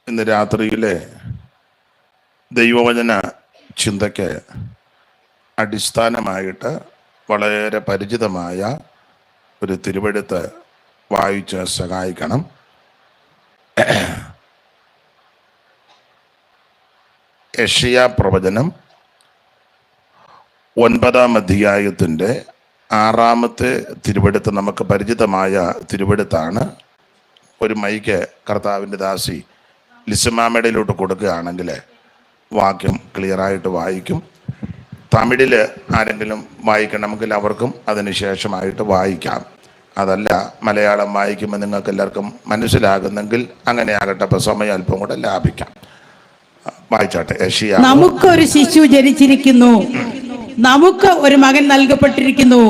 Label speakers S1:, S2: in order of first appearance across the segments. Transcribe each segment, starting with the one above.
S1: ഇന്ന് രാത്രിയിലെ ദൈവവചന ചിന്തയ്ക്ക് അടിസ്ഥാനമായിട്ട് വളരെ പരിചിതമായ ഒരു തിരുവെഴുത്ത് വായിച്ച് സഹായിക്കണം. യെശയ്യാ പ്രവചനം 9-ാം അധ്യായത്തിൻ്റെ 6-ാമത്തെ തിരുവെഴുത്ത് നമുക്ക് പരിചിതമായ തിരുവെഴുത്താണ്. ഒരു മൈക്ക് കർത്താവിൻ്റെ ദാസി ലിസമാമേടയിലോട്ട് കൊടുക്കുകയാണെങ്കിൽ വാക്യം ക്ലിയറായിട്ട് വായിക്കും. തമിഴിൽ ആരെങ്കിലും വായിക്കണമെങ്കിൽ അവർക്കും അതിന് ശേഷമായിട്ട് വായിക്കാം. അതല്ല മലയാളം വായിക്കുമ്പോൾ നിങ്ങൾക്ക് എല്ലാവർക്കും മനസ്സിലാകുന്നെങ്കിൽ അങ്ങനെ ആകട്ടെ. അപ്പോൾ സമയം അല്പം കൂടെ ലാഭിക്കാം. വായിച്ചാട്ടെ. യെശയ്യാ.
S2: നമുക്കൊരു ശിശു ജനിച്ചിരിക്കുന്നു, നമുക്ക് ഒരു മകൻ നൽകപ്പെട്ടിരിക്കുന്നു,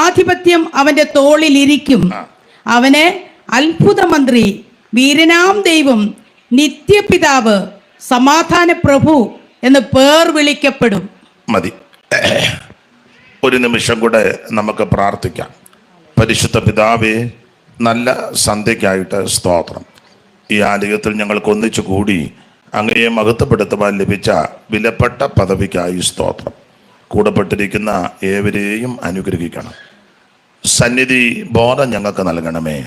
S2: ആധിപത്യം അവന്റെ തോളിൽ ഇരിക്കും. അവന് അത്ഭുത മന്ത്രി, വീരനാം ദൈവം, നിത്യപിതാവ്, സമാധാന പ്രഭു എന്ന് പേർ വിളിക്കപ്പെടും.
S1: മതി. ഒരു നിമിഷം കൂടെ നമുക്ക് പ്രാർത്ഥിക്കാം. പരിശുദ്ധ പിതാവേ, നല്ല സന്ധ്യയ്ക്കായിട്ട് സ്തോത്രം. ഈ ആലയത്തിൽ ഞങ്ങൾക്ക് ഒന്നിച്ചു കൂടി അങ്ങയെ മഹത്വപ്പെടുത്തുവാൻ ലഭിച്ച വിലപ്പെട്ട പദവിക്കായി സ്തോത്രം. കൂടപ്പെട്ടിരിക്കുന്ന ഏവരെയും അനുഗ്രഹിക്കണം. സന്നിധി ബോധം ഞങ്ങൾക്ക് നൽകണമേ.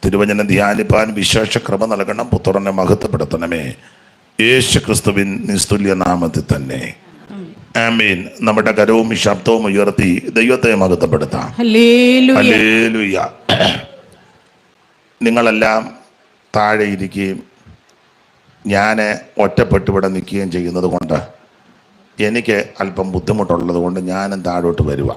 S1: തിരുവചനം ധ്യാനിപ്പാൻ വിശേഷ കൃപ നൽകണം. പുത്രനെ മഹത്വപ്പെടുത്തണമേ. യേശു ക്രിസ്തുവിൻ നിസ്തുല്യ നാമത്തിൽ തന്നെ, ആമീൻ. നമ്മുടെ കരവും ശബ്ദവും ഉയർത്തി ദൈവത്തെ മഹത്വപ്പെടുത്താം. ഹല്ലേലൂയ. നിങ്ങളെല്ലാം താഴെ ഇരിക്കുകയും ഞാൻ ഒറ്റപ്പെട്ട് ഇവിടെ നിൽക്കുകയും ചെയ്യുന്നത് കൊണ്ട് എനിക്ക് അല്പം ബുദ്ധിമുട്ടുള്ളത് കൊണ്ട് ഞാനും താഴോട്ട് വരുക.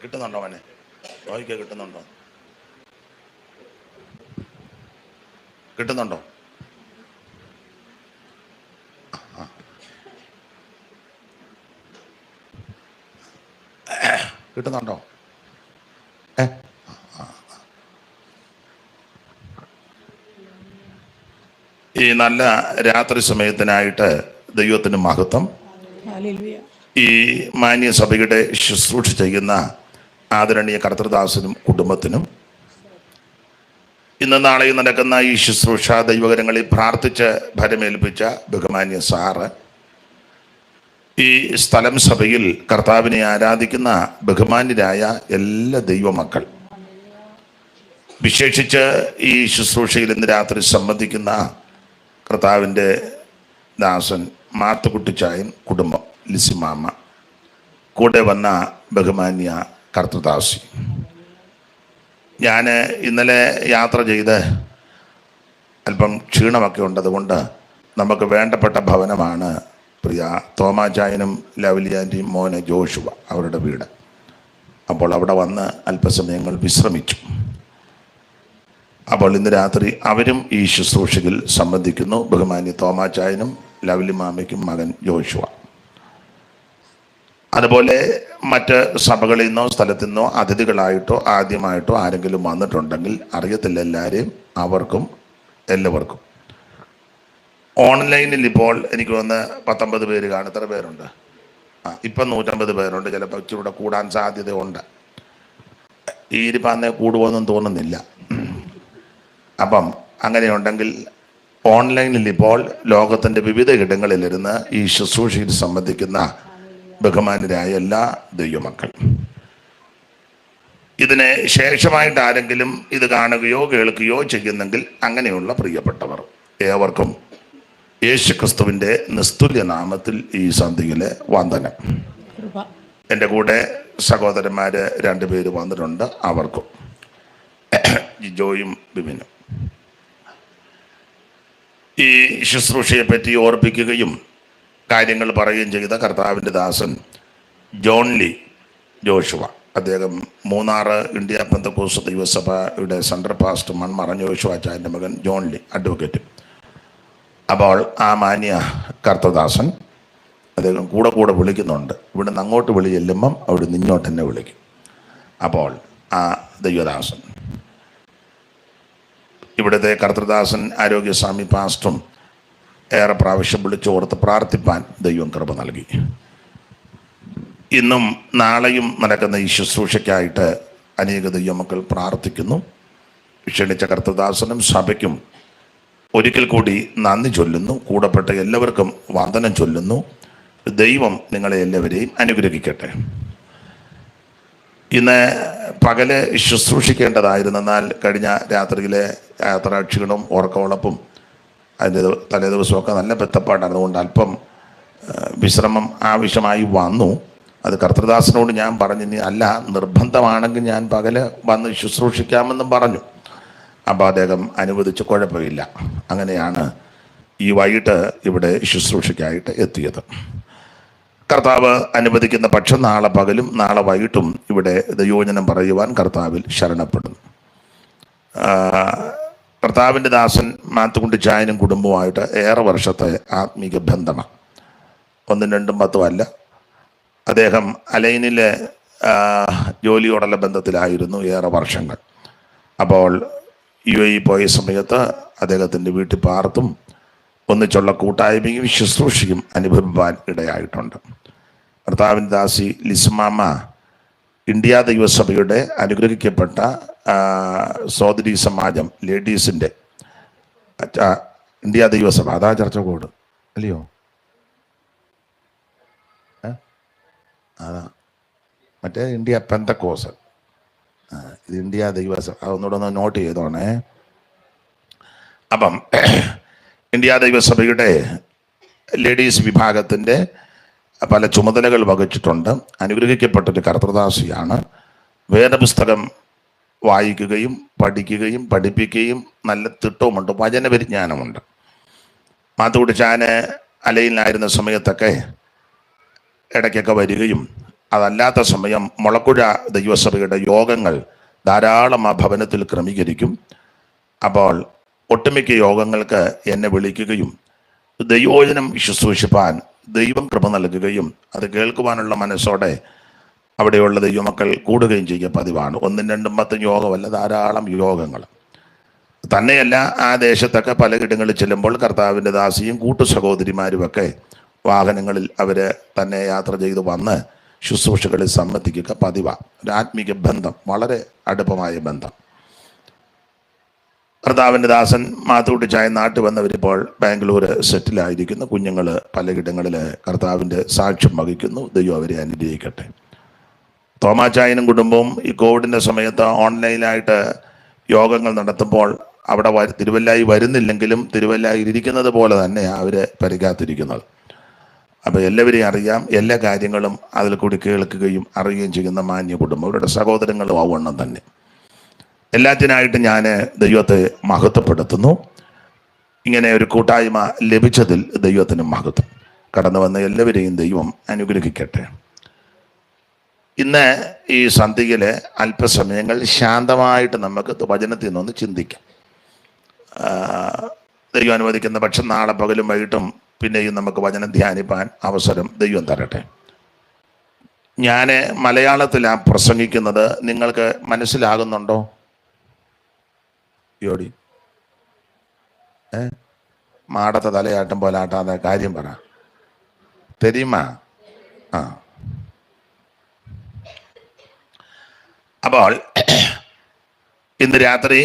S1: കിട്ടുന്നുണ്ടോ മോനെ? നോയിക്ക, കിട്ടുന്നുണ്ടോ? കിട്ടുന്നുണ്ടോ? കിട്ടുന്നുണ്ടോ? ഈ നല്ല രാത്രി സമയത്തിനായിട്ട് ദൈവത്തിന് മഹത്വം. ഈ മാന്യ സഭയുടെ ശുശ്രൂഷ ചെയ്യുന്ന ആദരണീയ കർത്തൃദാസനും കുടുംബത്തിനും ഇന്ന് നാളെയും നടക്കുന്ന ഈ ശുശ്രൂഷ ദൈവകരങ്ങളിൽ പ്രാർത്ഥിച്ച് ഭരമേൽപ്പിച്ച ബഹുമാന്യ സാറ്, ഈ സ്ഥലം സഭയിൽ കർത്താവിനെ ആരാധിക്കുന്ന ബഹുമാന്യരായ എല്ലാ ദൈവമക്കൾ, വിശേഷിച്ച് ഈ ശുശ്രൂഷയിൽ ഇന്ന് രാത്രി സംബന്ധിക്കുന്ന കർത്താവിൻ്റെ ദാസൻ മാത്തുക്കുട്ടിച്ചായൻ കുടുംബം, ലിസിമാമ, കൂടെ വന്ന ബഹുമാന്യ കർത്തൃദാസി. ഞാൻ ഇന്നലെ യാത്ര ചെയ്ത് അല്പം ക്ഷീണമൊക്കെ ഉണ്ടതുകൊണ്ട് നമുക്ക് വേണ്ടപ്പെട്ട ഭവനമാണ് പ്രിയ തോമാചായനും ലവ്ലിയാൻ്റെയും മോനെ ജോഷുവ അവരുടെ വീട്. അപ്പോൾ അവിടെ വന്ന് അല്പസമയങ്ങൾ വിശ്രമിച്ചു. അപ്പോൾ ഇന്ന് രാത്രി അവരും ഈ ശുശ്രൂഷയിൽ സംബന്ധിക്കുന്നു. ബഹുമാന്യ തോമാചായനും ലവ്ലി മാമയ്ക്കും മകൻ ജോഷുവ. അതുപോലെ മറ്റ് സഭകളിൽ നിന്നോ സ്ഥലത്തു നിന്നോ അതിഥികളായിട്ടോ ആദ്യമായിട്ടോ ആരെങ്കിലും വന്നിട്ടുണ്ടെങ്കിൽ അറിയത്തില്ല എല്ലാവരെയും, അവർക്കും എല്ലാവർക്കും. ഓൺലൈനിൽ ഇപ്പോൾ എനിക്ക് വന്ന് 19 പേര് കാണും. എത്ര പേരുണ്ട്? ഇപ്പം 150 പേരുണ്ട്. ചിലപ്പോൾ ഇച്ചിരൂടെ കൂടാൻ സാധ്യതയുണ്ട്. ഈ ഇരിപ്പാന്നെ കൂടുവെന്നും തോന്നുന്നില്ല. അപ്പം അങ്ങനെയുണ്ടെങ്കിൽ ഓൺലൈനിൽ ഇപ്പോൾ ലോകത്തിൻ്റെ വിവിധ ഇടങ്ങളിലിരുന്ന് ഈ ശുശ്രൂഷയിൽ സംബന്ധിക്കുന്ന ബഹുമാനരായ എല്ലാ ദൈവമക്കൾ, ഇതിന് ശേഷമായിട്ട് ആരെങ്കിലും ഇത് കാണുകയോ കേൾക്കുകയോ ചെയ്യുന്നെങ്കിൽ അങ്ങനെയുള്ള പ്രിയപ്പെട്ടവർ ഏവർക്കും യേശു ക്രിസ്തുവിൻ്റെ നിസ്തുല്യ നാമത്തിൽ ഈ സന്ധ്യയിലെ വന്ദനം. എൻ്റെ കൂടെ സഹോദരന്മാർ 2 പേര് വന്നിട്ടുണ്ട്. അവർക്കും ജിജോയും ബിബിനും ഈ ശുശ്രൂഷയെ പറ്റി ഓർപ്പിക്കുകയും കാര്യങ്ങൾ പറയുകയും ചെയ്ത കർത്താവിൻ്റെ ദാസൻ ജോൺ ലി ജോഷുവ, അദ്ദേഹം മൂന്നാർ ഇന്ത്യ പെന്തക്കോസ്ത് ദൈവസഭയുടെ സെൻട്രൽ പാസ്റ്റർ മൺമറഞ്ഞ ജോഷുവാച്ചാൻ്റെ മകൻ ജോൺ ലി, അഡ്വക്കേറ്റ്. അപ്പോൾ ആ മാന്യ കർത്തദാസൻ അദ്ദേഹം കൂടെ വിളിക്കുന്നുണ്ട്. ഇവിടെ നിന്ന് അങ്ങോട്ട് വിളി ചെല്ലുമ്പം അവിടെ നിന്നോട്ട് തന്നെ വിളിക്കും. അപ്പോൾ ആ ദൈവദാസൻ ഇവിടുത്തെ കർത്തൃദാസൻ ആരോഗ്യസ്വാമി പാസ്റ്ററും ഏറെ പ്രാവശ്യം വിളിച്ചോർത്ത് പ്രാർത്ഥിപ്പാൻ ദൈവം കൃപ നൽകി. ഇന്നും നാളെയും നടക്കുന്ന ഈ ശുശ്രൂഷയ്ക്കായിട്ട് അനേക ദൈവമക്കൾ പ്രാർത്ഥിക്കുന്നു. ക്ഷണിച്ച കർത്തൃദാസനും സഭയ്ക്കും ഒരിക്കൽ കൂടി നന്ദി ചൊല്ലുന്നു. കൂടപ്പെട്ട എല്ലാവർക്കും വന്ദനം ചൊല്ലുന്നു. ദൈവം നിങ്ങളെ എല്ലാവരെയും അനുഗ്രഹിക്കട്ടെ. ഇന്ന് പകല് ശുശ്രൂഷിക്കേണ്ടതായിരുന്നെന്നാൽ കഴിഞ്ഞ രാത്രിയിലെ യാത്രാക്ഷീണവും ഉറക്കമുളപ്പും അതിൻ്റെ തലേ ദിവസമൊക്കെ നല്ല ബന്ധപ്പാടാണ്. അതുകൊണ്ട് അല്പം വിശ്രമം ആവശ്യമായി വന്നു. അത് കർത്തൃദാസനോട് ഞാൻ പറഞ്ഞു, അല്ല നിർബന്ധമാണെങ്കിൽ ഞാൻ പകല് വന്ന് ശുശ്രൂഷിക്കാമെന്നും പറഞ്ഞു. അപ്പോൾ അദ്ദേഹം അനുവദിച്ച് കുഴപ്പമില്ല. അങ്ങനെയാണ് ഈ വൈകിട്ട് ഇവിടെ ശുശ്രൂഷയ്ക്കായിട്ട് എത്തിയത്. കർത്താവ് അനുവദിക്കുന്ന പക്ഷം നാളെ പകലും നാളെ വൈകിട്ടും ഇവിടെ ദൈവവചനം പറയുവാൻ കർത്താവിൽ ശരണപ്പെടുന്നു. കർത്താവിൻ്റെ ദാസൻ മാത്തുക്കുട്ടിച്ചായനും കുടുംബവുമായിട്ട് ഏറെ വർഷത്തെ ആത്മീക ബന്ധമാണ്. 1, 2, 10 അല്ല. അദ്ദേഹം അലൈനിലെ ജോലിയോടുള്ള ബന്ധത്തിലായിരുന്നു ഏറെ വർഷങ്ങൾ. അപ്പോൾ UAE പോയ സമയത്ത് അദ്ദേഹത്തിൻ്റെ വീട്ടിൽ പാർത്തും ഒന്നിച്ചുള്ള കൂട്ടായ്മയും ശുശ്രൂഷയും അനുഭവിപ്പാൻ ഇടയായിട്ടുണ്ട്. കർത്താവിൻ ദാസി ലിസ്മാമ ഇന്ത്യ ദൈവസഭയുടെ അനുഗ്രഹിക്കപ്പെട്ട സോദരി സമാജം ലേഡീസിൻ്റെ ഇന്ത്യ ദൈവസഭ, അതാ ചർച്ച കോഡ് അല്ലയോ? അതാ മറ്റേ ഇന്ത്യ പെന്തക്കോസ്, ഇത് ഇന്ത്യ ദൈവസഭ. അതൊന്നുകൂടെ ഒന്ന് നോട്ട് ചെയ്തോണേ. അപ്പം ഇന്ത്യ ദൈവസഭയുടെ ലേഡീസ് വിഭാഗത്തിൻ്റെ പല ചുമതലകൾ വഹിച്ചിട്ടുണ്ട്. അനുഗ്രഹിക്കപ്പെട്ടൊരു കർത്തൃദാസിയാണ്. വേദപുസ്തകം വായിക്കുകയും പഠിക്കുകയും പഠിപ്പിക്കുകയും നല്ല തിട്ടവുമുണ്ട്, വചനപരിജ്ഞാനമുണ്ട്. മാത്തുക്കുട്ടിച്ചാന് അലയിലായിരുന്ന സമയത്തൊക്കെ ഇടയ്ക്കൊക്കെ വരികയും അതല്ലാത്ത സമയം മുളക്കുഴ ദൈവസഭയുടെ യോഗങ്ങൾ ധാരാളം ആ ഭവനത്തിൽ ക്രമീകരിക്കും. അപ്പോൾ ഒട്ടുമിക്ക യോഗങ്ങൾക്ക് എന്നെ വിളിക്കുകയും ദൈവവചനം ശുശ്രൂഷിപ്പാൻ ദൈവം കൃപ നൽകുകയും അത് കേൾക്കുവാനുള്ള മനസ്സോടെ അവിടെയുള്ള ദൈവമക്കൾ കൂടുകയും ചെയ്യുക പതിവാണ്. 1, 2, 10 യോഗമല്ല, ധാരാളം യോഗങ്ങൾ. തന്നെയല്ല, ആ ദേശത്തൊക്കെ പലയിടങ്ങളിൽ ചെല്ലുമ്പോൾ കർത്താവിൻ്റെ ദാസിയും കൂട്ടു സഹോദരിമാരുമൊക്കെ വാഹനങ്ങളിൽ അവർ തന്നെ യാത്ര ചെയ്ത് വന്ന് ശുശ്രൂഷകളിൽ സംബന്ധിക്കുക പതിവാണ്. ഒരു ആത്മീക ബന്ധം, വളരെ അടുപ്പമായ ബന്ധം. കർത്താവിൻ്റെ ദാസൻ മാത്തുക്കുട്ടിച്ചായ നാട്ടിൽ വന്നവരിപ്പോൾ ബാംഗ്ലൂർ സെറ്റിലായിരിക്കുന്നു. കുഞ്ഞുങ്ങൾ പലയിടങ്ങളിൽ കർത്താവിൻ്റെ സാക്ഷ്യം വഹിക്കുന്നു. ദൈവം അവരെ അനുഗ്രഹിക്കട്ടെ. തോമാച്ചായനും കുടുംബവും ഈ കോവിഡിൻ്റെ സമയത്ത് ഓൺലൈനായിട്ട് യോഗങ്ങൾ നടത്തുമ്പോൾ അവിടെ തിരുവല്ലായി വരുന്നില്ലെങ്കിലും തിരുവല്ലായിൽ ഇരിക്കുന്നത് പോലെ തന്നെയാണ് അവർ പരികാത്തിരിക്കുന്നത്. അപ്പോൾ എല്ലാവരെയും അറിയാം, എല്ലാ കാര്യങ്ങളും അതിൽ കൂടി കേൾക്കുകയും അറിയുകയും ചെയ്യുന്ന മാന്യ കുടുംബം, അവരുടെ സഹോദരങ്ങളും ആവണ്ണം തന്നെ. എല്ലാത്തിനായിട്ട് ഞാൻ ദൈവത്തെ മഹത്വപ്പെടുത്തുന്നു. ഇങ്ങനെ ഒരു കൂട്ടായ്മ ലഭിച്ചതിൽ ദൈവത്തിന് മഹത്വം. കടന്നു വന്ന എല്ലാവരെയും ദൈവം അനുഗ്രഹിക്കട്ടെ. ഇന്ന് ഈ സന്ധ്യയിൽ അല്പസമയങ്ങൾ ശാന്തമായിട്ട് നമുക്ക് വചനത്തിൽ നിന്നൊന്ന് ചിന്തിക്കാം. ദൈവം അനുവദിക്കുന്ന പക്ഷം നാളെ പകലും വൈകിട്ടും പിന്നെയും നമുക്ക് വചനം ധ്യാനിപ്പാൻ അവസരം ദൈവം തരട്ടെ. ഞാൻ മലയാളത്തിലാണ് പ്രസംഗിക്കുന്നത്. നിങ്ങൾക്ക് മനസ്സിലാകുന്നുണ്ടോ? യോടി മാടത്തെ തലയാട്ടം പോലെ ആട്ടാതെ കാര്യം പറ. തെരിയുമാ? ആ, അപ്പോൾ ഇന്ന് രാത്രി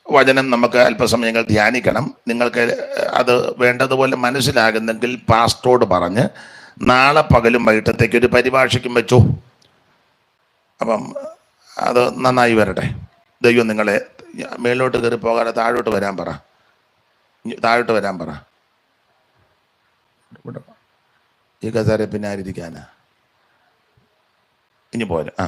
S1: വചനം നമുക്ക് അല്പസമയങ്ങൾ ധ്യാനിക്കണം. നിങ്ങൾക്ക് അത് വേണ്ടതുപോലെ മനസ്സിലാകുന്നെങ്കിൽ പാസ്റ്ററോട് പറഞ്ഞ് നാളെ പകലും വൈകിട്ടത്തേക്ക് ഒരു പരിഭാഷയ്ക്കും വെച്ചു. അപ്പം അത് നന്നായി വരട്ടെ. ദൈവം നിങ്ങളെ മേലോട്ട് കയറി പോകാതെ താഴോട്ട് വരാൻ പറ. താഴോട്ട് വരാൻ പറ. ഈ കസേര പിന്നെ ആയിരിക്കാനാ? ഇനി പോരെ. ആ,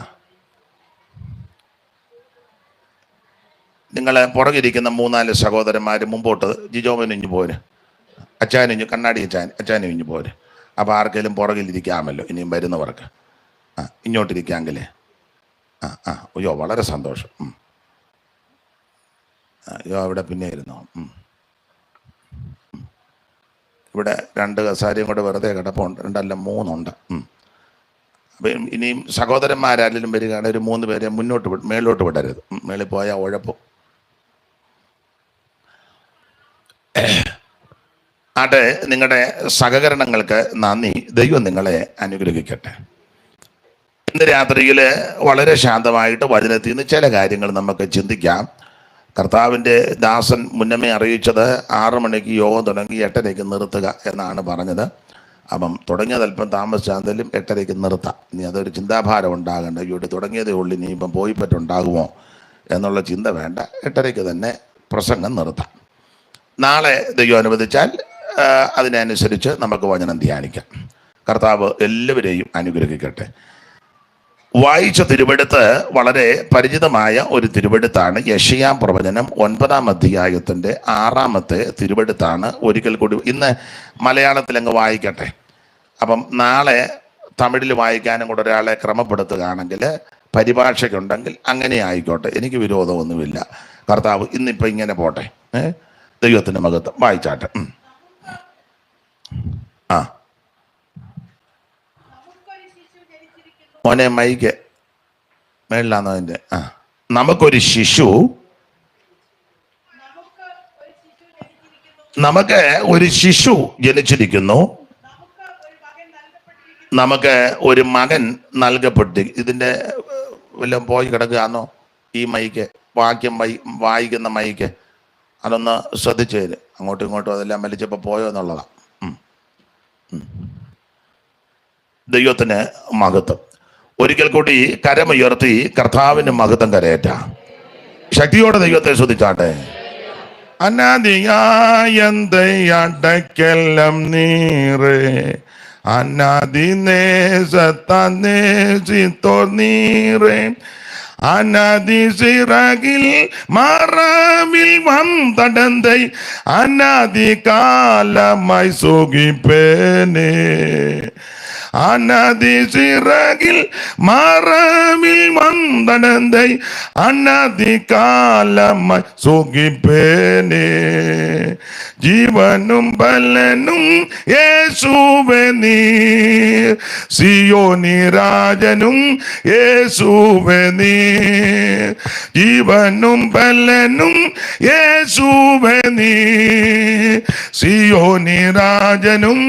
S1: നിങ്ങൾ പുറകിരിക്കുന്ന 3-4 സഹോദരന്മാർ മുമ്പോട്ട്. ജിജോമനും ഇഞ്ഞു പോര്, അച്ചാനിഞ്ഞു, കണ്ണാടി അച്ചാനും ഇഞ്ഞു പോര്. അപ്പോൾ ആർക്കെങ്കിലും പുറകിലിരിക്കാമല്ലോ ഇനിയും വരുന്നവർക്ക്. ആ, ഇങ്ങോട്ടിരിക്കാമെങ്കിലേ. അയ്യോ, വളരെ സന്തോഷം. അയ്യോ, അവിടെ പിന്നെ ഇരുന്നോ. ഇവിടെ 2 കസാരയും കൂടെ വെറുതെ കിടപ്പുണ്ട്. 2 അല്ല 3 ഉണ്ട്. അപ്പം ഇനിയും സഹോദരന്മാരാരെങ്കിലും വരികയാണെങ്കിൽ ഒരു 3 പേരെ മുന്നോട്ട് മേലോട്ട് വിടരുത്. മേളിൽ പോയാൽ ഉഴപ്പും. ആട്ടെ, നിങ്ങളുടെ സഹകരണങ്ങൾക്ക് നന്ദി. ദൈവം നിങ്ങളെ അനുഗ്രഹിക്കട്ടെ. ഇന്ന് രാത്രിയിൽ വളരെ ശാന്തമായിട്ട് വചനത്തിൽ നിന്ന് ചില കാര്യങ്ങൾ നമുക്ക് ചിന്തിക്കാം. കർത്താവിൻ്റെ ദാസൻ മുന്നമേ അറിയിച്ചത് 6 മണിക്ക് യോഗം തുടങ്ങി 8:30 നിർത്തുക എന്നാണ് പറഞ്ഞത്. അപ്പം തുടങ്ങിയത് അല്പം താമസിച്ചാലും 8:30 നിർത്താം. ഇനി അതൊരു ചിന്താഭാരം ഉണ്ടാകേണ്ട. ഇവിടെ തുടങ്ങിയതേ ഉള്ളൂ, ഇനി ഇപ്പം പോയി പറ്റുണ്ടാകുമോ എന്നുള്ള ചിന്ത വേണ്ട. 8:30 തന്നെ പ്രസംഗം നിർത്താം. നാളെ ദൈവം അനുവദിച്ചാൽ അതിനനുസരിച്ച് നമുക്ക് വചനം ധ്യാനിക്കാം. കർത്താവ് എല്ലാവരെയും അനുഗ്രഹിക്കട്ടെ. വായിച്ച തിരുവെടുത്ത് വളരെ പരിചിതമായ ഒരു തിരുവെടുത്താണ്. യെശയ്യാ പ്രവചനം 9-ാം അധ്യായത്തിൻ്റെ 6-ാമത്തെ തിരുവെടുത്താണ്. ഒരിക്കൽ കൂടി ഇന്ന് മലയാളത്തിൽ അങ്ങ് വായിക്കട്ടെ. അപ്പം നാളെ തമിഴിൽ വായിക്കാനും കൂടെ ഒരാളെ ക്രമപ്പെടുത്തുകയാണെങ്കിൽ, പരിഭാഷയ്ക്കുണ്ടെങ്കിൽ അങ്ങനെ ആയിക്കോട്ടെ, എനിക്ക് വിരോധമൊന്നുമില്ല. കർത്താവ് ഇന്നിപ്പോൾ ഇങ്ങനെ പോട്ടെ. ദൈവത്തിൻ്റെ മഹത്വം. വായിച്ചാട്ടെ. ആ മോനെ, മൈക്ക് മേളിലാന്നോ അതിൻ്റെ? നമുക്കൊരു ശിശു ജനിച്ചിരിക്കുന്നു, നമുക്ക് ഒരു മകൻ നൽകപ്പെട്ടു. ഇതിൻ്റെ വല്ലതും പോയി കിടക്കുകയാണോ ഈ മൈക്ക്? വായിക്കുന്ന മൈക്ക് അതൊന്ന് ശ്രദ്ധിച്ചേര്. അങ്ങോട്ടും ഇങ്ങോട്ടും അതെല്ലാം വലിച്ചപ്പോൾ പോയോ എന്നുള്ളതാണ്. ദൈവത്തിന് മഹത്വം. ഒരിക്കൽ കൂടി കരമുയർത്തി കർത്താവിന് മഹത്വം കരയേറ്റ. ശക്തിയോടെ ദൈവത്തെ ശ്രദ്ധിച്ചാട്ടെ. അനാദിയായന്തയടക്കെല്ലാം നീറേ, അനാദി നേസത്തോ നീറേ, അനാദി സിറകിൽ മറവിൽ വന്തടந்தை അനാദി കാലമായി സുഖിപ്പേനേ, அநாதி சிறகில் மரவில் வந்தடந்தை அநாதி காலமாய் சுகிப்பேனே, ജീവനും ബലനും യേശുവേ നീർ, സിയോനി രാജനും യേശുവേ നീർ, ജീവനും ബലനും യേശുവേ നീർ, സിയോനി രാജനും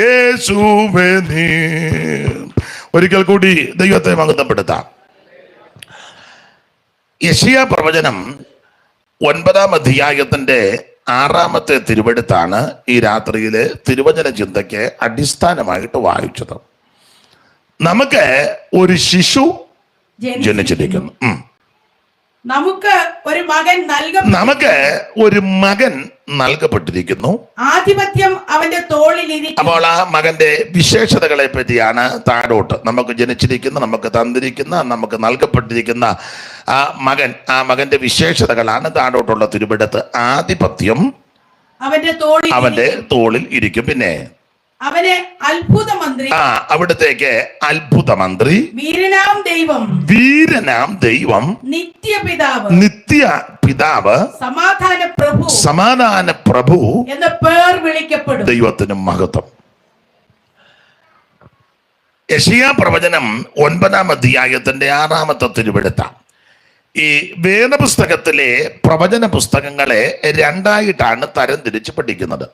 S1: യേശുവേ നീർ. ഒരിക്കൽ കൂടി ദൈവത്തെ മഹത്വപ്പെടുത്താം. യെശയ്യാ പ്രവചനം 9-ാം അധ്യായത്തിന്റെ 6-ാമത്തെ തിരുവെടുത്താണ് ഈ രാത്രിയിലെ തിരുവചന ചിന്തയ്ക്ക് അടിസ്ഥാനമായിട്ട് വായിച്ചത്. നമുക്ക് ഒരു ശിശു ജനിച്ചിരിക്കുന്നു,
S2: നമുക്ക് ഒരു മകൻ നൽകപ്പെട്ടിരിക്കുന്നു, ആധിപത്യം അവന്റെ തോളിലിരിക്കും.
S1: അപ്പോൾ ആ മകന്റെ വിശേഷതകളെ പറ്റിയാണ് താഴോട്ട്. നമുക്ക് ജനിച്ചിരിക്കുന്ന, നമുക്ക് തന്നിരിക്കുന്ന, നമുക്ക് നൽകപ്പെട്ടിരിക്കുന്ന ആ മകന്റെ വിശേഷതകളാണ് താഴോട്ടുള്ള തിരുവെടുത്ത്. ആധിപത്യം അവന്റെ തോളിൽ ഇരിക്കും. പിന്നെ
S2: അവനെ അത്ഭുത മന്ത്രി,
S1: അവിടത്തേക്ക് അത്ഭുത മന്ത്രി,
S2: വീരനാം ദൈവം, നിത്യപിതാവ്,
S1: സമാധാന പ്രഭു
S2: എന്ന പേർ വിളിക്കപ്പെടും.
S1: ദൈവത്തിന് മഹത്വം. യെശയ്യാ പ്രവചനം 9-ാം അധ്യായത്തിന്റെ 6-ാമത്തെ തിരുവെടുത്താണ്. ഈ വേദപുസ്തകത്തിലെ പ്രവചന പുസ്തകങ്ങളെ രണ്ടായിട്ടാണ് തരംതിരിച്ച് പഠിക്കുന്നത്.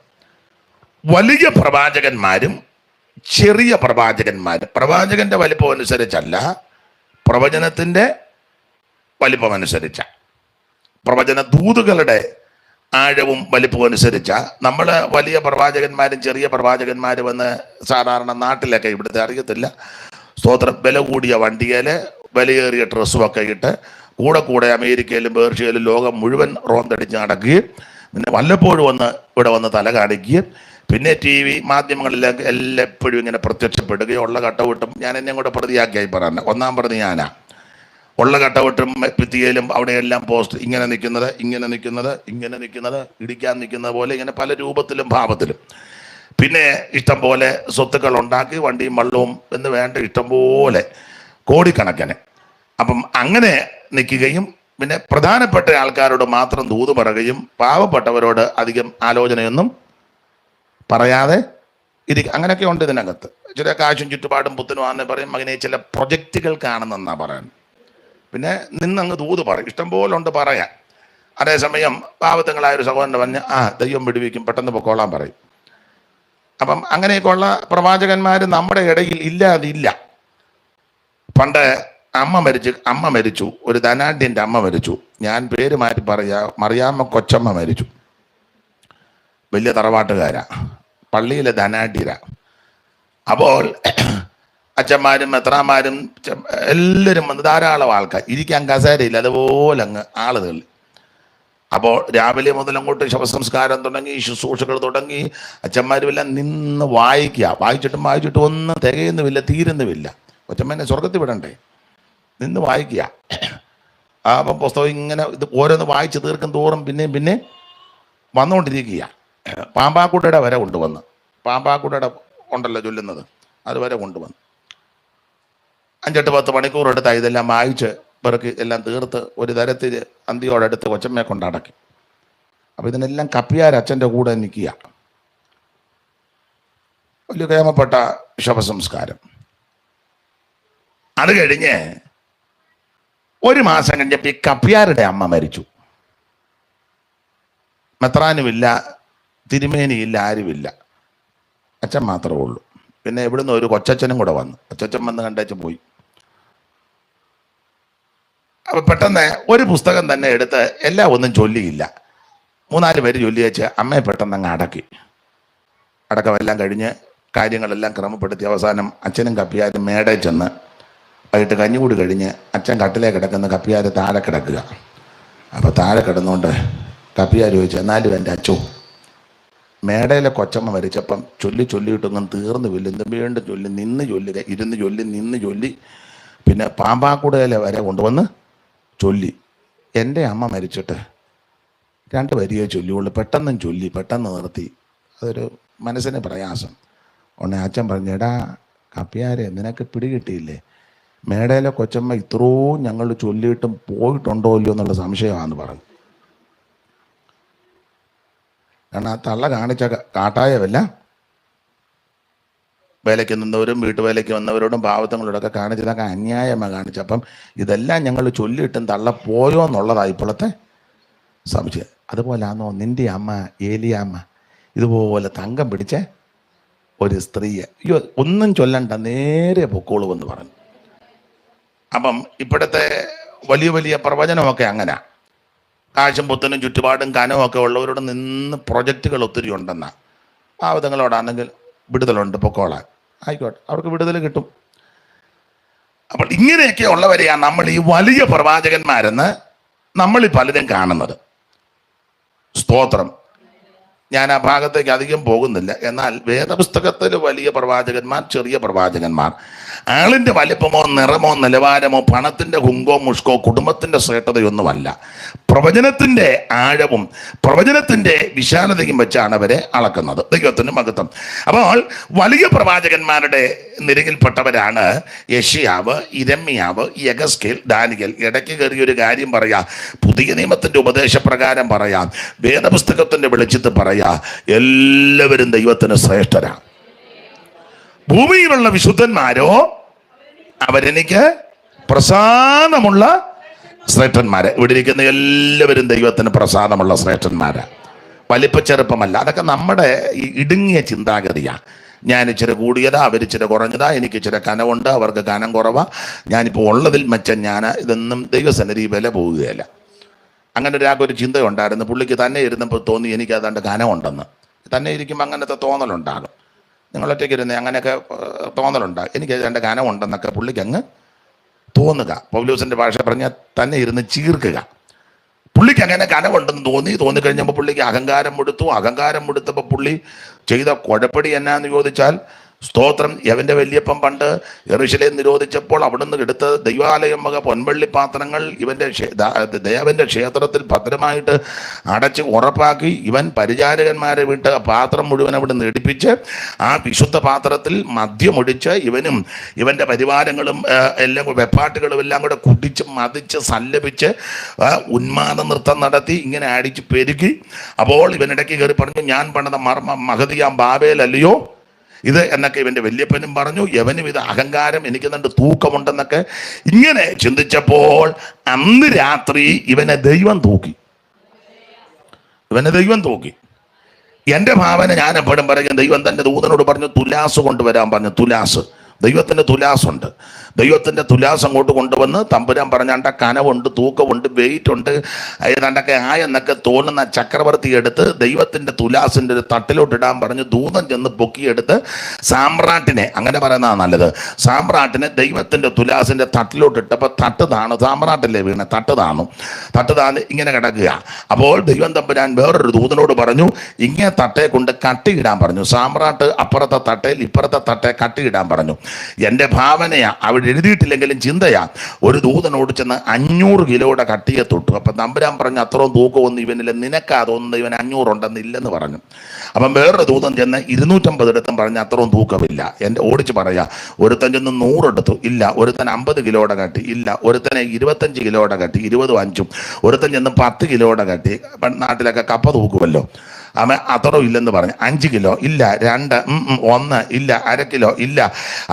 S1: വലിയ പ്രവാചകന്മാരും ചെറിയ പ്രവാചകന്മാരും. പ്രവാചകന്റെ വലിപ്പം അനുസരിച്ചല്ല, പ്രവചനത്തിന്റെ വലിപ്പം അനുസരിച്ച, പ്രവചന ദൂതുകളുടെ ആഴവും വലിപ്പവും അനുസരിച്ച. നമ്മൾ വലിയ പ്രവാചകന്മാരും ചെറിയ പ്രവാചകന്മാരും എന്ന് സാധാരണ നാട്ടിലൊക്കെ, ഇവിടുത്തെ അറിയത്തില്ല, സ്തോത്രം, വില കൂടിയ വണ്ടിയിൽ വിലയേറിയ ഡ്രസ്സുമൊക്കെ ഇട്ട് കൂടെ അമേരിക്കയിലും പേർഷ്യയിലും ലോകം മുഴുവൻ റോന്തടിച്ച് നടക്കുകയും പിന്നെ വല്ലപ്പോഴും ഇവിടെ വന്ന് തല കാണിക്കുകയും പിന്നെ TV മാധ്യമങ്ങളിലേക്ക് എപ്പോഴും ഇങ്ങനെ പ്രത്യക്ഷപ്പെടുകയും ഉള്ള കട്ടവിട്ടും, ഞാൻ എന്നെ കൂടെ പ്രതിയാക്കിയായി പറയുന്നത്, 1-ാം പ്രതി ഞാനാ, ഉള്ള കട്ടവിട്ടും ഭിത്തിയിലും അവിടെയെല്ലാം പോസ്റ്റ് ഇങ്ങനെ നിൽക്കുന്നത് ഇടിക്കാൻ നിൽക്കുന്നത് പോലെ ഇങ്ങനെ പല രൂപത്തിലും ഭാവത്തിലും. പിന്നെ ഇഷ്ടം പോലെ സ്വത്തുക്കൾ ഉണ്ടാക്കി, വണ്ടിയും വള്ളവും എന്ന് വേണ്ട ഇഷ്ടം പോലെ കോടിക്കണക്കിന്. അപ്പം അങ്ങനെ നിൽക്കുകയും പിന്നെ പ്രധാനപ്പെട്ട ആൾക്കാരോട് മാത്രം ദൂത് പറയുകയും പാവപ്പെട്ടവരോട് അധികം ആലോചനയൊന്നും പറയാതെ അങ്ങനെയൊക്കെ ഉണ്ട് ഇതിനകത്ത്. ചില കാശും ചുറ്റുപാടും പുത്തനുമാണെന്ന് പറയും. മകനെ ചില പ്രൊജക്റ്റുകൾ കാണുന്നെന്നാ പറയാൻ. പിന്നെ നിന്നങ്ങ് ദൂത് പറയും, ഇഷ്ടം പോലെ ഉണ്ട് പറയാൻ. അതേസമയം പാവത്തങ്ങളായ ഒരു സഹോദരൻ പറഞ്ഞ് ദൈവം വിടുവിക്കും, പെട്ടെന്ന് പൊക്കോളാൻ പറയും. അപ്പം അങ്ങനെയൊക്കെയുള്ള പ്രവാചകന്മാർ നമ്മുടെ ഇടയിൽ ഇല്ലാതില്ല. പണ്ട് അമ്മ മരിച്ചു, ഒരു ധനാഢ്യൻ്റെ അമ്മ മരിച്ചു. ഞാൻ പേര് മാറ്റി പറയാ, മറിയാമ്മ കൊച്ചമ്മ മരിച്ചു. വലിയ തറവാട്ടുകാരാ, പള്ളിയിലെ ധനാഢ്യരാ. അപ്പോൾ അച്ഛന്മാരും മെത്രാന്മാരും എല്ലാവരും വന്ന് ധാരാളം ആൾക്കാർ, ഇരിക്കാൻ കസേരയില്ല, അതുപോലെ അങ്ങ് ആളുകൾ. അപ്പോൾ രാവിലെ മുതൽ അങ്ങോട്ട് ശവസംസ്കാരം തുടങ്ങി, ശുശ്രൂഷകൾ തുടങ്ങി. അച്ഛന്മാരും എല്ലാം നിന്ന് വായിച്ചിട്ടും ഒന്നും തികയുന്നുമില്ല, തീരുന്നുമില്ല. കൊച്ചമ്മേനെ സ്വർഗത്തിൽ വിടണ്ടേ, നിന്ന് വായിക്കുക. അപ്പം പുസ്തകം ഇങ്ങനെ ഇത് ഓരോന്ന് വായിച്ച് തീർക്കും തോറും പിന്നെ വന്നുകൊണ്ടിരിക്കുക. പാമ്പാക്കുട്ടയുടെ വരെ കൊണ്ടുവന്ന്, പാമ്പാക്കുട്ടയുടെ ഉണ്ടല്ലോ ചൊല്ലുന്നത്, അതുവരെ കൊണ്ടുവന്ന് 5-10 മണിക്കൂർ എടുത്താൽ ഇതെല്ലാം വായിച്ച് പെറുക്കി എല്ലാം തീർത്ത് ഒരു തരത്തിൽ അന്തിയോടടുത്ത് കൊച്ചമ്മയെ കൊണ്ടടക്കി. അപ്പം ഇതിനെല്ലാം കപ്പിയാരച്ഛൻ്റെ കൂടെ നിൽക്കുക. വലിയ കേമപ്പെട്ട ശവസംസ്കാരം. അത് കഴിഞ്ഞ് 1 മാസം കഴിഞ്ഞപ്പോൾ ഈ കപ്പിയാരുടെ അമ്മ മരിച്ചു. മെത്രാനുമില്ല, തിരുമേനിയില്ല, ആരുമില്ല, അച്ഛൻ മാത്രമേ ഉള്ളൂ. പിന്നെ ഇവിടുന്ന് ഒരു കൊച്ചച്ഛനും കൂടെ വന്നു. കൊച്ചച്ഛൻ വന്ന് കണ്ടേച്ച് പോയി. അപ്പം പെട്ടെന്ന് ഒരു പുസ്തകം തന്നെ എടുത്ത് എല്ലാം ഒന്നും ചൊല്ലിയില്ല, 3-4 പേര് ചൊല്ലി വെച്ച് അമ്മയെ പെട്ടെന്ന് അങ്ങ് അടക്കമെല്ലാം കഴിഞ്ഞ് കാര്യങ്ങളെല്ലാം ക്രമപ്പെടുത്തി അവസാനം അച്ഛനും കപ്പിയാരും മേടയിൽ ചെന്ന് വൈകിട്ട് കഞ്ഞികൂടി കഴിഞ്ഞ് അച്ഛൻ കട്ടിലേ കിടക്കുന്ന കപ്പിയാർ താഴെ കിടക്കുക. അപ്പോൾ താഴെ കിടന്നുകൊണ്ട് കപ്പിയാർ ചോദിച്ചു, എന്നാലും എൻ്റെ അച്ഛൻ മേടയിലെ കൊച്ചമ്മ മരിച്ചപ്പം ചൊല്ലിയിട്ടൊന്നും തീർന്നുമില്ല, എന്ത് വീണ്ടും ചൊല്ലി ഇരുന്ന് ചൊല്ലി പിന്നെ പാമ്പാക്കുടയിലെ വരെ കൊണ്ടുവന്ന് ചൊല്ലി. എൻ്റെ അമ്മ മരിച്ചിട്ട് 2 വരിയെ ചൊല്ലിയുള്ളൂ, പെട്ടെന്ന് നിർത്തി. അതൊരു മനസ്സിന് പ്രയാസം. ഉടനെ അച്ഛൻ പറഞ്ഞു, എടാ കപ്പിയാരെ, നിനക്ക് പിടികിട്ടിയില്ലേ, മേടയിലെ കൊച്ചമ്മ ഇത്രയും ഞങ്ങൾ ചൊല്ലിയിട്ടും പോയിട്ടുണ്ടോ ഇല്ലയോ എന്നുള്ള സംശയമാണെന്ന് പറഞ്ഞു. കാരണം ആ തള്ള കാണിച്ച കാട്ടായവല്ല, വേലയ്ക്ക് നിന്നവരും വീട്ടുവേലയ്ക്ക് വന്നവരോടും പാവത്തങ്ങളോടൊക്കെ കാണിച്ചതൊക്കെ അന്യായമാണ് കാണിച്ചത്. അപ്പം ഇതെല്ലാം ഞങ്ങൾ ചൊല്ലിയിട്ടും തള്ള പോയോ എന്നുള്ളതാണ് ഇപ്പോഴത്തെ സംശയം. അതുപോലാണോ നിൻ്റെ അമ്മ ഏലിയാമ്മ ഇതുപോലെ തങ്കം പിടിച്ച ഒരു സ്ത്രീയെ, അയ്യോ ഒന്നും ചൊല്ലണ്ട, നേരെ പൊക്കോളുമെന്ന് പറഞ്ഞു. അപ്പം ഇപ്പോഴത്തെ വലിയ പ്രവചനമൊക്കെ അങ്ങനെ, കാശും പുത്തനും ചുറ്റുപാടും കനമൊക്കെ ഉള്ളവരോട് നിന്ന് പ്രൊജക്റ്റുകൾ ഒത്തിരി ഉണ്ടെന്നാ. പാവത്തങ്ങളോടാണെങ്കിൽ വിടുതലുണ്ട്, പൊക്കോളാൻ, ആയിക്കോട്ടെ, അവർക്ക് വിടുതൽ കിട്ടും. അപ്പോൾ ഇങ്ങനെയൊക്കെ ഉള്ളവരെയാണ് നമ്മൾ ഈ വലിയ പ്രവാചകന്മാരെന്ന് നമ്മളിൽ പലരും കാണുന്നത്. സ്തോത്രം. ഞാൻ ആ ഭാഗത്തേക്ക് അധികം പോകുന്നില്ല. എന്നാൽ വേദപുസ്തകത്തിൽ വലിയ പ്രവാചകന്മാർ, ചെറിയ പ്രവാചകന്മാർ, ആളിൻ്റെ വലിപ്പമോ നിറമോ നിലവാരമോ പണത്തിൻ്റെ ഹുങ്കോ മുഷ്കോ കുടുംബത്തിൻ്റെ ശ്രേഷ്ഠതയൊന്നുമല്ല, പ്രവചനത്തിൻ്റെ ആഴവും പ്രവചനത്തിൻ്റെ വിശാലതയും വെച്ചാണ് അവരെ അളക്കുന്നത്. ദൈവത്തിന് മഹത്വം. അപ്പോൾ വലിയ പ്രവാചകന്മാരുടെ നിരയിൽപ്പെട്ടവരാണ് യെശയ്യാവ്, യിരെമ്യാവ്, യെഹെസ്കേൽ, ദാനിയേൽ. ഇടയ്ക്ക് കയറിയൊരു കാര്യം പറയാം, പുതിയ നിയമത്തിൻ്റെ ഉപദേശപ്രകാരം പറയാം, വേദപുസ്തകത്തിൻ്റെ വെളിച്ചത്ത് പറയാം, എല്ലാവരും ദൈവത്തിന് ശ്രേഷ്ഠരാണ്. ഭൂമിയിലുള്ള വിശുദ്ധന്മാരോ അവരെനിക്ക് പ്രസാദമുള്ള ശ്രേഷ്ഠന്മാര്. ഇവിടെ ഇരിക്കുന്ന എല്ലാവരും ദൈവത്തിന് പ്രസാദമുള്ള ശ്രേഷ്ഠന്മാരാ, വലിപ്പച്ചെറുപ്പമല്ല. അതൊക്കെ നമ്മുടെ ഈ ഇടുങ്ങിയ ചിന്താഗതിയാണ്. ഞാൻ ഇച്ചിരി കൂടിയതാ, അവരിച്ചിരി കുറഞ്ഞതാ, എനിക്ക് ഇച്ചിരി കനവുണ്ട്, അവർക്ക് കനം കുറവാ, ഞാനിപ്പോൾ ഉള്ളതിൽ മെച്ചം ഇതൊന്നും ദൈവസന്നിധി വില പോവുകയല്ല. അങ്ങനെ ഒരാൾക്കൊരു ചിന്തയുണ്ടായിരുന്നു. പുള്ളിക്ക് തന്നെ ഇരുന്നപ്പോൾ തോന്നി എനിക്ക് അതാണ്ട് കനമുണ്ടെന്ന്. തന്നെ ഇരിക്കുമ്പോൾ അങ്ങനത്തെ തോന്നലുണ്ടാകും. നിങ്ങളൊറ്റയ്ക്ക് ഇരുന്ന് അങ്ങനെയൊക്കെ തോന്നലുണ്ടാകും. എനിക്ക് അതിൻ്റെ കനമുണ്ടെന്നൊക്കെ പുള്ളിക്ക് അങ്ങ് തോന്നുക. പൗലോസിൻ്റെ ഭാഷ പറഞ്ഞാൽ തന്നെ ഇരുന്ന് ചീർക്കുക. പുള്ളിക്ക് അങ്ങനെ കനമുണ്ടെന്ന് തോന്നിക്കഴിഞ്ഞപ്പോൾ പുള്ളിക്ക് അഹങ്കാരം എടുത്തപ്പോൾ പുള്ളി ചെയ്ത കുഴപ്പടി എന്നാന്ന് ചോദിച്ചാൽ, സ്തോത്രം, യവൻ്റെ വല്യപ്പൻ പണ്ട് യെരൂശലേം നിരോധിച്ചപ്പോൾ അവിടുന്ന് എടുത്ത് ദൈവാലയം വക പൊൻവെള്ളി പാത്രങ്ങൾ ദേവൻ്റെ ക്ഷേത്രത്തിൽ ഭദ്രമായിട്ട് അടച്ച് ഉറപ്പാക്കി, ഇവൻ പരിചാരകന്മാരെ വിട്ട് പാത്രം മുഴുവൻ അവിടെ നിന്ന് എടുപ്പിച്ച് ആ വിശുദ്ധ പാത്രത്തിൽ മദ്യമൊഴിച്ച് ഇവനും ഇവൻ്റെ പരിവാരങ്ങളും എല്ലാം വെപ്പാട്ടുകളും എല്ലാം കൂടെ കുടിച്ച് മതിച്ച് സല്ലപിച്ച് ഉന്മാദ നൃത്തം നടത്തി ഇങ്ങനെ അടിച്ച് പെരുകി. അപ്പോൾ ഇവനിടയ്ക്ക് കയറി പറഞ്ഞു, ഞാൻ പണിത മഹതിയാം ബാബേലല്ലയോ ഇത് എന്നൊക്കെ ഇവൻ്റെ വല്യപ്പനും പറഞ്ഞു. യവനും ഇത് അഹങ്കാരം, എനിക്ക് നല്ല തൂക്കമുണ്ടെന്നൊക്കെ ഇങ്ങനെ ചിന്തിച്ചപ്പോൾ അന്ന് രാത്രി ഇവനെ ദൈവം തൂക്കി. ഇവനെ ദൈവം തൂക്കി. എൻ്റെ ഭാവന ഞാൻ എപ്പോഴും പറയും, ദൈവം തൻ്റെ ദൂതനോട് പറഞ്ഞു തുലാസ് കൊണ്ടുവരാൻ പറഞ്ഞു. തുലാസ്, ദൈവത്തിൻ്റെ തുലാസുണ്ട്. ദൈവത്തിൻ്റെ തുലാസ് അങ്ങോട്ട് കൊണ്ടുവന്ന് തമ്പുരാൻ പറഞ്ഞാണ്ട കനവുണ്ട്, തൂക്കമുണ്ട്, വെയിറ്റ് ഉണ്ട്, ഏതാണ്ടൊക്കെ ആയെന്നൊക്കെ തോന്നുന്ന ചക്രവർത്തി എടുത്ത് ദൈവത്തിൻ്റെ തുലാസിൻ്റെ ഒരു തട്ടിലോട്ടിടാൻ പറഞ്ഞു. ദൂതൻ ചെന്ന് പൊക്കിയെടുത്ത് സാമ്രാട്ടിനെ, അങ്ങനെ പറയുന്നതാണ് നല്ലത്, സാമ്രാട്ടിനെ ദൈവത്തിൻ്റെ തുലാസിൻ്റെ തട്ടിലോട്ടിട്ടപ്പോൾ തട്ട് താണു. സാമ്രാട്ടല്ലേ വീണ, തട്ട് താണു. തട്ട് താന്ന് ഇങ്ങനെ കിടക്കുക. അപ്പോൾ ദൈവം തമ്പുരാൻ വേറൊരു ദൂതനോട് പറഞ്ഞു, ഇങ്ങനെ തട്ടയെ കൊണ്ട് കട്ടിയിടാൻ പറഞ്ഞു. സാമ്രാട്ട് അപ്പുറത്തെ തട്ടയിൽ ഇപ്പുറത്തെ തട്ടയെ കട്ടിയിടാൻ പറഞ്ഞു. എൻ്റെ ഭാവനയാ, അവിടെ എഴുതിയിട്ടില്ലെങ്കിലും ചിന്തയാ. ഒരു ദൂതനോട് ചെന്ന് 500 കിലോയുടെ കട്ടിയെ തൊട്ടു. അപ്പം തമ്പുരാൻ പറഞ്ഞു, അത്രയും തൂക്കമൊന്നും ഇവനില്ല, നിനക്കാ തോന്നുന്നത് ഇവൻ 500 ഉണ്ടെന്ന് ഇല്ലെന്ന് പറഞ്ഞു. അപ്പം വേറൊരു ദൂതൻ ചെന്ന് 250 എടുത്തും പറഞ്ഞ് അത്രയും തൂക്കമില്ല. എൻ്റെ ഓടിച്ച് പറയാ, ഒരുത്തൻ ചെന്ന് 100 എടുത്തു, ഇല്ല. ഒരുത്തൻ 50 കിലോയുടെ കട്ടി, ഇല്ല. ഒരുത്തനെ 25 കിലോയുടെ കട്ടി, 20 5. ഒരുത്തൻ ചെന്ന് 10 കിലോയുടെ കട്ടി, നാട്ടിലൊക്കെ കപ്പ തൂക്കുമല്ലോ, അവൻ അത്രയും ഇല്ലെന്ന് പറഞ്ഞു. 5 കിലോ ഇല്ല, 2 1 ഇല്ല, 1/2 കിലോ ഇല്ല.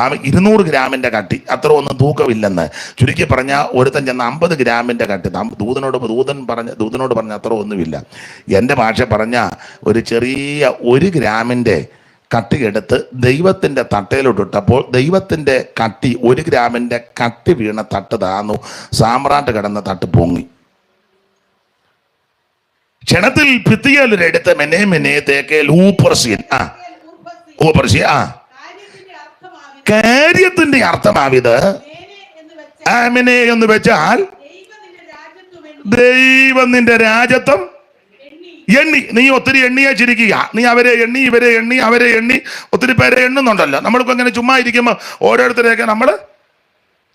S1: അവൻ 200 ഗ്രാമിൻ്റെ കട്ടി, അത്ര ഒന്നും തൂക്കമില്ലെന്ന്. ചുരുക്കി പറഞ്ഞാൽ ഒരുത്തൻ ചെന്ന് 50 ഗ്രാമിൻ്റെ കട്ടി. ദൂതനോട് പറഞ്ഞ അത്ര ഒന്നുമില്ല. എൻ്റെ ഭാഷ പറഞ്ഞ ഒരു ചെറിയ 1 ഗ്രാമിൻ്റെ കട്ടി എടുത്ത് ദൈവത്തിൻ്റെ തട്ടയിലോട്ടിട്ടപ്പോൾ ദൈവത്തിൻ്റെ കട്ടി, 1 ഗ്രാമിൻ്റെ കട്ടി വീണ തട്ട് താന്നു. സാമ്രാട്ട് കിടന്ന തട്ട് പൊങ്ങി. ക്ഷണത്തിൽ ഭിത്തിയിലെടുത്ത് മെനെ തേക്കേൽ ഊപ്പർസിയൻ കാര്യത്തിന്റെ അർത്ഥമാവിത് ആമിനെ എന്ന് വെച്ചാൽ ദൈവം നിന്റെ രാജ്യത്വം എണ്ണി. നീ ഒത്തിരി എണ്ണിയാച്ചിരിക്കുക. നീ അവരെ എണ്ണി, ഇവരെ എണ്ണി, അവരെ എണ്ണി, ഒത്തിരി പേരെ എണ്ണുന്നുണ്ടല്ലോ. നമ്മൾക്ക് അങ്ങനെ ചുമ്മാ ഇരിക്കുമ്പോൾ ഓരോരുത്തരെയൊക്കെ നമ്മൾ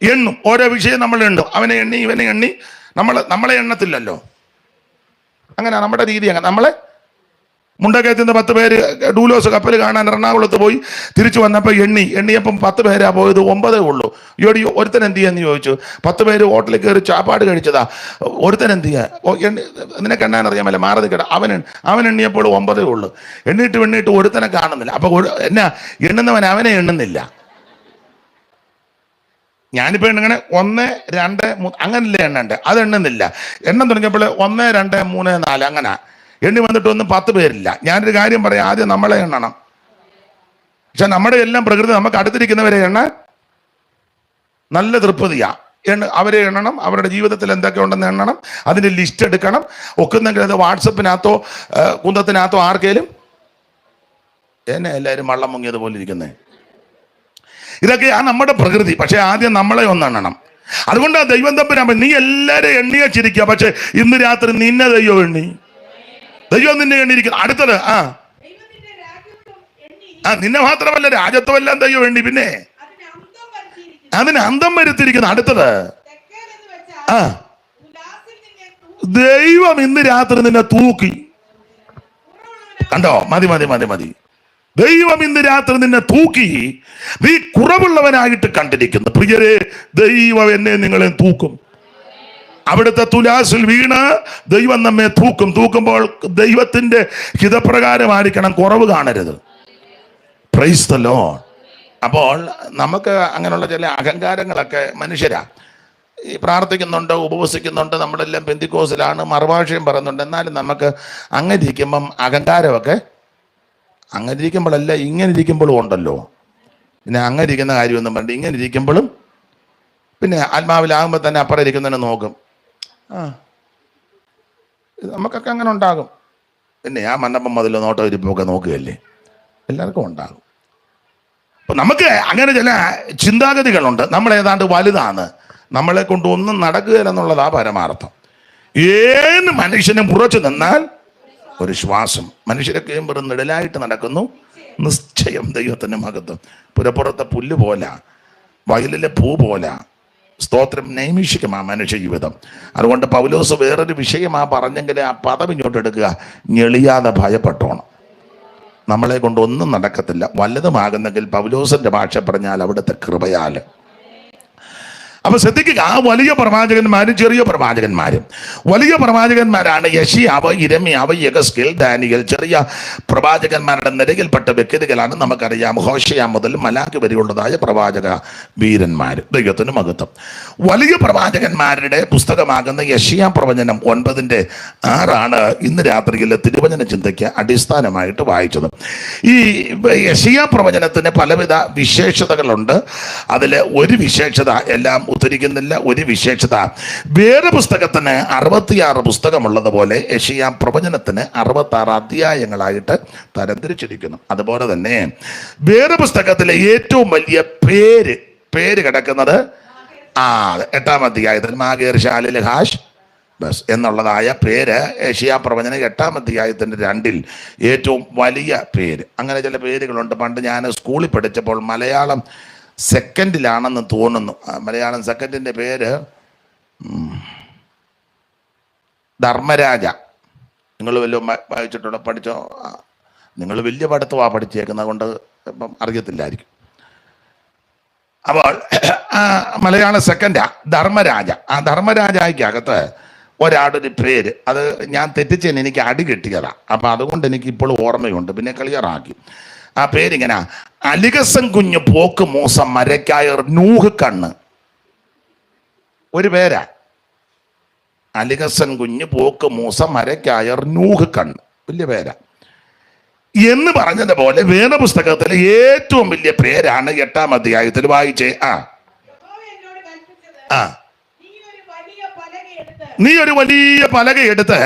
S1: എണ്ണും, ഓരോ വിഷയം നമ്മൾ എണ്ണും. അവനെ എണ്ണി, ഇവനെ എണ്ണി. നമ്മളെ എണ്ണത്തില്ലല്ലോ. അങ്ങനെ നമ്മുടെ രീതി. അങ്ങനെ നമ്മളെ മുണ്ടക്കയത്തുനിന്ന് 10 പേര് ഡൂലോസ് കപ്പൽ കാണാൻ എറണാകുളത്ത് പോയി തിരിച്ചു വന്നപ്പോൾ എണ്ണിയപ്പം 10 പേരാ പോയത്, 9 ഉള്ളൂ. ഇയോടി ഒരുത്തൻ എന്ത് ചെയ്യാന്ന് ചോദിച്ചു. 10 പേര് ഹോട്ടലിൽ കയറി ചാപ്പാട് കഴിച്ചതാ. ഒരുത്തൻ എന്ത് ചെയ്യാ, നിനക്ക് എണ്ണാൻ അറിയാമല്ലോ, മാറി കിട. അവൻ എണ്ണിയപ്പോൾ 9 ഉള്ളൂ. എണ്ണിയിട്ട് ഒരുത്തനെ കാണുന്നില്ല. അപ്പൊ എന്നാ എണ്ണുന്നവൻ അവനെ എണ്ണുന്നില്ല. ഞാനിപ്പോൾ എണ്ണങ്ങനെ 1 2 3 അങ്ങനല്ലേ എണ്ണണ്ട്, അത് എണ്ണുന്നില്ല. എണ്ണം തുടങ്ങിയപ്പോൾ 1 2 3 4 അങ്ങനെ എണ്ണി വന്നിട്ട് ഒന്നും 10 പേരില്ല. ഞാനൊരു കാര്യം പറയാം, ആദ്യം നമ്മളെ എണ്ണണം. പക്ഷെ നമ്മുടെ എല്ലാം പ്രകൃതി നമുക്ക് അടുത്തിരിക്കുന്നവരെ നല്ല തൃപ്തിയാ. അവരെ എണ്ണണം, അവരുടെ ജീവിതത്തിൽ എന്തൊക്കെ ഉണ്ടെന്ന് എണ്ണണം, അതിൻ്റെ ലിസ്റ്റ് എടുക്കണം. ഒക്കുന്നെങ്കിൽ അത് വാട്സപ്പിനകത്തോ കുന്തത്തിനകത്തോ ആർക്കേലും എന്നെ എല്ലാവരും വള്ളം മുങ്ങിയതുപോലെ ഇരിക്കുന്നേ. ഇതൊക്കെയാണ് നമ്മുടെ പ്രകൃതി. പക്ഷെ ആദ്യം നമ്മളെ ഒന്നെണ്ണണം. അതുകൊണ്ടാണ് ദൈവം തമ്പുരാൻ നീ എല്ലാവരെയും എണ്ണിയാച്ചിരിക്കുക, പക്ഷെ ഇന്ന് രാത്രി നിന്നെ ദൈവം എണ്ണി. ദൈവം നിന്നെ എണ്ണിയിരിക്കുന്നു. അടുത്തത് നിന്നെ മാത്രമല്ല, രാജ്യത്വമെല്ലാം ദൈവം എണ്ണി. പിന്നെ അതിന് അന്തം വരുത്തിയിരിക്കുന്നു. അടുത്തത് ദൈവം ഇന്ന് രാത്രി നിന്നെ തൂക്കി. കണ്ടോ? മതി. ദൈവം ഇന്ന് രാത്രി നിന്നെ തൂക്കി. നീ കുറവുള്ളവനായിട്ട് കണ്ടിരിക്കുന്നു. പ്രിയരെ, ദൈവം എന്നെ നിങ്ങളെ തൂക്കും. അവിടുത്തെ തുലാസിൽ വീണ് ദൈവം നമ്മെ തൂക്കും. തൂക്കുമ്പോൾ ദൈവത്തിന്റെ ഹിതപ്രകാരമായിരിക്കണം, കുറവ് കാണരുത്. Praise the Lord. അപ്പോൾ നമുക്ക് അങ്ങനെയുള്ള ചില അഹങ്കാരങ്ങളൊക്കെ മനുഷ്യരാ. ഈ പ്രാർത്ഥിക്കുന്നുണ്ട്, ഉപവസിക്കുന്നുണ്ട്, നമ്മളെല്ലാം പെന്തിക്കോസിലാണ്, മറുഭാഷയും പറയുന്നുണ്ട്. എന്നാലും നമുക്ക് അങ്ങനെ ഇരിക്കുമ്പം അഹങ്കാരമൊക്കെ, അങ്ങനെ ഇരിക്കുമ്പോഴല്ല ഇങ്ങനെ ഇരിക്കുമ്പോഴും ഉണ്ടല്ലോ. പിന്നെ അങ്ങനെ ഇരിക്കുന്ന കാര്യമൊന്നും പറഞ്ഞിട്ട് ഇങ്ങനെ ഇരിക്കുമ്പോഴും പിന്നെ ആത്മാവിലാകുമ്പോൾ തന്നെ അപ്പുറം ഇരിക്കുന്നതിനെ നോക്കും. നമുക്കൊക്കെ അങ്ങനെ ഉണ്ടാകും. പിന്നെ ഞാൻ മണ്ണപ്പം മുതൽ നോട്ടം ഇരിപ്പൊക്കെ നോക്കുകയല്ലേ, എല്ലാവർക്കും ഉണ്ടാകും. അപ്പം നമുക്ക് അങ്ങനെ ചില ചിന്താഗതികളുണ്ട്. നമ്മളേതാണ്ട് വലുതാണ്, നമ്മളെ കൊണ്ട് ഒന്നും നടക്കുകയില്ലെന്നുള്ളതാ പരമാർത്ഥം. ഏത് മനുഷ്യനും ഉറച്ചു നിന്നാൽ ഒരു ശ്വാസം. മനുഷ്യരൊക്കെ വെറും നിഴലായിട്ട് നടക്കുന്നു, നിശ്ചയം ദൈവത്തിൻ്റെ മഹത്വം. പുരപ്പുറത്തെ പുല്ല് പോലാ, വയലിലെ പൂ പോലാ. സ്തോത്രം. നൈമിഷികമാ മനുഷ്യ ജീവിതം. അതുകൊണ്ട് പൗലോസ് വേറൊരു വിഷയമാ പറഞ്ഞെങ്കിൽ ആ പദം ഇങ്ങോട്ട് എടുക്കുക, ഞെളിയാതെ ഭയപ്പെട്ടോണം. നമ്മളെ കൊണ്ട് ഒന്നും നടക്കത്തില്ല. വല്ലതുമാകുന്നെങ്കിൽ പൗലോസിന്റെ ഭാഷ പറഞ്ഞാൽ അവിടുത്തെ കൃപയാൽ. അപ്പൊ ശ്രദ്ധിക്കുക, ആ വലിയ പ്രവാചകന്മാരും ചെറിയ പ്രവാചകന്മാരും. വലിയ പ്രവാചകന്മാരാണ് യെശയ്യാവ്, യിരെമ്യാവ്, യെഹെസ്കേൽ, ദാനിയേൽ. ചെറിയ പ്രവാചകന്മാരുടെ നിരയിൽപ്പെട്ട വ്യക്തികളാണ് നമുക്കറിയാം ഹോശയ്യ മുതൽ മലാഖി വരെയുള്ളതായ പ്രവാചക വീരന്മാർ. ദൈവത്തിന് മഹത്വം. വലിയ പ്രവാചകന്മാരുടെ പുസ്തകമാകുന്ന യെശയ്യാ പ്രവചനം 9:6 ഇന്ന് രാത്രിയിലെ തിരുവചന ചിന്തയ്ക്ക് അടിസ്ഥാനമായിട്ട് വായിച്ചത്. ഈ യെശയ്യാ പ്രവചനത്തിന് പലവിധ വിശേഷതകളുണ്ട്. അതിൽ ഒരു വിശേഷത എല്ലാം ഉദ്ധരിക്കുന്നില്ല. ഒരു വിശേഷത, വേദപുസ്തകത്തിന് 66 പുസ്തകമുള്ളതുപോലെ യെശയ്യാ പ്രവചനത്തിന് 66 അധ്യായങ്ങളായിട്ട് തരംതിരിച്ചിരിക്കുന്നു. അതുപോലെ തന്നെ വേദപുസ്തകത്തിലെ ഏറ്റവും വലിയ പേര് കിടക്കുന്നത് 8-ാം അധ്യായത്തിൽ മാഗേർ ശാലിൽ ഹാഷ് ബസ് എന്നുള്ളതായ പേര് യെശയ്യാ പ്രവചനം 8-ാം അധ്യായത്തിൻ്റെ 2 ഏറ്റവും വലിയ പേര്. അങ്ങനെ ചില പേരുകളുണ്ട്. പണ്ട് ഞാൻ സ്കൂളിൽ പഠിച്ചപ്പോൾ മലയാളം സെക്കൻഡിലാണെന്ന് തോന്നുന്നു. മലയാളം സെക്കൻഡിൻ്റെ പേര് ധർമ്മരാജ. നിങ്ങൾ വല്ലതും വായിച്ചിട്ടുണ്ടോ, പഠിച്ചോ? നിങ്ങൾ വലിയ പഠിത്തമാണ് പഠിച്ചേക്കുന്നത് കൊണ്ട് ഇപ്പം അറിയത്തില്ലായിരിക്കും. അപ്പോൾ മലയാളം സെക്കൻഡാ ധർമ്മരാജ. ആ ധർമ്മരാജയ്ക്കകത്ത് ഒരാടൊരു പേര്, അത് ഞാൻ തെറ്റിച്ചതിന് എനിക്ക് അടി കിട്ടിയതാണ്. അപ്പം അതുകൊണ്ട് എനിക്ക് ഇപ്പോൾ ഓർമ്മയുണ്ട്, പിന്നെ ക്ലിയറാക്കി. ആ പേരിങ്ങനെ, അലികസൻ കുഞ്ഞ് പോക്ക് മൂസം മരക്കായർ നൂഹ് കണ്ണ്. ഒരു പേരാ, അലികസൻ കുഞ്ഞ് പോക്ക് മൂസം മരക്കായർ നൂഹ് കണ്ണ്. വലിയ പേരാ എന്ന് പറഞ്ഞതുപോലെ വേദപുസ്തകത്തിലെ ഏറ്റവും വലിയ പേരാണ് 8-ാം അധ്യായത്തിൽ വായിച്ചേ. നീ ഒരു വലിയ പലക എടുത്ത്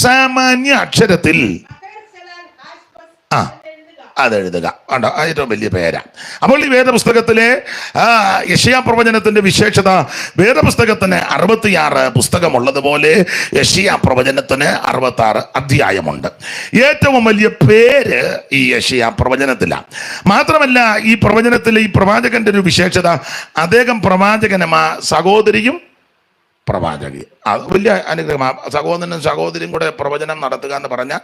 S1: സാമാന്യ അക്ഷരത്തിൽ അതെഴുതുക. ഉണ്ടോ? ഏറ്റവും വലിയ പേരാ. അപ്പോൾ ഈ വേദപുസ്തകത്തിലെ യെശയ്യാ പ്രവചനത്തിന്റെ വിശേഷത, വേദപുസ്തകത്തിന് 66 പുസ്തകമുള്ളതുപോലെ യെശയ്യാ പ്രവചനത്തിന് 66 അധ്യായമുണ്ട്. ഏറ്റവും വലിയ പേര് ഈ യെശയ്യാ പ്രവചനത്തിലാണ്. മാത്രമല്ല, ഈ പ്രവചനത്തിലെ ഈ പ്രവാചകന്റെ ഒരു വിശേഷത, അദ്ദേഹം പ്രവാചകനുമാ, സഹോദരിയും പ്രവാചകി. അത് വലിയ അനുഗ്രഹമാണ്. സഹോദരനും സഹോദരിയും കൂടെ പ്രവചനം നടത്തുക എന്ന് പറഞ്ഞാൽ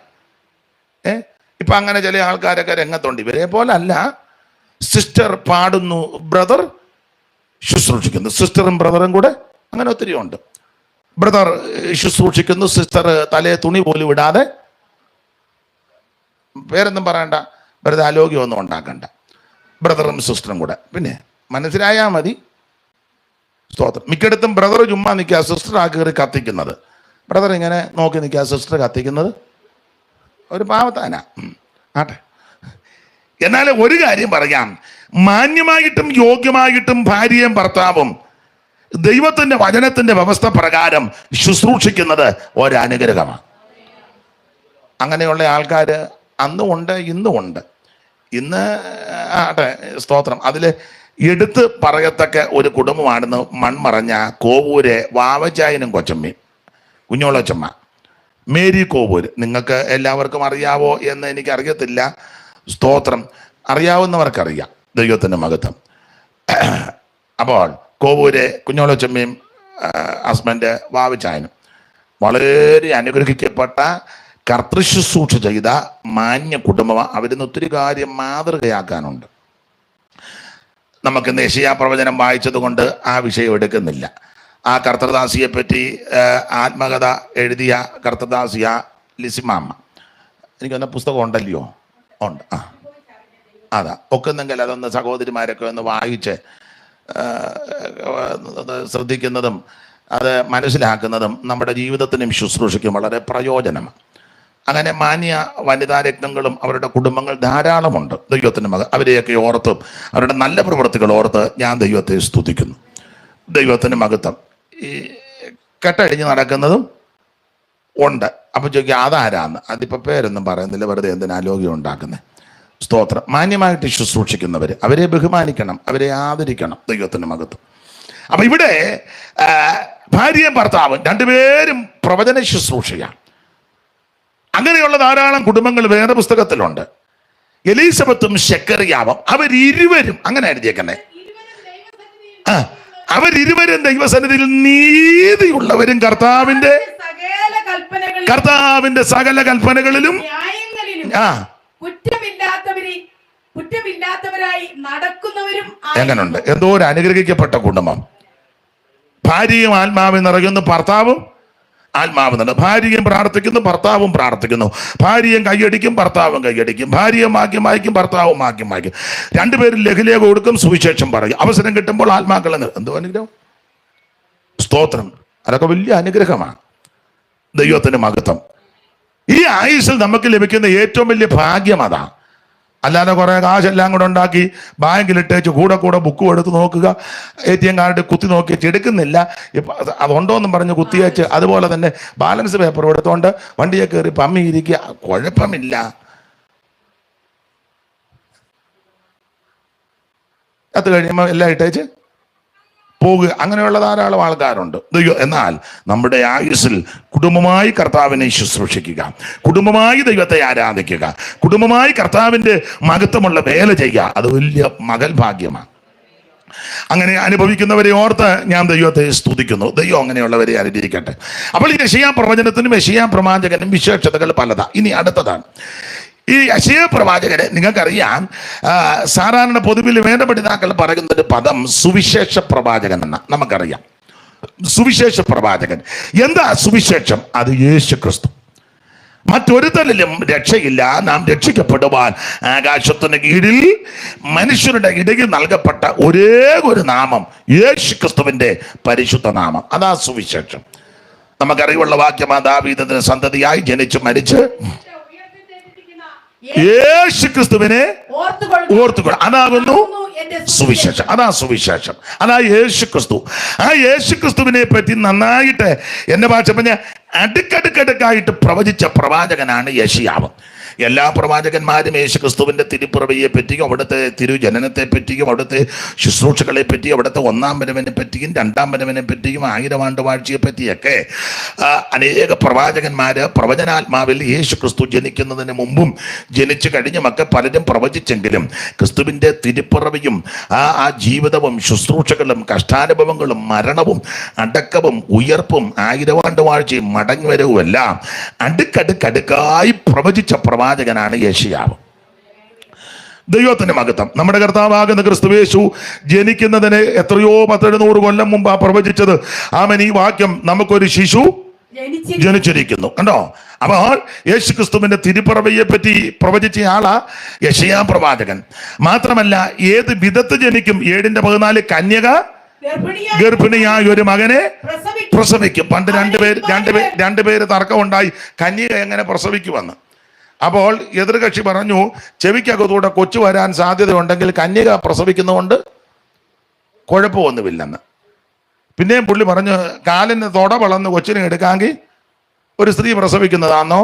S1: ഇപ്പൊ അങ്ങനെ ചില ആൾക്കാരൊക്കെ രംഗത്തുണ്ട്. ഇവരെ പോലെ അല്ല. സിസ്റ്റർ പാടുന്നു, ബ്രദർ ശുശ്രൂഷിക്കുന്നു. സിസ്റ്ററും ബ്രദറും കൂടെ അങ്ങനെ ഒത്തിരി ഉണ്ട്. ബ്രദർ ശുശ്രൂഷിക്കുന്നു, സിസ്റ്റർ തലേ തുണി പോലും ഇടാതെ, പേരൊന്നും പറയണ്ട, വെറുതെ ആലോക്യമൊന്നും ഉണ്ടാക്കണ്ട, ബ്രദറും സിസ്റ്ററും കൂടെ. പിന്നെ മനസ്സിലായാൽ മതി. സ്തോത്രം. മിക്കയിടത്തും ബ്രദർ ചുമ്മാ നിൽക്കുക, സിസ്റ്റർ ആ കയറി കത്തിക്കുന്നത്. ബ്രദർ ഇങ്ങനെ നോക്കി നിൽക്കുക, സിസ്റ്റർ കത്തിക്കുന്നത്. ഒരു പാവത്താന ആട്ടെ. എന്നാൽ ഒരു കാര്യം പറയാം, മാന്യമായിട്ടും യോഗ്യമായിട്ടും ഭാര്യയും ഭർത്താവും ദൈവത്തിന്റെ വചനത്തിന്റെ വ്യവസ്ഥ പ്രകാരം ശുശ്രൂഷിക്കുന്നത് ഒരനുഗ്രഹമാണ്. അങ്ങനെയുള്ള ആൾക്കാർ അന്നും ഉണ്ട്, ഇന്നും ഉണ്ട്. ഇന്ന് ആട്ടെ, സ്തോത്രം. അതിൽ എടുത്ത് പറയത്തക്ക ഒരു കുടുംബമാണെന്ന് മൺമറഞ്ഞ കോവൂര് വാവച്ചായനും കൊച്ചമ്മയും, കുഞ്ഞോളച്ചമ്മ, മേരി കോവൂര്. നിങ്ങൾക്ക് എല്ലാവർക്കും അറിയാവോ എന്ന് എനിക്കറിയത്തില്ല. സ്തോത്രം. അറിയാവുന്നവർക്കറിയാം. ദൈവത്തിൻ്റെ മഹത്വം. അപ്പോൾ കോവൂര് കുഞ്ഞോളച്ചമ്മയും ഹസ്ബൻഡ് വാവച്ചായനും വളരെ അനുഗ്രഹിക്കപ്പെട്ട കർത്തൃശുശ്രൂഷ ചെയ്ത മാന്യ കുടുംബമാണ്. അവരിന്ന് ഒത്തിരി കാര്യം മാതൃകയാക്കാനുണ്ട്. നമുക്കിന്ന് യെശയ്യാ പ്രവചനം വായിച്ചത് കൊണ്ട് ആ വിഷയം എടുക്കുന്നില്ല. ആ കർത്തൃദാസിയെ പറ്റി ആത്മകഥ എഴുതിയ കർത്തൃദാസിയ ലിസിമാമ്മ, എനിക്കൊന്ന് പുസ്തകം ഉണ്ടല്ലോ, ഉണ്ട്. അതാ ഒക്കുന്നെങ്കിൽ അതൊന്ന് സഹോദരിമാരൊക്കെ ഒന്ന് വായിച്ച് ശ്രദ്ധിക്കുന്നതും അത് മനസ്സിലാക്കുന്നതും നമ്മുടെ ജീവിതത്തിനും ശുശ്രൂഷയ്ക്കും വളരെ പ്രയോജനമാണ്. അങ്ങനെ മാന്യ വനിതാ രത്നങ്ങളും അവരുടെ കുടുംബങ്ങൾ ധാരാളമുണ്ട്. ദൈവത്തിൻ്റെ മകൻ അവരെയൊക്കെ ഓർത്തും അവരുടെ നല്ല പ്രവൃത്തികൾ ഓർത്ത് ഞാൻ ദൈവത്തെ സ്തുതിക്കുന്നു. ദൈവത്തിൻ്റെ മഹത്വം. ഈ കെട്ടടിഞ്ഞ് നടക്കുന്നതും ഉണ്ട്. അപ്പം ചോദിക്കുക അതാരാന്ന്. അതിപ്പോൾ പേരൊന്നും പറയുന്നില്ല, വെറുതെ എന്തിനാ ആലോക്യം ഉണ്ടാക്കുന്നത്. സ്തോത്രം. മാന്യമായിട്ട് ശുശ്രൂഷിക്കുന്നവർ, അവരെ ബഹുമാനിക്കണം, അവരെ ആദരിക്കണം. ദൈവത്തിൻ്റെ മഹത്വം. അപ്പം ഇവിടെ ഭാര്യയും ഭർത്താവും രണ്ടുപേരും പ്രവചന ശുശ്രൂഷയാണ്. അങ്ങനെയുള്ള ധാരാളം കുടുംബങ്ങൾ വേദപുസ്തകത്തിലുണ്ട്. എലീസബത്തും ശെക്കറിയാവും അവരിരുവരും അങ്ങനെ എഴുതിയേക്കണേ. അവരിരുവരും ദൈവസന്നിധിയിൽ നീതിയുള്ളവരും കർത്താവിന്റെ സകല കൽപ്പനകളിലും
S2: കുറ്റമില്ലാത്തവരായി നടക്കുന്നവരും
S1: എങ്ങനുണ്ട്? എന്തോ ഒരു അനുഗ്രഹിക്കപ്പെട്ട കുടുംബം. ഭാര്യയും ആത്മാവിൽ നിറയുന്നു, ഭർത്താവും ആത്മാവ് നിറ. ഭാര്യയും പ്രാർത്ഥിക്കുന്നു, ഭർത്താവും പ്രാർത്ഥിക്കുന്നു. ഭാര്യയും കൈയടിക്കും, ഭർത്താവും കൈയടിക്കും. ഭാര്യയും വാക്യം വായിക്കും, ഭർത്താവും വാക്യം വായിക്കും. രണ്ടുപേരും ലഘുലേഖ കൊടുക്കും, സുവിശേഷം പറയും. അവസരം കിട്ടുമ്പോൾ ആത്മാക്കളെ എന്തോ അനുഗ്രഹം! സ്തോത്രം! അതൊക്കെ വലിയ അനുഗ്രഹമാണ്. ദൈവത്തിന്റെ മഹത്വം. ഈ ആയുസ്സിൽ നമുക്ക് ലഭിക്കുന്ന ഏറ്റവും വലിയ ഭാഗ്യം അതാ. അല്ലാതെ കുറെ കാശെല്ലാം കൂടെ ഉണ്ടാക്കി ബാങ്കിലിട്ടേച്ച് കൂടെ ബുക്കും എടുത്ത് നോക്കുക, ATM കാർഡ് കുത്തി നോക്കി എടുക്കുന്നില്ല, ഇപ്പം അതുണ്ടോ എന്നും പറഞ്ഞ് കുത്തിയേച്ച് അതുപോലെ തന്നെ ബാലൻസ് പേപ്പർ എടുത്തുകൊണ്ട് വണ്ടിയെ കയറി പമ്മിയിരിക്കുക. കുഴപ്പമില്ല. അത് കഴിയുമ്പോൾ എല്ലാം ഇട്ടേച്ച് പോകുക. അങ്ങനെയുള്ള ധാരാളം ആൾക്കാരുണ്ട്. എന്നാൽ നമ്മുടെ ആയുസ്സിൽ കുടുംബമായി കർത്താവിനെ ശുശ്രൂഷിക്കുക, കുടുംബമായി ദൈവത്തെ ആരാധിക്കുക, കുടുംബമായി കർത്താവിൻ്റെ മഹത്വമുള്ള വേല ചെയ്യുക, അത് വലിയ മകൾ ഭാഗ്യമാണ്. അങ്ങനെ അനുഭവിക്കുന്നവരെ ഓർത്ത് ഞാൻ ദൈവത്തെ സ്തുതിക്കുന്നു. ദൈവം അങ്ങനെയുള്ളവരെ അനുഗ്രഹിക്കട്ടെ. അപ്പോൾ ഈ യെശയ്യാ പ്രവചനത്തിനും യെശയ്യാ പ്രവാചകനും വിശേഷതകൾ പലതാണ്. ഇനി അടുത്തതാണ് ഈ യെശയ്യാ പ്രവാചകനെ. നിങ്ങൾക്കറിയാം, സാധാരണ പൊതുവിൽ വേദപഠിതാക്കൾ പറയുന്ന ഒരു പദം സുവിശേഷ പ്രവാചകൻ എന്ന നമുക്കറിയാം. സുവിശേഷ പ്രവാചകൻ എന്താ സുവിശേഷം? അത് യേശു ക്രിസ്തു. മറ്റൊരുത്തരിലും രക്ഷയില്ല, നാം രക്ഷിക്കപ്പെടുവാൻ ആകാശത്തിന് കീഴിൽ മനുഷ്യരുടെ ഇടയിൽ നൽകപ്പെട്ട ഒരേ ഒരു നാമം യേശു ക്രിസ്തുവിന്റെ പരിശുദ്ധ നാമം. അതാ സുവിശേഷം. നമുക്കറിവുള്ള വാക്യമാ, ദാവീദിന്റെ സന്തതിയായി ജനിച്ച് മരിച്ച് യേശു ക്രിസ്തുവിനെ ഓർത്തുകൊള്ളുക, അതാകുന്നു സുവിശേഷം. അതാ സുവിശേഷം, അതാ യേശു ക്രിസ്തു. ആ യേശു ക്രിസ്തുവിനെ പറ്റി നന്നായിട്ട് എന്റെ ഭാഷ പറഞ്ഞ അടുക്കടുക്കടുക്കായിട്ട് പ്രവചിച്ച പ്രവാചകനാണ് യെശയ്യാവ്. എല്ലാ പ്രവാചകന്മാരും യേശു ക്രിസ്തുവിന്റെ തിരുപ്പിറവിയെ പറ്റിയും അവിടുത്തെ തിരുജനനത്തെ പറ്റിയും അവിടുത്തെ ശുശ്രൂഷകളെ പറ്റിയും അവിടുത്തെ ഒന്നാം വരവിനെ പറ്റിയും രണ്ടാം വരവിനെ പറ്റിയും 1000 ആണ്ട് വാഴ്ചയെ പറ്റിയൊക്കെ അനേക പ്രവാചകന്മാര് പ്രവചനാത്മാവിൽ യേശു ക്രിസ്തു ജനിക്കുന്നതിന് മുമ്പും ജനിച്ചു കഴിഞ്ഞുമൊക്കെ പലരും പ്രവചിച്ചെങ്കിലും ക്രിസ്തുവിന്റെ തിരുപ്പിറവിയും ആ ജീവിതവും ശുശ്രൂഷകളും കഷ്ടാനുഭവങ്ങളും മരണവും അടക്കവും ഉയർപ്പും 1000 ആണ്ട് വാഴ്ചയും മടങ്ങിവരവും എല്ലാം അടുക്കടുക്കടുക്കായി പ്രവചിച്ച പ്രവാചകനാണ് യെശയ്യാവ്. ദൈവത്തിന്റെ മഹത്വം. നമ്മുടെ കർത്താവാകുന്ന ക്രിസ്തുയേശു ജനിക്കുന്നതിന് എത്രയോ 100-700 കൊല്ലം മുമ്പ് പ്രവചിച്ചത്. ആമേൻ. ഈ വാക്യം നമുക്കൊരു ശിശു ജനിച്ചിരിക്കുന്നു, കണ്ടോ? അപ്പോൾ യേശു ക്രിസ്തുവിന്റെ തിരുപ്പിറവിയെ പറ്റി പ്രവചിച്ച ആളാ യെശയ്യാ പ്രവാചകൻ. മാത്രമല്ല, ഏത് വിധത്ത് ജനിക്കും? 7:14 കന്യക ഗർഭിണിയായ ഒരു മകനെ പ്രസവിക്കും. പണ്ട് രണ്ടുപേര് തർക്കമുണ്ടായി, കന്യക എങ്ങനെ പ്രസവിക്കുമെന്ന്. അപ്പോൾ എതിർകക്ഷി പറഞ്ഞു, ചെവിക്കകത്തൂടെ കൊച്ചു വരാൻ സാധ്യതയുണ്ടെങ്കിൽ കന്യക പ്രസവിക്കുന്നതുകൊണ്ട് കുഴപ്പമൊന്നുമില്ലെന്ന്. പിന്നെയും പുള്ളി പറഞ്ഞു, കാലിന് തൊട വളർന്ന് കൊച്ചിനെ എടുക്കാമെങ്കിൽ ഒരു സ്ത്രീ പ്രസവിക്കുന്നതാണോ?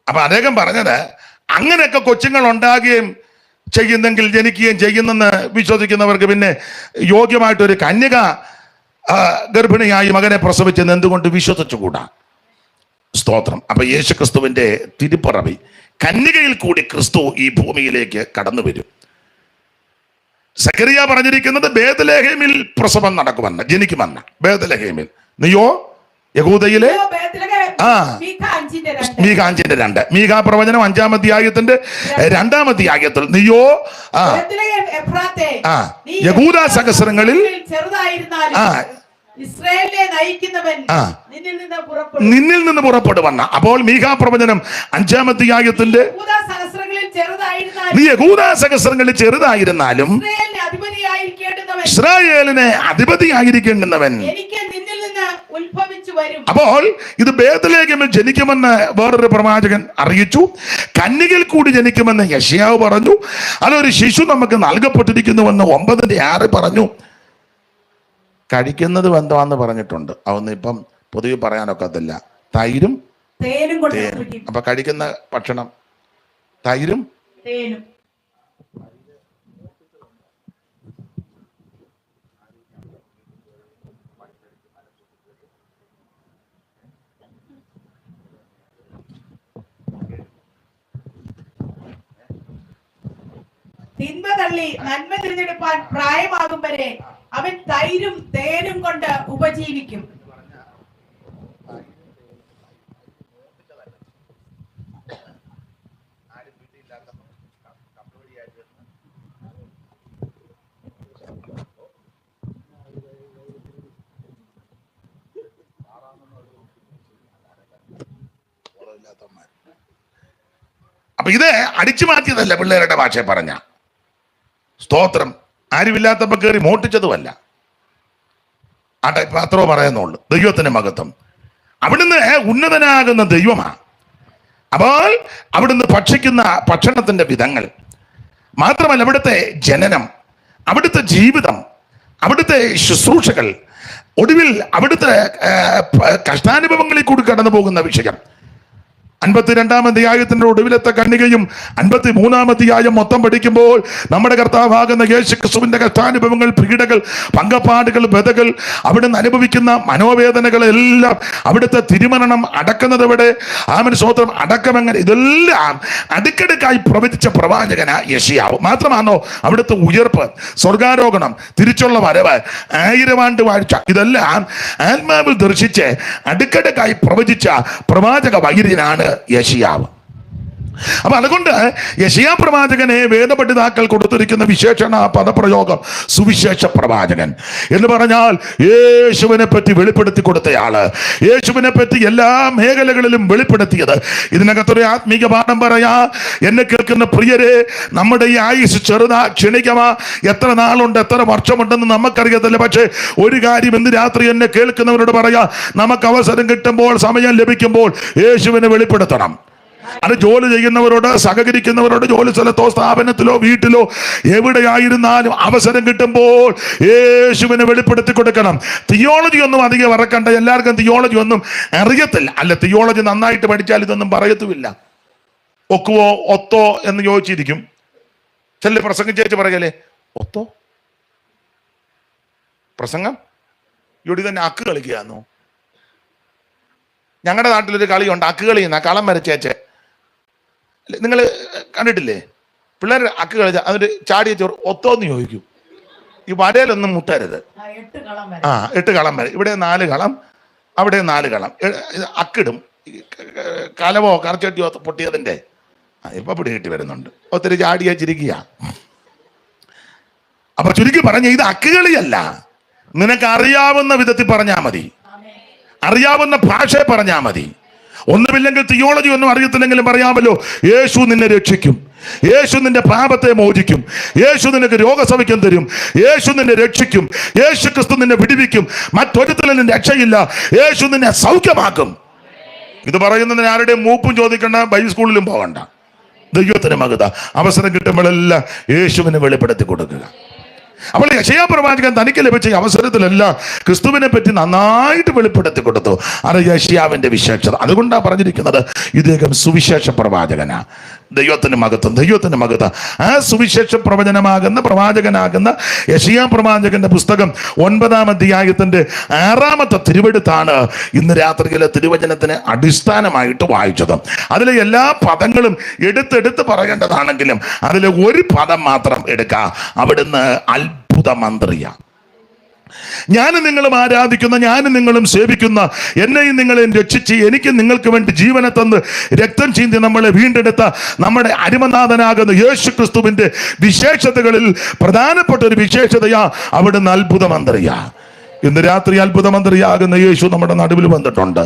S1: അപ്പൊ അദ്ദേഹം പറഞ്ഞത്, അങ്ങനെയൊക്കെ കൊച്ചുങ്ങൾ ഉണ്ടാകുകയും ചെയ്യുന്നെങ്കിൽ, ജനിക്കുകയും ചെയ്യുന്നെന്ന് വിശ്വസിക്കുന്നവർക്ക് പിന്നെ യോഗ്യമായിട്ടൊരു കന്യക ഗർഭിണിയായി മകനെ പ്രസവിച്ചെന്ന് എന്തുകൊണ്ട് വിശ്വസിച്ചുകൂടാ? സ്തോത്രം. അപ്പൊ യേശു ക്രിസ്തുവിന്റെ തിരുപ്പിറവി, കന്യകയിൽ കൂടി ക്രിസ്തു ഈ ഭൂമിയിലേക്ക് കടന്നു വരും. സക്കറിയ പറഞ്ഞിരിക്കുന്നത് ബേത്ലഹേമിൽ പ്രസവം നടക്കുമെന്ന്, ജനിക്കുമെന്ന്. ബേത്ലഹേമിൽ. നീയോ യഹൂദയിലെ ആ മീഖ 5:2. മീഖ പ്രവചനം 5-ാം അധ്യായത്തിന്റെ 2-ാം അധ്യായത്തിൽ നീയോ യഹൂദ സഹസ്രങ്ങളിൽ നിന്നിൽ നിന്ന് പുറപ്പെടുവന്ന. അപ്പോൾ മീഖ പ്രവചനം 5-ാം അധ്യായത്തിന്റെ നീ യഹൂദ സഹസ്രങ്ങളിൽ ചെറുതായിരുന്നാലും ഇസ്രായേലിനെ അധിപതിയായിരിക്കേണ്ടുന്നവൻ. അപ്പോൾ ഇത് ബേത്ലഹേമിൽ ജനിക്കുമെന്ന് വേറൊരു പ്രവാചകൻ അറിയിച്ചു. കന്യകയിൽ കൂടി ജനിക്കുമെന്ന് യെശയ്യാവ് പറഞ്ഞു. അതൊരു ശിശു നമുക്ക് നൽകപ്പെട്ടിരിക്കുന്നുവെന്ന് 9:6 പറഞ്ഞു. കഴിക്കുന്നത് എന്താന്ന് പറഞ്ഞിട്ടുണ്ട്. അതൊന്നും ഇപ്പം പൊതുവെ പറയാനൊക്കത്തില്ല. തൈരും തേനും. അപ്പൊ കഴിക്കുന്ന ഭക്ഷണം തൈരും തേനും.
S2: തിന്മ തള്ളി നന്മ തിരഞ്ഞെടുപ്പാൻ പ്രായമാകും വരെ അവൻ തൈരും തേനും കൊണ്ട് ഉപജീവിക്കും.
S1: അപ്പൊ ഇത് അടിച്ചു മാറ്റിയതല്ല, പിള്ളേരുടെ ഭാഷയെ പറഞ്ഞ സ്തോത്രം. ആരുമില്ലാത്തപ്പോ കയറി മോട്ടിച്ചതുമല്ല. ആ ടൈപ്പ് അത്രോ പറയുന്നുള്ളൂ. ദൈവത്തിന്റെ മഹത്വം. അവിടുന്ന് ഉന്നതനാകുന്ന ദൈവമാണ്. അപ്പോൾ അവിടുന്ന് ഭക്ഷിക്കുന്ന ഭക്ഷണത്തിന്റെ വിധങ്ങൾ മാത്രമല്ല, അവിടുത്തെ ജനനം, അവിടുത്തെ ജീവിതം, അവിടുത്തെ ശുശ്രൂഷകൾ, ഒടുവിൽ അവിടുത്തെ കഷ്ടാനുഭവങ്ങളിൽ കൂടി കടന്നു പോകുന്ന വിഷയം. 52-ാം അധ്യായത്തിന്റെ ഒടുവിലത്തെ കന്യകയും 53-ാം അധ്യായം മൊത്തം പഠിക്കുമ്പോൾ നമ്മുടെ കർത്താവാകുന്ന യേശുക്രിസ്തുവിന്റെ കഷ്ടാനുഭവങ്ങൾ, പീഡകൾ, പങ്കപ്പാടുകൾ, ബധകൾ, അവിടുന്ന് അനുഭവിക്കുന്ന മനോവേദനകളെല്ലാം, അവിടുത്തെ തിരുമരണം, അടക്കുന്നത് എവിടെ, ആമേൻ സ്തോത്രം, അടക്കമെങ്ങനെ, ഇതെല്ലാം അടുക്കടുക്കായി പ്രവചിച്ച പ്രവാചകനാ യെശയ്യാവ്. മാത്രമാണോ അവിടുത്തെ ഉയർപ്പ്, സ്വർഗാരോഹണം, തിരിച്ചുള്ള വരവ്, 1000 ആണ്ട് വാഴ്ച, ഇതെല്ലാം ആത്മാവിൽ ദർശിച്ച് അടുക്കടുക്കായി പ്രവചിച്ച പ്രവാചക വൈര്യനാണ് യെശയ്യാവ്. അപ്പൊ അതുകൊണ്ട് യെശയ്യാ പ്രവാചകനെ വേദപണ്ഡിതാക്കൾ കൊടുത്തിരിക്കുന്ന വിശേഷണ പദപ്രയോഗം സുവിശേഷ പ്രവാചകൻ എന്ന് പറഞ്ഞാൽ യേശുവിനെ പറ്റി വെളിപ്പെടുത്തി കൊടുത്തയാള്, യേശുവിനെ പറ്റി എല്ലാ മേഖലകളിലും വെളിപ്പെടുത്തിയത്. ഇതിനകത്തൊരു ആത്മീക പാഠം പറയാ. എന്നെ കേൾക്കുന്ന പ്രിയരെ, നമ്മുടെ ഈ ആയുസ് ക്ഷണികമാ. എത്ര നാളുണ്ട്, എത്ര വർഷമുണ്ടെന്ന് നമുക്കറിയത്തില്ല. പക്ഷേ ഒരു കാര്യം ഇന്ന് രാത്രി എന്നെ കേൾക്കുന്നവരോട് പറയാ, നമുക്ക് അവസരം കിട്ടുമ്പോൾ, സമയം ലഭിക്കുമ്പോൾ യേശുവിനെ വെളിപ്പെടുത്തണം. അത് ജോലി ചെയ്യുന്നവരോട്, സഹകരിക്കുന്നവരോട്, ജോലി സ്ഥലത്തോ സ്ഥാപനത്തിലോ വീട്ടിലോ എവിടെയായിരുന്നാലും അവസരം കിട്ടുമ്പോൾ യേശുവിനെ വെളിപ്പെടുത്തി കൊടുക്കണം. തിയോളജി ഒന്നും അധികം ഇറക്കണ്ട. എല്ലാവർക്കും തിയോളജി ഒന്നും അറിയത്തില്ല. അല്ല, തിയോളജി നന്നായിട്ട് പഠിച്ചാൽ ഇതൊന്നും പറയത്തുമില്ല. ഒക്കുവോ ഒത്തോ എന്ന് ചോദിച്ചിരിക്കും. ചില പ്രസംഗിച്ചേച്ച് പറയല്ലേ, ഒത്തോ പ്രസംഗം ഇവിടെ തന്നെ അക്ക് കളിക്കുകയാണോ? ഞങ്ങളുടെ നാട്ടിലൊരു കളിയുണ്ട്, അക്ക് കളി എന്നാ, കളം വരച്ചേച്ച്. നിങ്ങൾ കണ്ടിട്ടില്ലേ? പിള്ളേർ അക്ക് കളിച്ച അതിന് ചാടിയ ചോറ് ഒത്തോന്ന് ചോദിക്കും. ഈ വരയിലൊന്നും മുട്ടരുത്. 8 കളം വരെ. ഇവിടെ 4 കളം, അവിടെ 4 കളം. അക്കിടും. കലവോ കറച്ചട്ടിയോ പൊട്ടിയതിൻ്റെ ഇപ്പൊ പിടി കിട്ടി വരുന്നുണ്ട്. ഒത്തിരി ചാടിയ ചിരിക്കുക. അപ്പൊ ചുരുക്കി പറഞ്ഞ ഇത് അക്കുകളിയല്ല. നിനക്ക് അറിയാവുന്ന വിധത്തിൽ പറഞ്ഞാൽ മതി, അറിയാവുന്ന ഭാഷയെ പറഞ്ഞാൽ മതി. ഒന്നുമില്ലെങ്കിൽ തിയോളജി ഒന്നും അറിയത്തില്ലെങ്കിലും പറയാമല്ലോ, യേശു നിന്നെ രക്ഷിക്കും, യേശു നിന്റെ പാപത്തെ മോചിക്കും, യേശു നിനക്ക് രോഗസൗഖ്യം തരും, യേശു നിന്നെ രക്ഷിക്കും, യേശു ക്രിസ്തു നിന്നെ വിടുവിക്കും, മറ്റൊരുത്തലും രക്ഷയില്ല, യേശു നിന്നെ സൗഖ്യമാക്കും. ഇത് പറയുന്നതിന് ആരുടെയും മൂപ്പും ചോദിക്കണ്ട, ബൈബിൾ സ്കൂളിലും പോകണ്ട. ദൈവത്തിന് മഹത്വം. അവസരം കിട്ടുമ്പോഴെല്ലാം യേശുവിനെ വെളിപ്പെടുത്തി കൊടുക്കുക. അപ്പോൾ യെശയ്യാ പ്രവാചകൻ തനിക്ക് ലഭിച്ച അവസരത്തിലെല്ലാം ക്രിസ്തുവിനെ പറ്റി നന്നായിട്ട് വെളിപ്പെടുത്തി കൊടുത്തു. അത് യെശയ്യാവിന്റെ വിശേഷത. അതുകൊണ്ടാണ് പറഞ്ഞിരിക്കുന്നത് ഇദ്ദേഹം സുവിശേഷ പ്രവാചകനാ. ദൈവത്തിന് മഹത്വം, ദൈവത്തിന് മഹത്വം. ആ സുവിശേഷ പ്രവചനമാകുന്ന പ്രവാചകനാകുന്ന യെശയ്യാ പ്രവാചകന്റെ പുസ്തകം 9-ാം അധ്യായത്തിന്റെ 6-ാമത്തെ തിരുവെടുത്താണ് ഇന്ന് രാത്രിയിലെ തിരുവചനത്തിന് അടിസ്ഥാനമായിട്ട് വായിച്ചത്. അതിലെ എല്ലാ പദങ്ങളും എടുത്തെടുത്ത് പറയേണ്ടതാണെങ്കിലും അതിലെ ഒരു പദം മാത്രം എടുക്കാം. അവിടുന്ന് അത്ഭുത മന്ത്രിയാണ്. ഞാനും നിങ്ങളും ആരാധിക്കുന്ന, ഞാനും നിങ്ങളും സേവിക്കുന്ന, എന്നെയും നിങ്ങളെയും രക്ഷിച്ച് എനിക്ക് നിങ്ങൾക്ക് വേണ്ടി ജീവനെ തന്ന് രക്തം ചീന്തി നമ്മളെ വീണ്ടെടുത്ത നമ്മുടെ അരിമനാഥനാകുന്ന യേശു ക്രിസ്തുവിന്റെ വിശേഷതകളിൽ പ്രധാനപ്പെട്ട ഒരു വിശേഷതയാ അവിടുന്ന് അത്ഭുത മന്ത്രിയാ. ഇന്ന് രാത്രി അത്ഭുത മന്ത്രിയാകുന്ന യേശു നമ്മുടെ നടുവിൽ വന്നിട്ടുണ്ട്.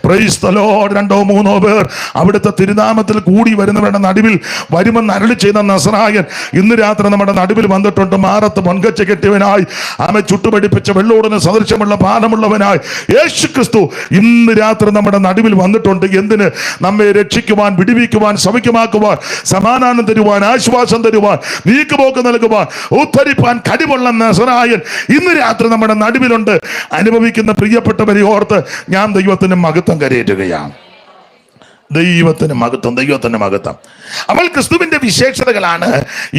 S1: Praise the Lord. 2-3 പേർ അവിടുത്തെ തിരുനാമത്തിൽ കൂടി വരുന്നവരുടെ നടുവിൽ വരുമെന്ന് അരുളി ചെയ്ത നസറായൻ ഇന്ന് രാത്രി നമ്മുടെ നടുവിൽ വന്നിട്ടുണ്ട്. മാറത്ത് പൊൻകച്ച കെട്ടിയവനായി, ആമെ ചുട്ടുപടിപ്പിച്ച വെള്ളോടിന് സദൃശമുള്ള പാദമുള്ളവനായി യേശു ക്രിസ്തു ഇന്ന് രാത്രി നമ്മുടെ നടുവിൽ വന്നിട്ടുണ്ട്. എന്തിന്? നമ്മെ രക്ഷിക്കുവാൻ, വിടുവിക്കുവാൻ, സൗഖ്യമാക്കുവാൻ, സമാധാനം തരുവാൻ, ആശ്വാസം തരുവാൻ, നീക്കുപോക്ക് നൽകുവാൻ, ഉദ്ധരിപ്പാൻ കഴിവുള്ള നസറായൻ ഇന്ന് രാത്രി നമ്മുടെ നടുവിലുണ്ട്. അനുഭവിക്കുന്ന പ്രിയപ്പെട്ടവരെ ഓർത്ത് ഞാൻ ദൈവത്തിന് മഹത്വം കരയേറ്റുകയാണ്. ദൈവത്തിന് മഹത്വം, ദൈവത്തിന് മഹത്വം. അവൾ ക്രിസ്തുവിന്റെ വിശേഷതകളാണ്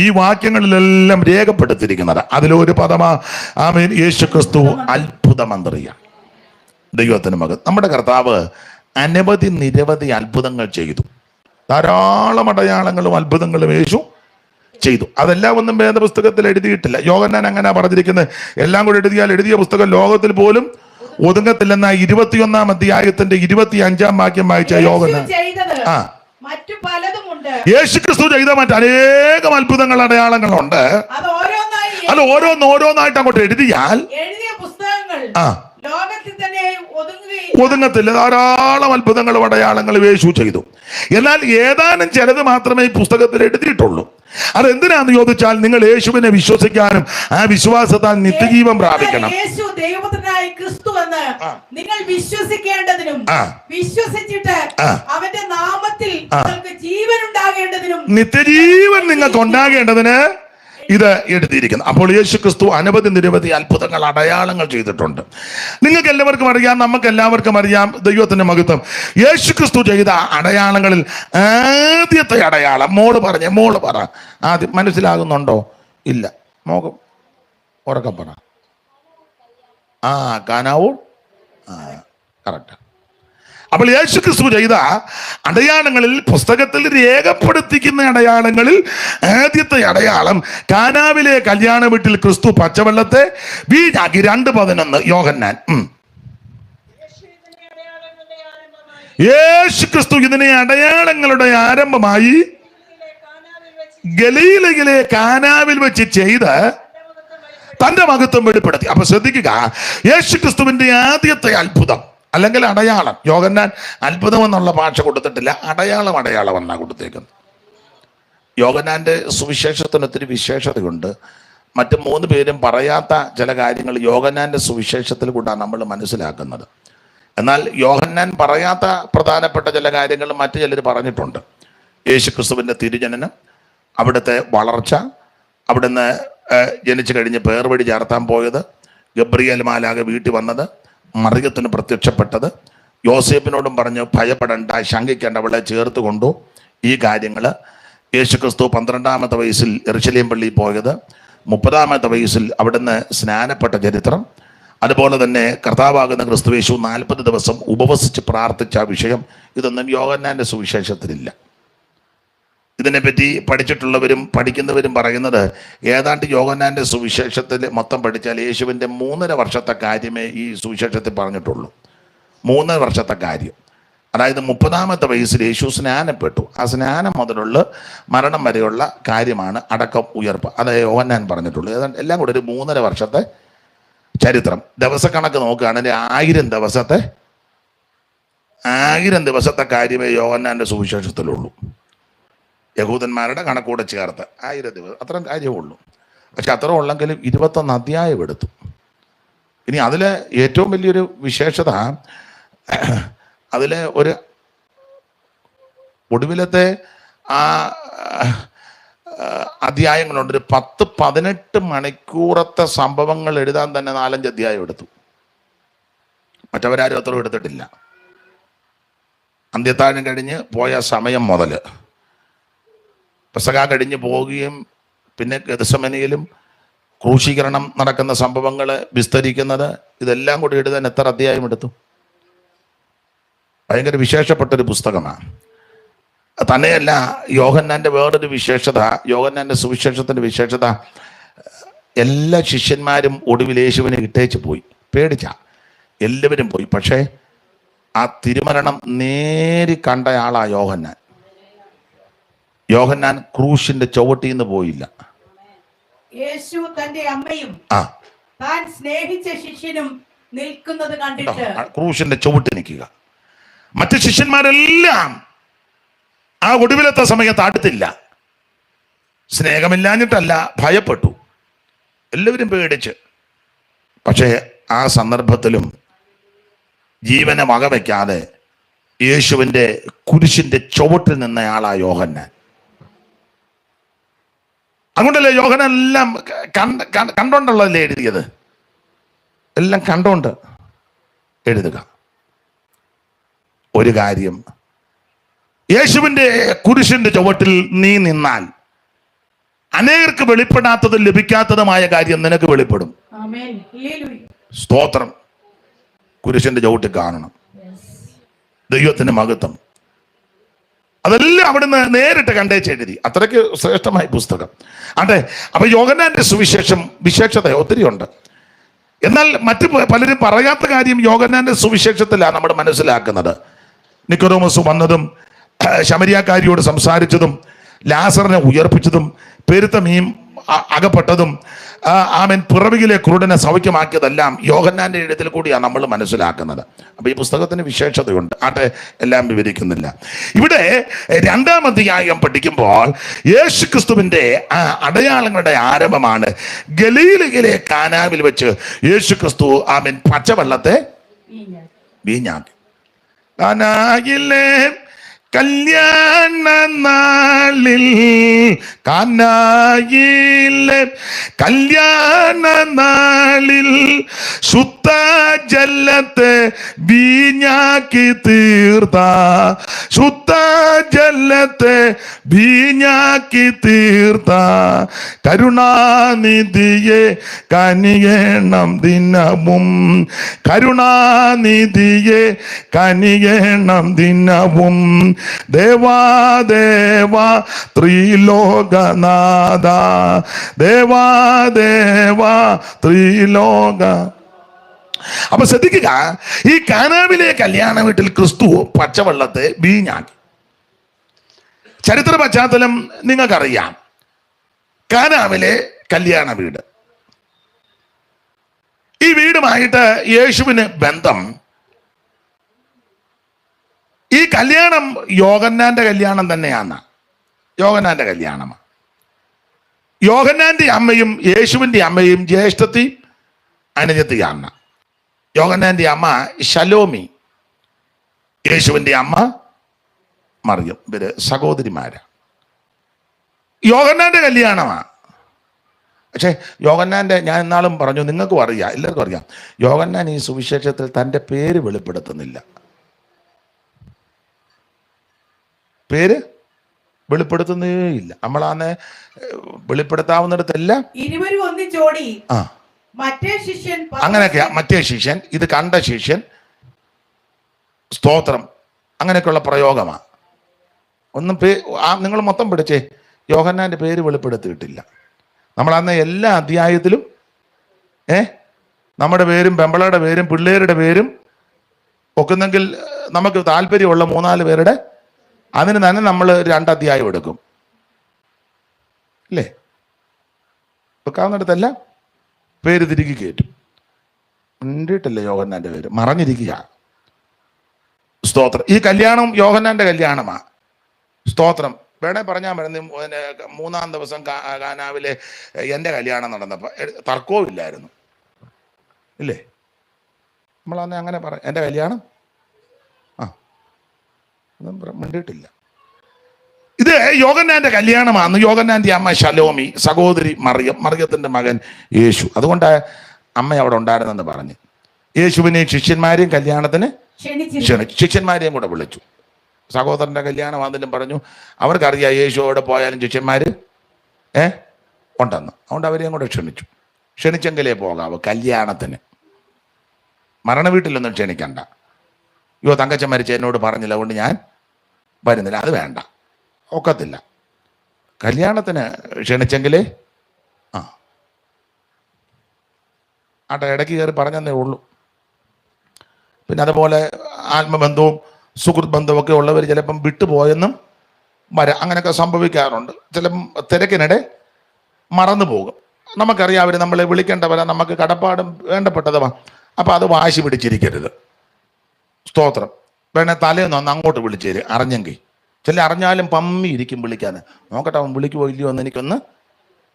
S1: ഈ വാക്യങ്ങളിലെല്ലാം രേഖപ്പെടുത്തിയിരിക്കുന്നത്. അതിലൊരു പദമാ ആമേൻ, യേശു ക്രിസ്തു അത്ഭുത മന്ത്രിയാണ്. ദൈവത്തിന് മഹത്വം. നമ്മുടെ കർത്താവ് നിരവധി അത്ഭുതങ്ങൾ ചെയ്തു. ധാരാളം അടയാളങ്ങളും അത്ഭുതങ്ങളും യേശു ചെയ്തു. അതെല്ലാം ഒന്നും വേദപുസ്തകത്തിൽ എഴുതിയിട്ടില്ല. യോഹന്നാൻ അങ്ങനെ പറഞ്ഞിരിക്കുന്നത്. എല്ലാം കൂടെ എഴുതിയ പുസ്തകം ലോകത്തിൽ പോലും ഒതുങ്ങത്തില്ലെന്ന 21-ാം അധ്യായത്തിന്റെ 25-ാം വാക്യം വായിച്ച യോഹന്നാൻ യേശു ക്രിസ്തു ചെയ്ത മറ്റനേകം അത്ഭുതങ്ങൾ, അടയാളങ്ങളുണ്ട്. അത് ഓരോന്നായിട്ട് അങ്ങോട്ട് എഴുതിയാൽ ഒതുങ്ങത്തില്ല. ധാരാളം അത്ഭുതങ്ങളും അടയാളങ്ങളും യേശു ചെയ്തു. എന്നാൽ ഏതാനും ചിലത് മാത്രമേ ഈ പുസ്തകത്തിൽ എഴുതിയിട്ടുള്ളൂ. അതെന്തിനാന്ന് ചോദിച്ചാൽ നിങ്ങൾ യേശുവിനെ വിശ്വസിക്കാനും ആ വിശ്വാസത്താൽ നിത്യജീവൻ പ്രാപിക്കണം.
S2: യേശു ദൈവപുത്രനായ ക്രിസ്തു എന്ന് നിങ്ങൾ വിശ്വസിക്കേണ്ടതിനും വിശ്വസിച്ചിട്ട് അവന്റെ നാമത്തിൽ നിങ്ങൾക്ക് ജീവൻ ഉണ്ടാകേണ്ടതിനും, നിത്യജീവൻ നിങ്ങൾക്ക് ഉണ്ടാകേണ്ടതിന്
S1: ഇത് എഴുതിയിരിക്കുന്നു. അപ്പോൾ യേശു ക്രിസ്തു നിരവധി അത്ഭുതങ്ങൾ, അടയാളങ്ങൾ ചെയ്തിട്ടുണ്ട്. നിങ്ങൾക്ക് എല്ലാവർക്കും അറിയാം, നമുക്ക് എല്ലാവർക്കും അറിയാം. ദൈവത്തിന്റെ മഹത്വം. യേശു ക്രിസ്തു ചെയ്ത അടയാളങ്ങളിൽ ആദ്യത്തെ അടയാളം മോള് പറ. ആദ്യം മനസ്സിലാകുന്നുണ്ടോ? ഇല്ല, മോകം ഉറക്കം പറ. കാനാവൂർ. കറക്റ്റ്. അപ്പോൾ യേശു ക്രിസ്തു ചെയ്ത അടയാളങ്ങളിൽ, പുസ്തകത്തിൽ രേഖപ്പെടുത്തിക്കുന്ന അടയാളങ്ങളിൽ ആദ്യത്തെ അടയാളം കാനാവിലെ കല്യാണ വീട്ടിൽ ക്രിസ്തു പച്ചവെള്ളത്തെ വീഞ്ഞാക്കി. 2:11 യോഹന്നാൻ. യേശു ക്രിസ്തു ഇതിനെ അടയാളങ്ങളുടെ ആരംഭമായി ഗലീലയിലെ കാനാവിൽ വെച്ച് ചെയ്ത് തന്റെ മഹത്വം വെളിപ്പെടുത്തി. അപ്പൊ ശ്രദ്ധിക്കുക, യേശു ക്രിസ്തുവിന്റെ ആദ്യത്തെ അത്ഭുതം അല്ലെങ്കിൽ അടയാളം. യോഹന്നാൻ അത്ഭുതം എന്നുള്ള ഭാഷ കൊടുത്തിട്ടില്ല, അടയാളം എന്നാണ് കൊടുത്തേക്കുന്നത്. യോഹന്നാന്റെ സുവിശേഷത്തിന് ഒത്തിരി വിശേഷതയുണ്ട്. മറ്റ് 3 പേരും പറയാത്ത ചില കാര്യങ്ങൾ യോഹന്നാന്റെ സുവിശേഷത്തിൽ കൂടാണ് നമ്മൾ മനസ്സിലാക്കുന്നത്. എന്നാൽ യോഹന്നാൻ പറയാത്ത പ്രധാനപ്പെട്ട ചില കാര്യങ്ങൾ മറ്റു ചിലർ പറഞ്ഞിട്ടുണ്ട്. യേശു ക്രിസ്തുവിൻ്റെ തിരുജനനം, അവിടുത്തെ വളർച്ച, അവിടുന്ന് ജനിച്ചു കഴിഞ്ഞ് പേർവഴി ചാർത്താൻ പോയത്, ഗബ്രിയേൽ മാലാഖ വീട്ടിൽ വന്നത്, മറിയത്തിന് പ്രത്യക്ഷപ്പെട്ടത്, യോസേപ്പിനോടും പറഞ്ഞു ഭയപ്പെടേണ്ട, ശങ്കിക്കേണ്ട, അവളെ ചേർത്ത് കൊണ്ടു. ഈ കാര്യങ്ങൾ യേശുക്രിസ്തു 12-ാമത്തെ വയസ്സിൽ യെരുശലേം പള്ളിയിൽ പോയത്, 30-ാമത്തെ വയസ്സിൽ അവിടുന്ന് സ്നാനപ്പെട്ട ചരിത്രം, അതുപോലെ തന്നെ കർത്താവാകുന്ന ക്രിസ്തുയേശു 40 ദിവസം ഉപവസിച്ച് പ്രാർത്ഥിച്ച വിഷയം, ഇതൊന്നും യോഹന്നാന്റെ സുവിശേഷത്തിലില്ല. ഇതിനെപ്പറ്റി പഠിച്ചിട്ടുള്ളവരും പഠിക്കുന്നവരും പറയുന്നത് ഏതാണ്ട് യോഹന്നാന്റെ സുവിശേഷത്തിൽ മൊത്തം പഠിച്ചാൽ യേശുവിൻ്റെ 3.5 വർഷത്തെ കാര്യമേ ഈ സുവിശേഷത്തിൽ പറഞ്ഞിട്ടുള്ളൂ. 3 വർഷത്തെ കാര്യം. അതായത് 30-ാമത്തെ വയസ്സിൽ യേശു സ്നാനപ്പെട്ടു. ആ സ്നാനം മുതലുള്ള മരണം വരെയുള്ള കാര്യമാണ് അടക്കം ഉയർപ്പ്. അത് യോഹന്നാൻ പറഞ്ഞിട്ടുള്ളൂ. ഏതാണ്ട് എല്ലാം കൂടെ ഒരു 3.5 വർഷത്തെ ചരിത്രം. ദിവസക്കണക്ക് നോക്കുകയാണെങ്കിൽ 1000 ദിവസത്തെ കാര്യമേ യോഹന്നാന്റെ സുവിശേഷത്തിലുള്ളൂ. യഹൂദന്മാരുടെ കണക്കൂടെ ചേർത്ത് 1000 ദിവസം അത്രയും കാര്യമുള്ളൂ. പക്ഷെ അത്ര ഉള്ളെങ്കിലും 21 അധ്യായം എടുത്തു. ഇനി അതിലെ ഏറ്റവും വലിയൊരു വിശേഷത, അതിലെ ഒരു ഒടുവിലത്തെ ആ അധ്യായങ്ങളുണ്ട്. ഒരു 10-18 മണിക്കൂറത്തെ സംഭവങ്ങൾ എഴുതാൻ തന്നെ 4-5 അധ്യായം എടുത്തു. മറ്റവരാരും അത്രയും എടുത്തിട്ടില്ല. അന്ത്യത്താഴം കഴിഞ്ഞ് പോയ സമയം മുതൽ പെസഹ കഴിഞ്ഞ് പോവുകയും പിന്നെ ഗെത്സമനയിലും ക്രൂശീകരണം നടക്കുന്ന സംഭവങ്ങൾ വിസ്തരിക്കുന്നത്, ഇതെല്ലാം കൂടി എഴുതാൻ എത്ര അധ്യായം എടുത്തു? ഭയങ്കര വിശേഷപ്പെട്ടൊരു പുസ്തകമാണ്. തന്നെയല്ല, യോഹന്നാന്റെ വേറൊരു വിശേഷത, യോഹന്നാന്റെ സുവിശേഷത്തിന്റെ വിശേഷത, എല്ലാ ശിഷ്യന്മാരും ഒടുവിൽ യേശുവിനെ ഇട്ടേച്ച് പോയി. പേടിച്ച എല്ലാവരും പോയി. പക്ഷേ ആ തിരുമരണം നേരി കണ്ട ആളാ യോഹന്നാൻ. യോഹന്നാൻ ക്രൂശിന്റെ ചുവട്ടിൽ നിന്ന് പോയില്ല.
S2: യേശു തന്റെ അമ്മയും താൻ സ്നേഹിച്ച ശിഷ്യനും നിൽക്കുന്നത് കണ്ടിട്ട്
S1: ക്രൂശിന്റെ ചുവട്ടിൽ നിൽക്കുക. മറ്റു ശിഷ്യന്മാരെല്ലാം ആ ഒടുവിലത്തെ സമയത്ത് അടുത്തില്ല. സ്നേഹമില്ലാഞ്ഞിട്ടല്ല, ഭയപ്പെട്ടു. എല്ലാവരും പേടിച്ച്. പക്ഷേ ആ സന്ദർഭത്തിലും ജീവനെ വകവയ്ക്കാതെ യേശുവിൻ്റെ കുരിശിന്റെ ചുവട്ടിൽ നിന്നയാളാ യോഹന്നാൻ. അതുകൊണ്ടല്ലേ യോഹന്നാൻ എല്ലാം കണ്ടോണ്ടല്ലേ എഴുതിയത്? എല്ലാം കണ്ടോണ്ട് എഴുതുക. ഒരു കാര്യം, യേശുവിൻ്റെ കുരിശിന്റെ ചുവട്ടിൽ നീ നിന്നാൽ അനേകർക്ക് വെളിപ്പെടാത്തതും ലഭിക്കാത്തതുമായ കാര്യം നിനക്ക് വെളിപ്പെടും. സ്തോത്രം. കുരിശിന്റെ ചുവട്ടിൽ കാണണം ദൈവത്തിന്റെ മഹത്വം. അതെല്ലാം അവിടുന്ന് നേരിട്ട് കണ്ടേച്ചെഴുതി. അത്രയ്ക്ക് ശ്രേഷ്ഠമായ പുസ്തകം. അതെ. അപ്പൊ യോഹന്നാന്റെ സുവിശേഷം വിശേഷത ഒത്തിരി ഉണ്ട്. എന്നാൽ മറ്റു പലരും പറയാത്ത കാര്യം യോഹന്നാന്റെ സുവിശേഷത്തിലാണ് നമ്മൾ മനസ്സിലാക്കുന്നത്. നിക്കോദോമസ് വന്നതും ശമരിയാക്കാരിയോട് സംസാരിച്ചതും ലാസറിനെ ഉയർപ്പിച്ചതും പെരുത്ത മീൻ അകപ്പെട്ടതും ആമൻ പിറവിയിലെ കുരുടനെ സൗഖ്യമാക്കിയതെല്ലാം യോഹന്നാന്റെ എഴുത്തിൽ കൂടിയാണ് നമ്മൾ മനസ്സിലാക്കുന്നത്. അപ്പൊ ഈ പുസ്തകത്തിന് വിശേഷതയുണ്ട്. ആട്ടെ, എല്ലാം വിവരിക്കുന്നില്ല. ഇവിടെ 2-ാം അധ്യായം പഠിക്കുമ്പോൾ യേശുക്രിസ്തുവിന്റെ അടയാളങ്ങളുടെ ആരംഭമാണ്. ഗലീലയിലെ കാനാവിൽ വെച്ച് യേശുക്രിസ്തു ആമൻ പച്ചവെള്ളത്തെ വീഞ്ഞാക്കി. കാനായിലെ കല്യാണ നാളിൽ, കാനായിലെ കല്യാണ നാളിൽ ശുദ്ധ ജലത്തെ വീഞ്ഞാക്കി തീർത്ത, ശുദ്ധ ജലത്തെ വീഞ്ഞാക്കി തീർത്ത കരുണാനിധിയെ കനിയേണം ദിനവും, കരുണാനിധിയെ കനിയേണം ദിനവും. ദേവാദേവാ ത്രിലോകനാഥ, ദേവാദേവാ ത്രിലോക. അപ്പൊ ശ്രദ്ധിക്കുക, ഈ കാനാവിലെ കല്യാണ വീട്ടിൽ ക്രിസ്തു പച്ചവെള്ളത്തെ വീഞ്ഞാക്കി. ചരിത്ര പശ്ചാത്തലം നിങ്ങൾക്കറിയാം. കാനാവിലെ കല്യാണ വീട്, ഈ വീടുമായിട്ട് യേശുവിന് ബന്ധം. ഈ കല്യാണം യോഹന്നാന്റെ കല്യാണം തന്നെയാണ്. യോഹന്നാന്റെ കല്യാണമാണ്. യോഹന്നാന്റെ അമ്മയും യേശുവിൻ്റെ അമ്മയും ജ്യേഷ്ഠത്തി അനുജത്തിയാണ്. യോഹന്നാന്റെ അമ്മ ശലോമി, യേശുവിൻ്റെ അമ്മ മറിയം. ഇവര് സഹോദരിമാരാ. യോഹന്നാന്റെ കല്യാണമാണ്. പക്ഷേ യോഹന്നാന്റെ, ഞാൻ എന്നാളും പറഞ്ഞു, നിങ്ങൾക്കും അറിയാം, എല്ലാവർക്കും അറിയാം, യോഹന്നാൻ ഈ സുവിശേഷത്തിൽ തൻ്റെ പേര് വെളിപ്പെടുത്തുന്നില്ല. പേര് വെളിപ്പെടുത്തുന്നേ ഇല്ല. നമ്മളാന്ന് വെളിപ്പെടുത്താവുന്നിടത്തെല്ലാം
S2: ഇരുവരും ഒന്നിച്ചോടി മറ്റേ ശിഷ്യൻ,
S1: അങ്ങനെയൊക്കെയാ. മറ്റേ ശിഷ്യൻ, ഇത് കണ്ട ശിഷ്യൻ, സ്തോത്രം, അങ്ങനെയൊക്കെയുള്ള പ്രയോഗമാണ്. ഒന്നും നിങ്ങൾ മൊത്തം പിടിച്ചേ, യോഹന്നാന്റെ പേര് വെളിപ്പെടുത്തിയിട്ടില്ല. നമ്മളന്ന് എല്ലാ അധ്യായത്തിലും നമ്മുടെ പേരും പെമ്പളയുടെ പേരും പിള്ളേരുടെ പേരും ഒക്കുന്നെങ്കിൽ നമുക്ക് താല്പര്യമുള്ള 3-4 പേരുടെ, അതിന് തന്നെ നമ്മൾ 2 അധ്യായം എടുക്കും, അല്ലേ? വെക്കാവുന്നിടത്തെല്ലാം പേര് തിരികെ കയറ്റും. ഉണ്ടിട്ടല്ലേ യോഹന്നാന്റെ പേര്, മറഞ്ഞിരിക്കുക. സ്തോത്രം. ഈ കല്യാണം യോഹന്നാന്റെ കല്യാണമാണ്. സ്തോത്രം. വേണേ പറഞ്ഞാൽ മതി, 3-ാം ദിവസം കാനാവിലെ എൻ്റെ കല്യാണം നടന്നപ്പോൾ തർക്കവും ഇല്ലായിരുന്നു, ഇല്ലേ? നമ്മളന്ന് അങ്ങനെ പറയാം, എൻ്റെ കല്യാണം മിണ്ടിയിട്ടില്ല. ഇത് യോഹന്നാന്റെ കല്യാണമാണ്. യോഹന്നാന്റെ അമ്മ ശലോമി, സഹോദരി മറിയം, മറിയത്തിന്റെ മകൻ യേശു. അതുകൊണ്ട് അമ്മ അവിടെ ഉണ്ടായിരുന്നെന്ന് പറഞ്ഞ് യേശുവിനെയും ശിഷ്യന്മാരെയും കല്യാണത്തിന് ക്ഷണിച്ചു, ശിഷ്യന്മാരെയും കൂടെ വിളിച്ചു. സഹോദരൻ്റെ കല്യാണം അതിലും പറഞ്ഞു. അവർക്കറിയാം യേശു എവിടെ പോയാലും ശിഷ്യന്മാർ ഉണ്ടെന്ന്. അതുകൊണ്ട് അവരെയും കൂടെ ക്ഷണിച്ചു. ക്ഷണിച്ചെങ്കിലേ പോകാവൂ കല്യാണത്തിന്. മരണ വീട്ടിലൊന്നും ക്ഷണിക്കണ്ട. അയ്യോ തങ്കച്ചൻ മരിച്ച എന്നോട് പറഞ്ഞില്ല, അതുകൊണ്ട് ഞാൻ വരുന്നില്ല, അത് വേണ്ട, ഒക്കത്തില്ല. കല്യാണത്തിന് ക്ഷണിച്ചെങ്കിലേ ആട്ടെ, ഇടയ്ക്ക് കയറി പറഞ്ഞതേ ഉള്ളൂ. പിന്നെ അതുപോലെ ആത്മബന്ധവും സുഹൃത്ത് ബന്ധമൊക്കെ ഉള്ളവർ ചിലപ്പം വിട്ടുപോയെന്നും അങ്ങനെയൊക്കെ സംഭവിക്കാറുണ്ട്. ചിലപ്പം തിരക്കിനിടെ മറന്നു പോകും. നമുക്കറിയാം അവർ നമ്മളെ വിളിക്കേണ്ടവരാ, നമുക്ക് കടപ്പാടും വേണ്ടപ്പെട്ടതുമാ. അപ്പം അത് വാശി പിടിച്ചിരിക്കരുത്. സ്തോത്രം. വേണേ തലേന്ന് ഒന്ന് അങ്ങോട്ട് വിളിച്ചേര് അറിഞ്ഞെങ്കിൽ. ചില അറിഞ്ഞാലും പമ്മി ഇരിക്കും വിളിക്കാൻ. നോക്കട്ടെ അവൻ വിളിക്കുമോ ഇല്ലയോ എന്ന് എനിക്കൊന്ന്.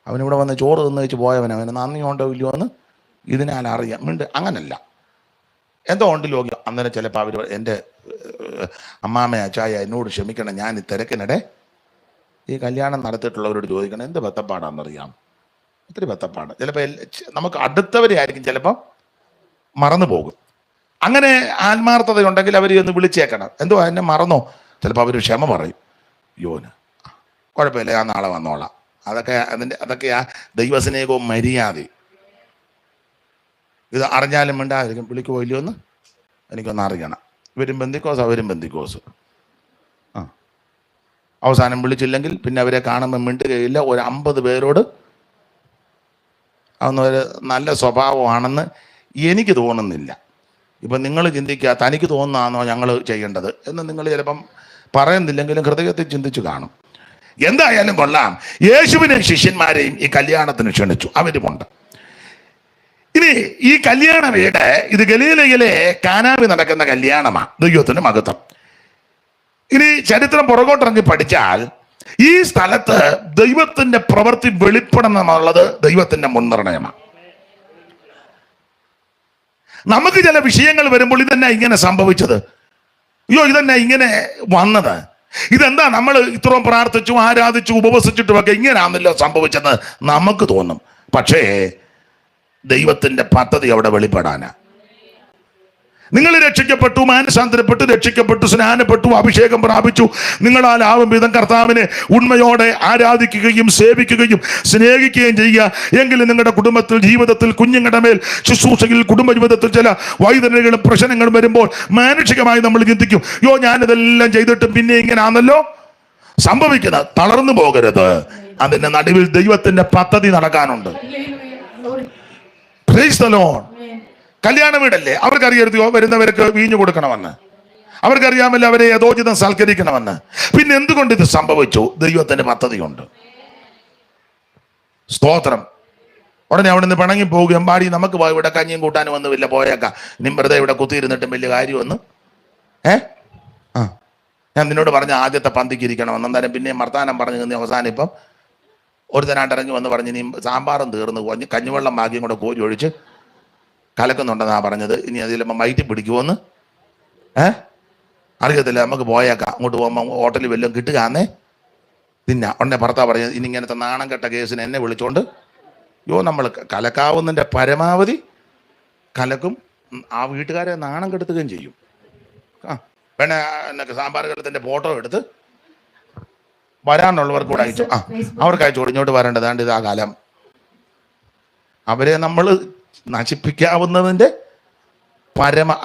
S1: അവനിവിടെ വന്ന് ചോറ് തിന്ന് വെച്ച് പോയവൻ, അവന് നന്ദിയുണ്ടോ ഇല്ലയോ എന്ന് ഇതിനാൽ അറിയാം. അങ്ങനല്ല, എന്തോ ഉണ്ട് ലോകം. അന്നേരം ചിലപ്പോൾ അവർ എൻ്റെ അമ്മാമ്മ അച്ചായ എന്നോട് ക്ഷമിക്കണം, ഞാൻ ഈ തിരക്കിനിടെ ഈ കല്യാണം നടത്തിയിട്ടുള്ളവരോട് ചോദിക്കണം എന്ത് ബത്തപ്പാടാണെന്നറിയാം. ഒത്തിരി ബത്തപ്പാട്. ചിലപ്പോൾ നമുക്ക് അടുത്തവരെ ആയിരിക്കും ചിലപ്പം മറന്നു പോകും. അങ്ങനെ ആത്മാർത്ഥതയുണ്ടെങ്കിൽ അവർ ഒന്ന് വിളിച്ചേക്കണം. എന്തോ എന്നെ മറന്നോ? ചിലപ്പോൾ അവർ ക്ഷമ പറയും. യോന് കുഴപ്പമില്ല, ഞാൻ നാളെ വന്നോളാം. അതൊക്കെ ആ ദൈവസ്നേഹവും മര്യാദയും. ഇത് അറിഞ്ഞാലും മിണ്ടാതിരിക്കും. വിളിക്കുമോ ഇല്ലയോ എന്ന് എനിക്കൊന്ന് അറിയണം. ഇവരും ബന്ധിക്കോസ് അവരും ബന്ധിക്കോസ്. അവസാനം വിളിച്ചില്ലെങ്കിൽ പിന്നെ അവരെ കാണുമ്പോൾ മിണ്ടുകയില്ല. ഒരു 50 പേരോട് അതൊന്നൊരു നല്ല സ്വഭാവമാണെന്ന് എനിക്ക് തോന്നുന്നില്ല. ഇപ്പം നിങ്ങൾ ചിന്തിക്കുക, തനിക്ക് തോന്നുന്നതാണോ ഞങ്ങൾ ചെയ്യേണ്ടത് എന്ന് നിങ്ങൾ ചിലപ്പം പറയുന്നില്ലെങ്കിലും ഹൃദയത്തിൽ ചിന്തിച്ചു കാണും. എന്തായാലും കൊള്ളാം, യേശുവിനെ ശിഷ്യന്മാരെയും ഈ കല്യാണത്തിന് ക്ഷണിച്ചു, അവരുമുണ്ട്. ഇനി ഈ കല്യാണ വീട് ഇത് ഗലീലയിലെ കാനാവിൽ നടക്കുന്ന കല്യാണമാണ്. ദൈവത്തിന് മഹത്വം. ഇനി ചരിത്രം പുറകോട്ടിറങ്ങി പഠിച്ചാൽ ഈ സ്ഥലത്ത് ദൈവത്തിന്റെ പ്രവൃത്തി വെളിപ്പെടണം എന്നുള്ളത് ദൈവത്തിന്റെ മുൻനിർണയമാണ്. നമുക്ക് ചില വിഷയങ്ങൾ വരുമ്പോൾ ഇതെന്നാ ഇങ്ങനെ സംഭവിച്ചത്, അയ്യോ ഇതെന്നാ ഇങ്ങനെ വന്നത്, ഇതെന്താ നമ്മൾ ഇത്രയും പ്രാർത്ഥിച്ചു ആരാധിച്ചു ഉപവസിച്ചിട്ടുമൊക്കെ ഇങ്ങനെയാണല്ലോ സംഭവിച്ചത് നമുക്ക് തോന്നും. പക്ഷേ ദൈവത്തിന്റെ പദ്ധതി അവിടെ വെളിപ്പെടാനാ. നിങ്ങൾ രക്ഷിക്കപ്പെട്ടു, മാനസാന്തരപ്പെട്ടു, രക്ഷിക്കപ്പെട്ടു, സ്നാനപ്പെട്ടു, അഭിഷേകം പ്രാപിച്ചു. നിങ്ങളാലാവും വിധം കർത്താവിനെ ഉണ്മയോടെ ആരാധിക്കുകയും സേവിക്കുകയും സ്നേഹിക്കുകയും ചെയ്യുക. എങ്കിലും നിങ്ങളുടെ കുടുംബത്തിൽ, ജീവിതത്തിൽ, കുഞ്ഞുങ്ങളുടെ മേൽ, ശുശ്രൂഷയിൽ, കുടുംബ ജീവിതത്തിൽ ചില വൈതരണകളും പ്രശ്നങ്ങളും വരുമ്പോൾ മാനുഷികമായി നമ്മൾ ചിന്തിക്കും, യോ ഞാനിതെല്ലാം ചെയ്തിട്ടും പിന്നെ ഇങ്ങനെയാണല്ലോ സംഭവിക്കുന്നത്. തളർന്നു പോകരുത്. അതിന്റെ നടുവിൽ ദൈവത്തിന്റെ പദ്ധതി നടക്കാനുണ്ട്. Praise the Lord. കല്യാണ വീടല്ലേ, അവർക്കറിയരുതോ വരുന്നവർക്ക് വീഞ്ഞു കൊടുക്കണമെന്ന്? അവർക്കറിയാമല്ലോ അവരെ യഥോചിതം സൽക്കരിക്കണമെന്ന്. പിന്നെ എന്തുകൊണ്ട് ഇത് സംഭവിച്ചു? ദൈവത്തിന്റെ പദ്ധതിയുണ്ട്. സ്തോത്രം. ഉടനെ അവിടെ നിന്ന് പിണങ്ങി പോകും. എമ്പാടി നമുക്ക് ഇവിടെ കഞ്ഞിയും കൂട്ടാനും ഒന്നുമില്ല, പോയേക്കാം, ഇനി വെറുതെ ഇവിടെ കുത്തിയിരുന്നിട്ടും വലിയ കാര്യമൊന്നും. ഞാൻ നിന്നോട് പറഞ്ഞ ആദ്യത്തെ പന്തിക്ക് ഇരിക്കണമെന്ന്. അന്നേരം പിന്നെ വർത്താനം പറഞ്ഞു നിന്ന് അവസാനം ഇപ്പം ഒരു തനാണ്ട് ഇറങ്ങി വന്ന് പറഞ്ഞ് ഇനി സാമ്പാറും തീർന്നു, കഞ്ഞിവെള്ളം ഭാഗ്യം കൂടെ കോരി ഒഴിച്ച് കലക്കുന്നുണ്ടെന്നാ പറഞ്ഞത്. ഇനി അതിലപ്പോൾ മൈറ്റി പിടിക്കുമോന്ന് അറിയത്തില്ല, നമുക്ക് പോയേക്കാം. അങ്ങോട്ട് പോകുമ്പോൾ ഹോട്ടലിൽ വല്ലതും കിട്ടുകയാന്നേ തിന്നാ. ഉടനെ ഭർത്താവ് പറഞ്ഞത് ഇനി ഇങ്ങനത്തെ നാണം കെട്ട കേസിന് എന്നെ വിളിച്ചോണ്ട് നമ്മൾ കലക്കാവുന്നതിൻ്റെ പരമാവധി കലക്കും, ആ വീട്ടുകാരെ നാണം കെടുത്തുകയും ചെയ്യും. വേണേ എന്നൊക്കെ സാമ്പാർ കലത്തിൻ്റെ ഫോട്ടോ എടുത്ത് വരാനുള്ളവർക്ക് കൂടെ അയച്ചു. അവർക്ക് അയച്ചു ഇങ്ങോട്ട് വരേണ്ടതാണ്ട് ഇതാ കാലം. അവരെ നമ്മൾ നശിപ്പിക്കാവുന്നതിൻ്റെ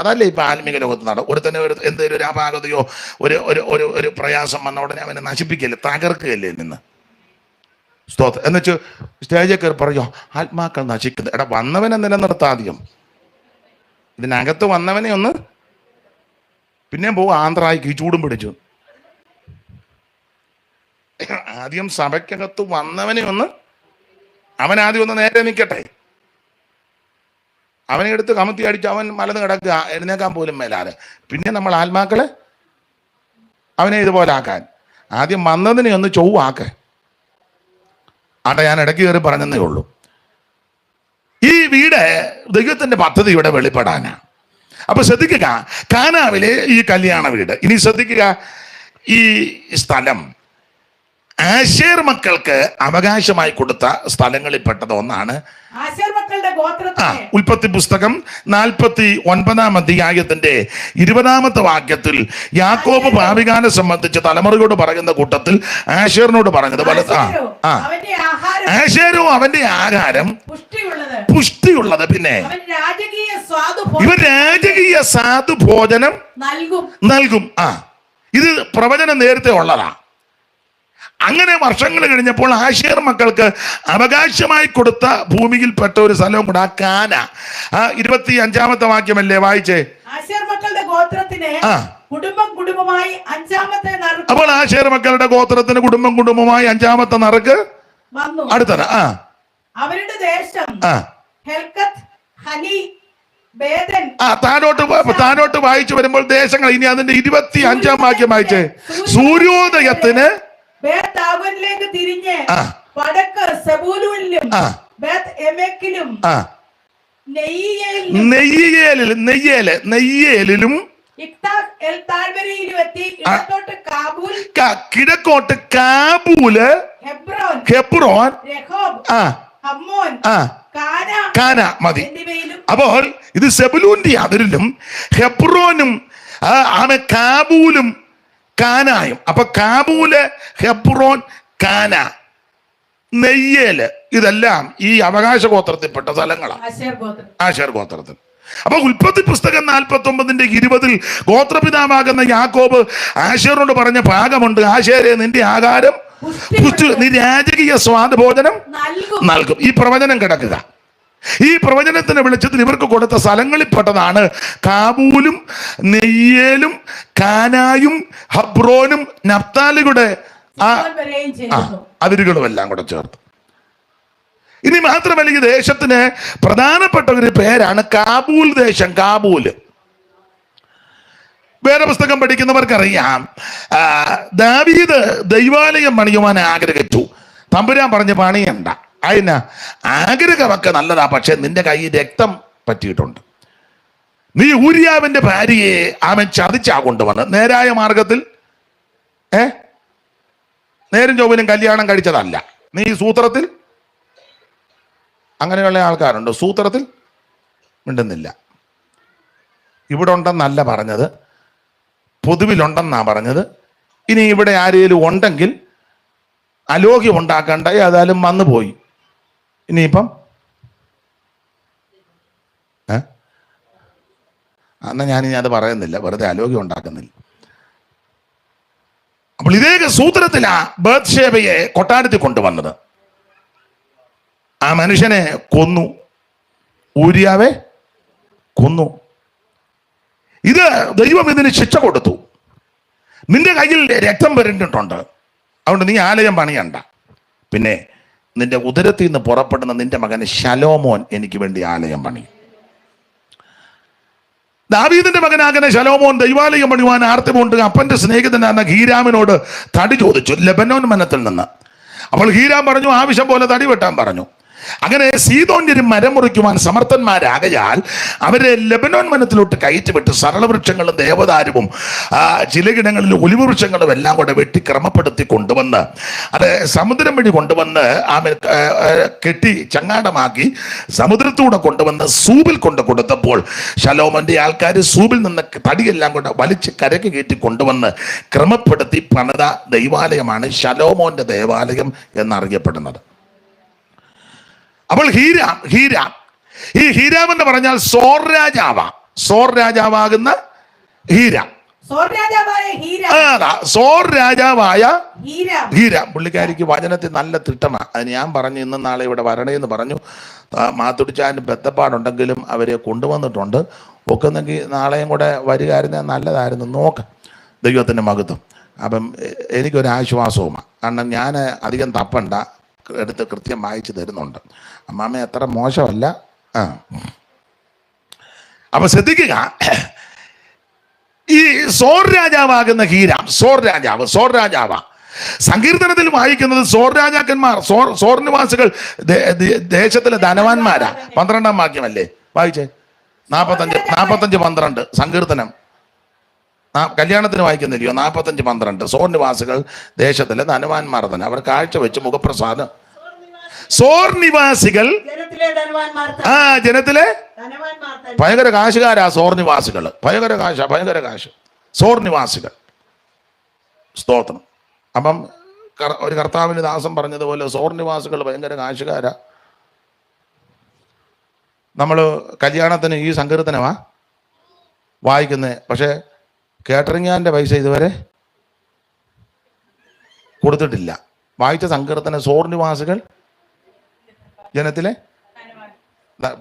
S1: അതല്ലേ ഇപ്പം ആത്മീക ലോകത്ത് നടക്കും. ഒരുത്തന്നെ എന്തെങ്കിലും ഒരു അപാകതയോ ഒരു പ്രയാസം വന്ന ഉടനെ അവനെ നശിപ്പിക്കല്ലേ, തകർക്കുകയല്ലേ നിന്ന്. സ്തോത്രം. എന്നുവെച്ച് സ്റ്റേജിൽ കയറി പറയോ ആത്മാക്കൾ നശിക്കുന്നത്. എടാ വന്നവനെ നിലനിർത്താധികം, ഇതിനകത്ത് വന്നവനെ ഒന്ന് പിന്നെയും പോകും ആന്ധ്രായിക്ക് ചൂടും പിടിച്ചു. ആദ്യം സഭയ്ക്കകത്ത് വന്നവനെ ഒന്ന് അവനാദ്യം ഒന്ന് നേരെ നിൽക്കട്ടെ. അവനെ എടുത്ത് കമത്തി അടിച്ച് അവൻ മലന്ന് കിടക്കുക, എഴുന്നേക്കാൻ പോലും മേലാതെ. പിന്നെ നമ്മൾ ആത്മാക്കളെ അവനെ ഇതുപോലെ ആക്കാൻ ആദ്യം വന്നതിനെ ഒന്ന് ചൊവ്വാക്കെ. ഞാൻ ഇടയ്ക്ക് കയറി പറഞ്ഞതേ ഉള്ളൂ. ഈ വീട് ദൈവത്തിന്റെ പദ്ധതി ഇവിടെ വെളിപ്പെടാനാ. അപ്പൊ ശ്രദ്ധിക്കുക, കാനാവിലെ ഈ കല്യാണ വീട്. ഇനി ശ്രദ്ധിക്കുക, ഈ സ്ഥലം ആശേർ മക്കൾക്ക് അവകാശമായി കൊടുത്ത സ്ഥലങ്ങളിൽ പെട്ടത് ഒന്നാണ്.
S2: ആശേർ മക്കളുടെ ഗോത്രത്തിന്
S1: ഉൽപ്പത്തി പുസ്തകം 49 അധ്യായത്തിന്റെ 20 വാക്യത്തിൽ യാക്കോബ് ഭാവികാലം സംബന്ധിച്ച് തലമുറയോട് പറയുന്ന കൂട്ടത്തിൽ ആശേറിനോട് പറഞ്ഞത് പോലെ
S2: അവന്റെ ആഹാരം
S1: ആശേരോ അവന്റെ ആഹാരം പുഷ്ടിയുള്ളത്, പിന്നെ ഇവർ രാജകീയ സാധു ഭോജനം നൽകും. ഇത് പ്രവചനം നേരത്തെ ഉള്ളതാ. അങ്ങനെ വർഷങ്ങൾ കഴിഞ്ഞപ്പോൾ ആശേർ മക്കൾക്ക് അവകാശമായി കൊടുത്ത ഭൂമിയിൽപ്പെട്ട ഒരു സ്ഥലവും കൂടെ കാന. 25 വാക്യമല്ലേ വായിച്ചേ?
S2: ആശേർ മക്കളുടെ ഗോത്രത്തിന് കുടുംബമായി അഞ്ചാമത്തെ നറുക്ക്.
S1: അപ്പോൾ ആശേർ മക്കളുടെ ഗോത്രത്തിന് കുടുംബമായി 5ാമത്തെ നറുക്ക് അടുത്തത്.
S2: അവരുടെ ദേശം ഹെൽക്കത്ത്, ഹനി, ബേദൻ.
S1: താനോട്ട് വായിച്ചു വരുമ്പോൾ ദേശങ്ങൾ, ഇനി അതിന്റെ 25 വാക്യം വായിച്ചേ. സൂര്യോദയത്തിന്
S2: തിരിഞ്ഞ് വടക്ക് സെബൂലൂനിലും ബേത്ത്ഏമെക്കിലും
S1: നെയ്യേലിലും കിഴക്കോട്ട് കാബൂല്, ഹെബ്രോൻ, കാന മതി. അപ്പോൾ ഇത് സെബുലൂന്റെ അതിരിലും ഹെബ്രോനും കാബൂലും കാനായും. അപ്പൊ കാബൂല്, ഹെബ്രോൻ, കാന, നെയ്യേല് ഇതെല്ലാം ഈ അവകാശ ഗോത്രത്തിൽപ്പെട്ട സ്ഥലങ്ങളാണ്, ആശേർ ഗോത്രത്തിൽ. അപ്പൊ ഉൽപ്പത്തി പുസ്തകം 49:20 ഗോത്രപിതാവാകുന്ന യാക്കോബ് ആശേറിനോട് പറഞ്ഞ ഭാഗമുണ്ട്. ആശേരെ, നിന്റെ ആഹാരം നീ രാജകീയ സ്വാദഭോജനം നൽകും. ഈ പ്രവചനം കിടക്കുക. ഈ പ്രവചനത്തിന്റെ വെളിച്ചത്തിൽ ഇവർക്ക് കൊടുത്ത സ്ഥലങ്ങളിൽ പെട്ടതാണ് കാബൂലും, നെയ്യേലും, കാനായും, ഹബ്രോനും, നഫ്താലിയുടെ അതിരുകളും എല്ലാം കൂടെ ചേർത്ത്. ഇനി മാത്രമല്ല, ഈ ദേശത്തിന് പ്രധാനപ്പെട്ട ഒരു പേരാണ് കാബൂൽ ദേശം. കാബൂല് വേദപുസ്തകം പഠിക്കുന്നവർക്കറിയാം. ദാവീദ് ദൈവാലയം പണിയുവാൻ ആഗ്രഹിച്ചു. തമ്പുരാൻ പറഞ്ഞ് പണിയണ്ട, അതിന് ആഗ്രഹമൊക്കെ നല്ലതാ, പക്ഷെ നിന്റെ കയ്യിൽ രക്തം പറ്റിയിട്ടുണ്ട്. നീ ഊരിയാവിന്റെ ഭാര്യയെ അവൻ ചതിച്ചാ കൊണ്ടുവന്ന്. നേരായ മാർഗത്തിൽ നേരും ചൊവ്വനും കല്യാണം കഴിച്ചതല്ല. നീ സൂത്രത്തിൽ, അങ്ങനെയുള്ള ആൾക്കാരുണ്ട്, സൂത്രത്തിൽ മിണ്ടുന്നില്ല. ഇവിടെ ഉണ്ടെന്നല്ല പറഞ്ഞത്, പൊതുവിലുണ്ടെന്നാ പറഞ്ഞത്. ഇനി ഇവിടെ ആരെങ്കിലും ഉണ്ടെങ്കിൽ അലോഗ്യം ഉണ്ടാക്കണ്ട, ഏതായാലും വന്നു പോയി. ഇനിയിപ്പം എന്നാ ഞാനിനി അത് പറയുന്നില്ല, വെറുതെ അലോഗ്യം ഉണ്ടാക്കുന്നില്ല. അപ്പോൾ ഇതേ സൂത്രത്തിലാ ബത്ശേബയെ കൊട്ടാരത്തിൽ കൊണ്ടുവന്നത്. ആ മനുഷ്യനെ കൊന്നു, ഊരിയാവെ കൊന്നു. ഇത് ദൈവം ഇതിന് ശിക്ഷ കൊടുത്തു. നിന്റെ കയ്യിൽ രക്തം വരണ്ടിട്ടുണ്ട്, അതുകൊണ്ട് നീ ആലയം പണിയണ്ട. പിന്നെ നിന്റെ ഉദരത്തിൽ നിന്ന് പുറപ്പെടുന്ന നിന്റെ മകന് ശലോമോൻ എനിക്ക് വേണ്ടി ആലയം പണി. ദാവീദിന്റെ മകനാകുന്ന ശലോമോൻ ദൈവാലയം പണിയുവാൻ ആർത്തിമുണ്ട്. അപ്പന്റെ സ്നേഹിതനാണ് ഹീരാമിനോട് തടി ചോദിച്ചു ലെബനോൻ വനത്തിൽ നിന്ന്. അപ്പോൾ ഹീരാം പറഞ്ഞു, ആവശ്യം പോലെ തടി വെട്ടാൻ പറഞ്ഞു. അങ്ങനെ സീദോന്യരും മരം മുറിക്കുവാൻ സമർത്ഥന്മാരാകയാൽ അവരെ ലെബനോൻ വനത്തിലോട്ട് കയറ്റിവിട്ട് സരളവൃക്ഷങ്ങളും ദേവദാരുവും ചിലയിടങ്ങളിൽ ഒലിവ് വൃക്ഷങ്ങളും എല്ലാം കൂടെ വെട്ടി ക്രമപ്പെടുത്തി കൊണ്ടുവന്ന് അത് സമുദ്രം വഴി കൊണ്ടുവന്ന് കെട്ടി ചങ്ങാടമാക്കി സമുദ്രത്തൂടെ കൊണ്ടുവന്ന് സൂബിൽ കൊണ്ട് കൊടുത്തപ്പോൾ ശലോമോന്റെ ആൾക്കാർ സൂബിൽ നിന്ന് തടിയെല്ലാം കൊണ്ട് വലിച്ച് കരക്ക് കയറ്റി കൊണ്ടുവന്ന് ക്രമപ്പെടുത്തി പണിത ദൈവാലയമാണ് ശലോമോന്റെ ദേവാലയം എന്നറിയപ്പെടുന്നത്. അപ്പോൾ ഹീരാം ഈ ഹീരാം എന്ന് പറഞ്ഞാൽ സോർ രാജാവാകുന്ന ഹീരാം. സോർ രാജാവായ ഹീരാം. പുള്ളിക്കാരിക്ക് വചനത്തിൽ നല്ല തിട്ടമാണ്. അത് ഞാൻ പറഞ്ഞു, ഇന്നും നാളെ ഇവിടെ വരണേന്ന് പറഞ്ഞു. മാത്തുടിച്ചാനും ബന്ധപ്പാടുണ്ടെങ്കിലും അവരെ കൊണ്ടുവന്നിട്ടുണ്ട്. ഒക്കെന്നെങ്കിൽ നാളെയും കൂടെ വരികയായിരുന്ന നല്ലതായിരുന്നു. നോക്ക് ദൈവത്തിൻ്റെ മഹത്വം. അപ്പം എനിക്കൊരാശ്വാസവുമാണ്. കാരണം ഞാൻ അധികം തപ്പണ്ട, എടുത്ത് കൃത്യം വായിച്ചു തരുന്നുണ്ട്. അമ്മാമ്മ അത്ര മോശമല്ല. അപ്പൊ ശ്രദ്ധിക്കുക, ഈ സോർ രാജാവാകുന്ന ഹീരാം, സോർ രാജാവാ. സങ്കീർത്തനത്തിൽ വായിക്കുന്നത് സോർ രാജാക്കന്മാർ, സോർ നിവാസികൾ ദേശത്തിലെ ധനവാന്മാരാ. 12 വാക്യമല്ലേ വായിച്ചേ? 45-12 സങ്കീർത്തനം. കല്യാണത്തിന് വായിക്കുന്നില്ലയോ? 45:12 സോർ നിവാസികൾ ദേശത്തിലെ ധനവാന്മാർ തന്നെ അവർ കാഴ്ച വെച്ച് മുഖപ്രസാദം. സോർ നിവാസികൾ ജനത്തിലെ ഭയങ്കര കാശുകാരാ സോർ നിവാസികൾ. ഭയങ്കര കാശ് സോർ നിവാസികൾ. സ്തോത്രം. അപ്പം ഒരു കർത്താവിന് ദാസൻ പറഞ്ഞതുപോലെ സോർ നിവാസികൾ ഭയങ്കര കാശുകാരാ. നമ്മൾ കല്യാണത്തിന് ഈ സങ്കീർത്തനമാ വായിക്കുന്നത്, പക്ഷേ കേറ്ററിംഗാൻ്റെ പൈസ ഇതുവരെ കൊടുത്തിട്ടില്ല. വായിച്ച സങ്കീർത്തനം സോർ നിവാസികൾ ജനത്തിലെ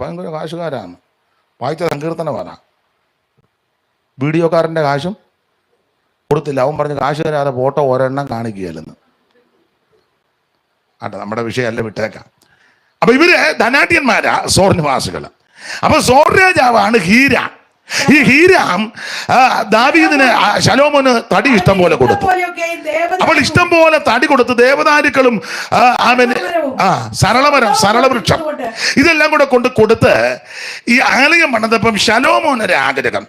S1: ഭയങ്കര കാശുകാരാണ്. വായിച്ച സങ്കീർത്തനം പറ. വീഡിയോക്കാരൻ്റെ കാശും കൊടുത്തില്ല. അവൻ പറഞ്ഞ് കാശ് തരാതെ ഫോട്ടോ ഒരെണ്ണം കാണിക്കുകയല്ലെന്ന്. നമ്മുടെ വിഷയമല്ല, വിട്ടേക്കാം. അപ്പൊ ഇവര് ധനാഢ്യന്മാരാ സോർ നിവാസികൾ. അപ്പൊ സോർ രാജാവാണ് ഹീരാം. ഈ ഹീരാം ദാവീദിന് ശലോമോന് തടി ഇഷ്ടം പോലെ കൊടുത്തു. അപ്പോൾ ഇഷ്ടം പോലെ തടി കൊടുത്ത് ദേവദാരുക്കളും സരളവൃക്ഷം ഇതെല്ലാം കൂടെ കൊടുത്ത് ഈ ആലയം പണിതപ്പം ശലോമോനൊരു ആഗ്രഹം,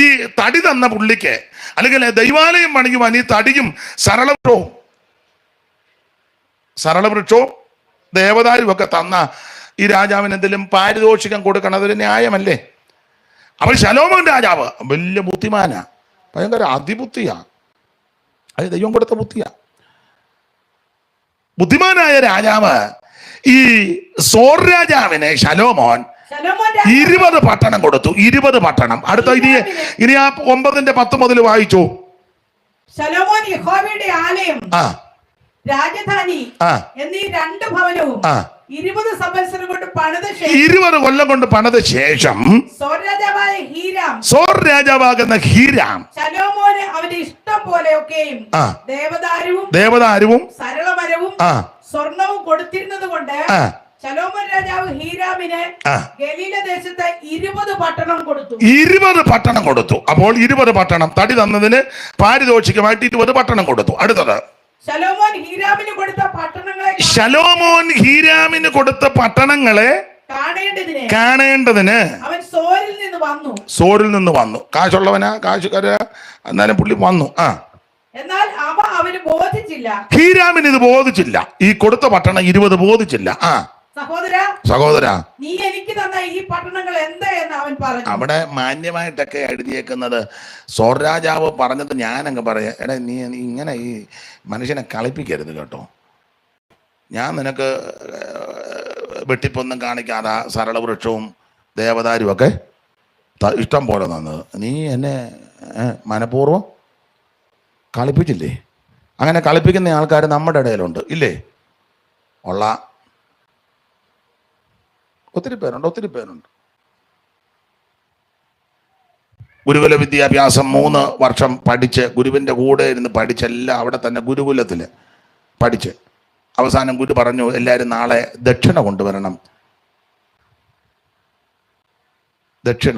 S1: ഈ തടി തന്ന പുള്ളിക്ക് അല്ലെങ്കിൽ ദൈവാലയം പണിയുവാൻ ഈ തടിയും സരളവൃക്ഷവും ദേവദാരും ഒക്കെ തന്ന ഈ രാജാവിന് എന്തെങ്കിലും പാരിതോഷികം കൊടുക്കണം. അതൊരു ന്യായമല്ലേ? അപ്പോൾ ശലോമോൻ രാജാവ് വലിയ ബുദ്ധിമാനാ, ഭയങ്കര അതിബുദ്ധിയാ. അത് ദൈവം കൊടുത്ത ബുദ്ധിയാ. ബുദ്ധിമാനായ രാജാവ് ഈ സോർ രാജാവിനെ ശലോമോൻ 20 പട്ടണം കൊടുത്തു. 20 പട്ടണം. അടുത്ത ഇനി ആ 9:10 മുതൽ വായിച്ചു.
S2: ശലോമോൻ യഹോവയുടെ ആലയം, രാജധാനി എന്നീ 2 ഭവനവും 20 സംവത്സരം കൊണ്ട് പണിത ശേഷം
S1: 20 കൊല്ലം കൊണ്ട് പണിത ശേഷം സോർ രാജാവാകുന്ന ഹീരാം
S2: ശലോമോന് അവന്റെ ഇഷ്ടം പോലെയൊക്കെയും
S1: ദേവദാരുവും
S2: സരളമരവും സ്വർണവും കൊടുത്തിരുന്നത് കൊണ്ട് ശലോമോൻ രാജാവ് ഹീരാമിന് ഗലീല ദേശത്ത് 20 പട്ടണം കൊടുത്തു.
S1: 20 പട്ടണം കൊടുത്തു. അപ്പോൾ 20 പട്ടണം തടി തന്നതിന് പാരിതോഷികമായിട്ട് 20 പട്ടണം കൊടുത്തു. അടുത്തത്
S2: ശലോമോൻ
S1: ഹീരാമിന് കൊടുത്ത പട്ടണങ്ങളെ കാണേണ്ടതിന്
S2: അവൻ
S1: സോരിൽ നിന്ന് വന്നു. കാശുള്ളവനാ, കാശുകാര, എന്നാലും പുള്ളി വന്നു.
S2: എന്നാൽ അവ അവന് ബോധിച്ചില്ല.
S1: ഹീരാമിന് ഇത് ബോധിച്ചില്ല. ഈ കൊടുത്ത പട്ടണം 20 ബോധിച്ചില്ല. സഹോദര,
S2: നീ എനിക്ക് തന്ന ഈ പട്ടണങ്ങൾ എന്താ എന്ന് അവൻ പറഞ്ഞു.
S1: അവിടെ മാന്യമായിട്ടൊക്കെ എഴുതിയേക്കുന്നത് സോർ രാജാവ് പറഞ്ഞത് ഞാനങ്ങ് പറയാ, എടാ നീ ഇങ്ങനെ ഈ മനുഷ്യനെ കളിപ്പിക്കരുത് കേട്ടോ. ഞാൻ നിനക്ക് വെട്ടിപ്പൊന്നും കാണിക്കാതെ സരളവൃക്ഷവും ദേവദാരും ഒക്കെ ഇഷ്ടം പോലെ തന്നത്, നീ എന്നെ മനഃപൂർവ്വം കളിപ്പിച്ചില്ലേ? അങ്ങനെ കളിപ്പിക്കുന്ന ആൾക്കാർ നമ്മുടെ ഇടയിലുണ്ട്, ഇല്ലേ? ഉള്ള ഒത്തിരി പേരുണ്ട്. ഗുരുകുല വിദ്യാഭ്യാസം 3 വർഷം പഠിച്ച്, ഗുരുവിൻ്റെ കൂടെ ഇരുന്ന് പഠിച്ചെല്ലാം അവിടെ തന്നെ ഗുരുകുലത്തിൽ പഠിച്ച് അവസാനം ഗുരു പറഞ്ഞു, എല്ലാവരും നാളെ ദക്ഷിണ കൊണ്ടുവരണം. ദക്ഷിണ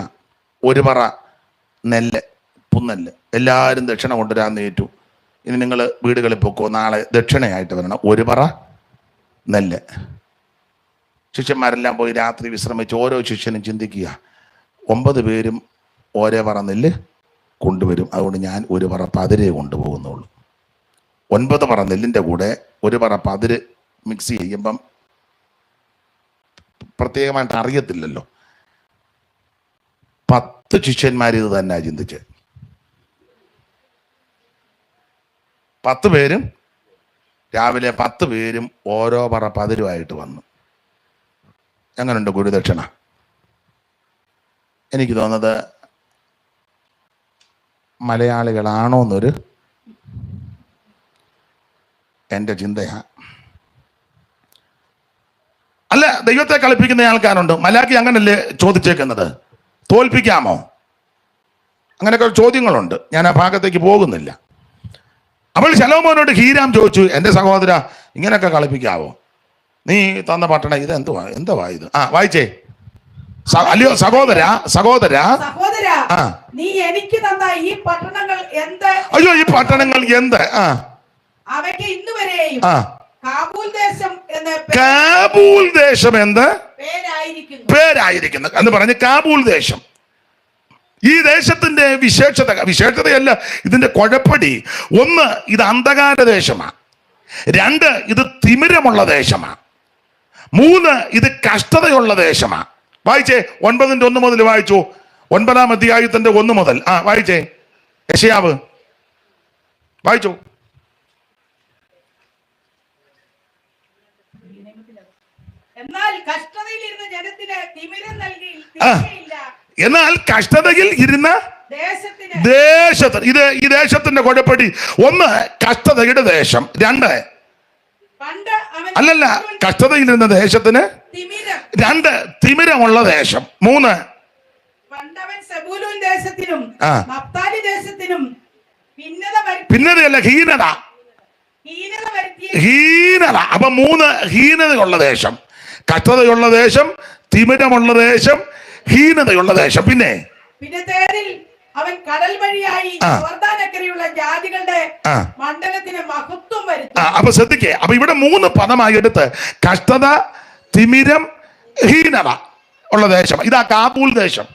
S1: 1 പറ നെല്ല്, പുന്നെല്ല്, എല്ലാവരും ദക്ഷിണ കൊണ്ടുവരാൻ ഏറ്റു. ഇനി നിങ്ങൾ വീടുകളിൽ പൊക്കോ, നാളെ ദക്ഷിണയായിട്ട് വരണം 1 പറ നെല്ല്. ശിഷ്യന്മാരെല്ലാം പോയി രാത്രി വിശ്രമിച്ച് ഓരോ ശിഷ്യനും ചിന്തിക്കുക, 9 പേരും ഓരോ പറ നെല്ല് കൊണ്ടുവരും, അതുകൊണ്ട് ഞാൻ 1 പറ പതിരേ കൊണ്ടുപോകുന്നുള്ളൂ. 9 പറ നെല്ലിൻ്റെ കൂടെ 1 പറ പതിര് മിക്സ് ചെയ്യുമ്പം പ്രത്യേകമായിട്ട് അറിയത്തില്ലല്ലോ. 10 ശിഷ്യന്മാർ ഇത് തന്നെ ചിന്തിച്ച് 10 പേരും രാവിലെ 10 പേരും ഓരോ പറ പതിരുമായിട്ട് വന്നു. എങ്ങനെയുണ്ട് ഗുരുദക്ഷിണ? എനിക്ക് തോന്നുന്നത് മലയാളികളാണോ എന്നൊരു എൻ്റെ ചിന്തയാ. അല്ല, ദൈവത്തെ കളിപ്പിക്കുന്ന ആൾക്കാരുണ്ട്. മലാക്കി അങ്ങനല്ലേ ചോദിച്ചേക്കുന്നത്, തോൽപ്പിക്കാമോ? അങ്ങനെയൊക്കെ ചോദ്യങ്ങളുണ്ട്. ഞാൻ ആ ഭാഗത്തേക്ക് പോകുന്നില്ല. അപ്പോൾ ശലോമോനോട് ഹീരാം ചോദിച്ചു, എൻ്റെ സഹോദര, ഇങ്ങനെയൊക്കെ കളിപ്പിക്കാവോ? നീ തന്ന പട്ടണം ഇത് എന്തുവാ ഇത്? വായിച്ചേ. അല്ലയോ സഹോദര,
S2: നീ എനിക്ക് തന്ന ഈ പട്ടണങ്ങൾ എന്ത്?
S1: അയ്യോ, ഈ പട്ടണങ്ങൾ എന്ത്?
S2: അവയ്ക്ക് ഇന്നുവരെയും കാബൂൽ ദേശം എന്ന് പേരായിരിക്കുന്നു എന്ന് പറഞ്ഞ് കാബൂൽ ദേശം
S1: ഈ ദേശത്തിന്റെ വിശേഷതയല്ല ഇതിന്റെ കുഴപ്പടി. ഒന്ന്, ഇത് അന്ധകാര ദേശമാണ്. രണ്ട്, ഇത് തിമിരമുള്ള ദേശമാണ്. മൂന്ന്, ഇത് കഷ്ടതയുള്ള ദേശമാണ്. വായിച്ചേ 9:1 മുതൽ വായിച്ചു. 9-ാം അധ്യായത്തിന്റെ 1 മുതൽ വായിച്ചേ. യെശയ്യാവ് വായിച്ചു.
S2: എന്നാൽ കഷ്ടതയിലിരുന്ന ജനത്തിന് തിമിരം നൽകി
S1: എന്നാൽ കഷ്ടതയിൽ ഇരുന്ന ദേശത്തിന് ഈ ദേശത്തിന്റെ കുഴപ്പടി. ഒന്ന്, കഷ്ടതയുടെ ദേശം. രണ്ട്, അല്ലല്ല, കഷ്ടതയിലിരുന്ന ദേശത്തിന്. രണ്ട്, തിമിരമുള്ള ദേശം. മൂന്ന്, ഭിന്നതയല്ല, ഹീനത. അപ്പൊ മൂന്ന്, ഹീനതയുള്ള ദേശം, കഷ്ടതയുള്ള ദേശം, തിമിരമുള്ള ദേശം, ഹീനതയുള്ള ദേശം. പിന്നെ
S2: അവൻ കടൽ വഴിയായി യോർദാനക്കരയുള്ള ജാതികളുടെ മണ്ഡലത്തിന് മഹത്വം വരുത്തി.
S1: അപ്പൊ ശ്രദ്ധിക്കേ, അപ്പൊ ഇവിടെ 3 പദമായി എടുത്ത് കഷ്ടത, തിമിരം, ഹീനത ഉള്ള ദേശം. ഇതാ കാബൂൽ ദേശം.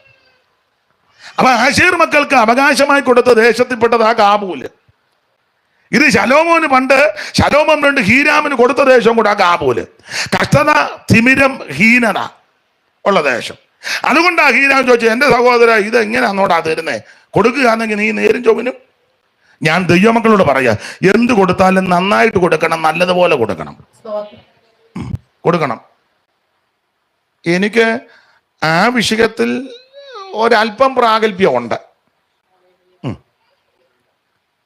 S1: അപ്പൊ ആശേർ മക്കൾക്ക് അവകാശമായി കൊടുത്ത ദേശത്തിൽപ്പെട്ടത് ആ കാബൂല്. ഇത് ശലോമോന് പണ്ട് ഹീരാമിന് കൊടുത്ത ദേശം കൂടെ ആ കാബൂല്. കഷ്ടത, തിമിരം, ഹീനത ഉള്ള ദേശം. അതുകൊണ്ടാ ഹീരാം ചോദിച്ചു, എന്റെ സഹോദര ഇത് എങ്ങനെയാന്നോടാ തരുന്നേ? കൊടുക്കുകയാണെങ്കിൽ നീ നേരും ചൊവ്വനും. ഞാൻ ദൈവമക്കളോട് പറയാ, എന്ത് കൊടുത്താലും നന്നായിട്ട് കൊടുക്കണം, നല്ലതുപോലെ കൊടുക്കണം. എനിക്ക് ആ വിഷയത്തിൽ ഒരല്പം പ്രാഗൽഭ്യമുണ്ട്.